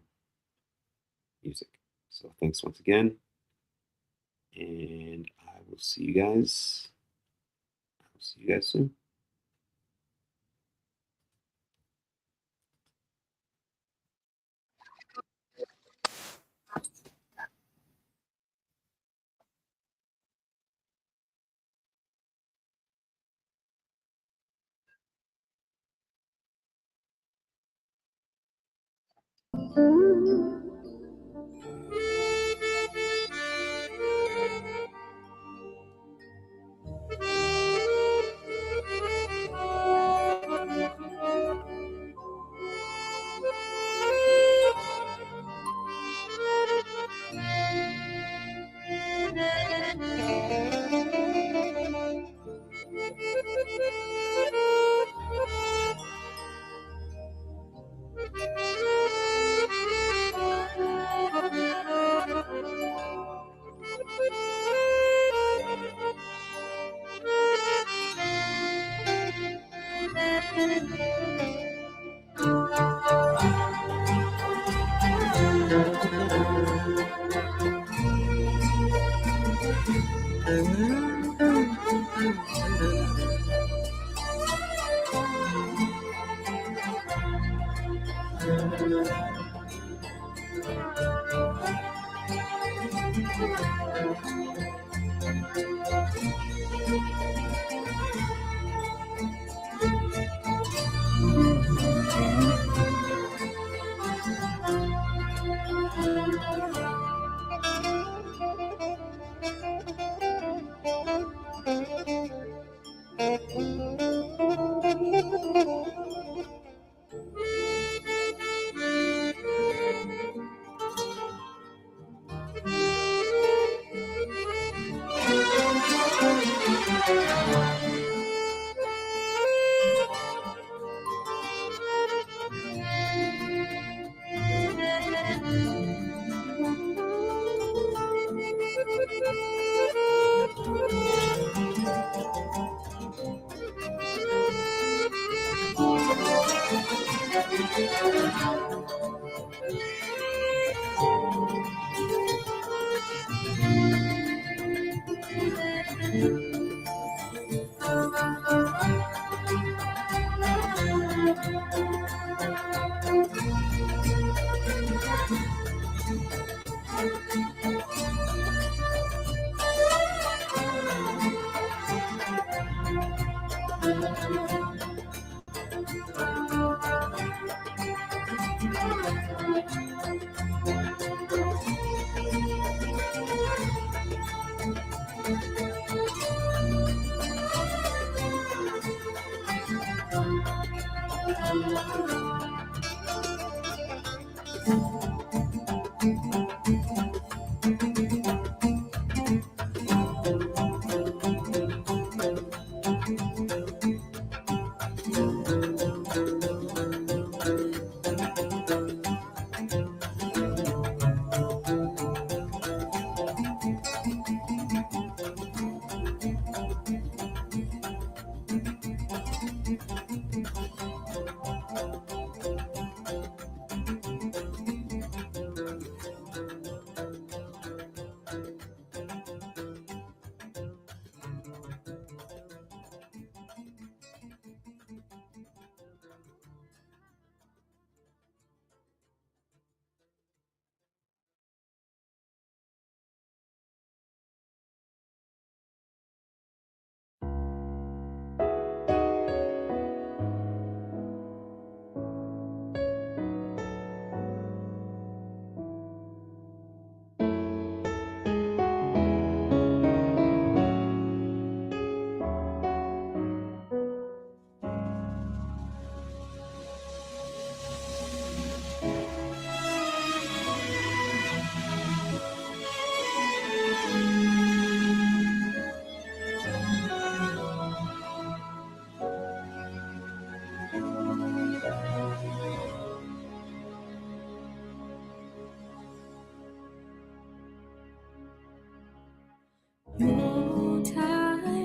music. So thanks once again, and I will see you guys. Soon.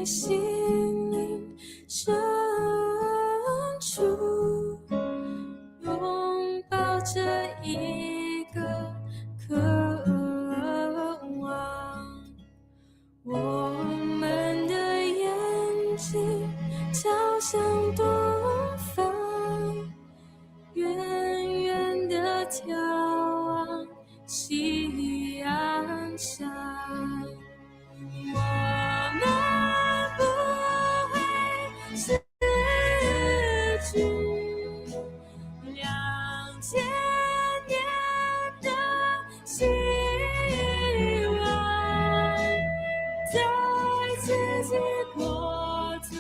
心灵深处，拥抱着一个渴望。我们的眼睛朝向东方，远远地眺望夕阳山。我们不会失去2000年的希望，在自己国土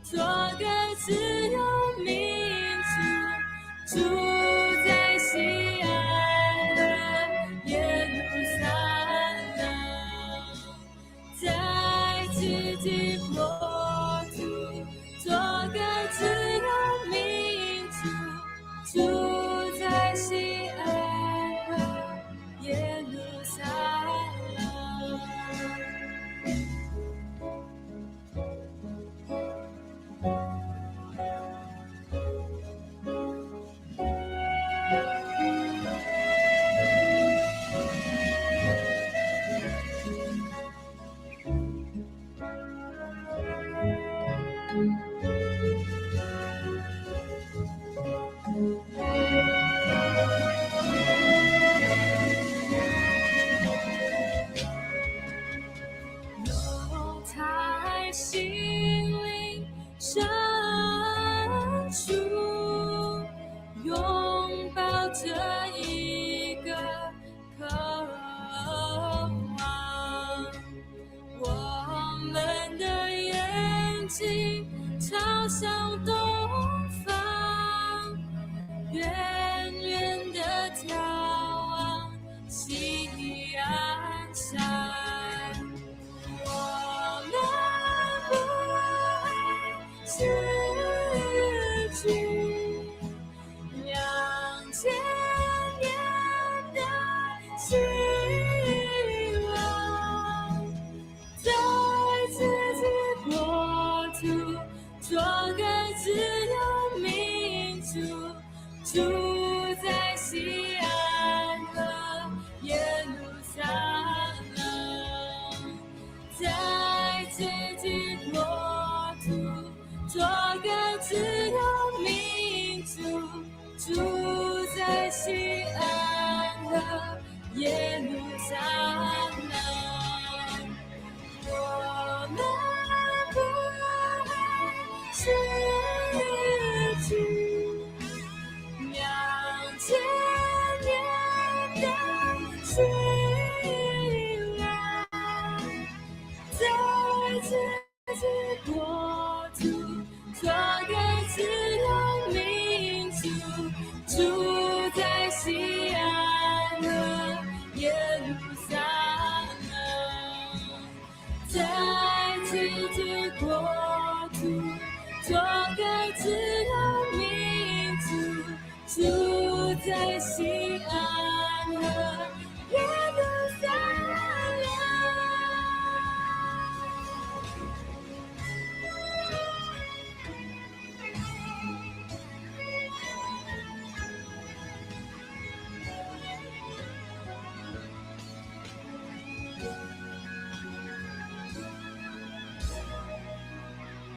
做个自由民族，住在西安的耶路撒冷，在自己国土做个自由民族，住在西安的耶路撒冷。留在心灵深处，拥抱着一个渴望。我们的眼睛朝向东方，远远地眺望夕阳山。我们不会失去2000年的希望，在自己国土做个自由民族，住在西安和耶路撒冷，在自己国土做个自由民族，住在西安和耶路撒冷。我们不会失去2000年的希望，在自己国土做个自由民族，住在西安和耶路撒冷，在自己国土做个自由民族，住在西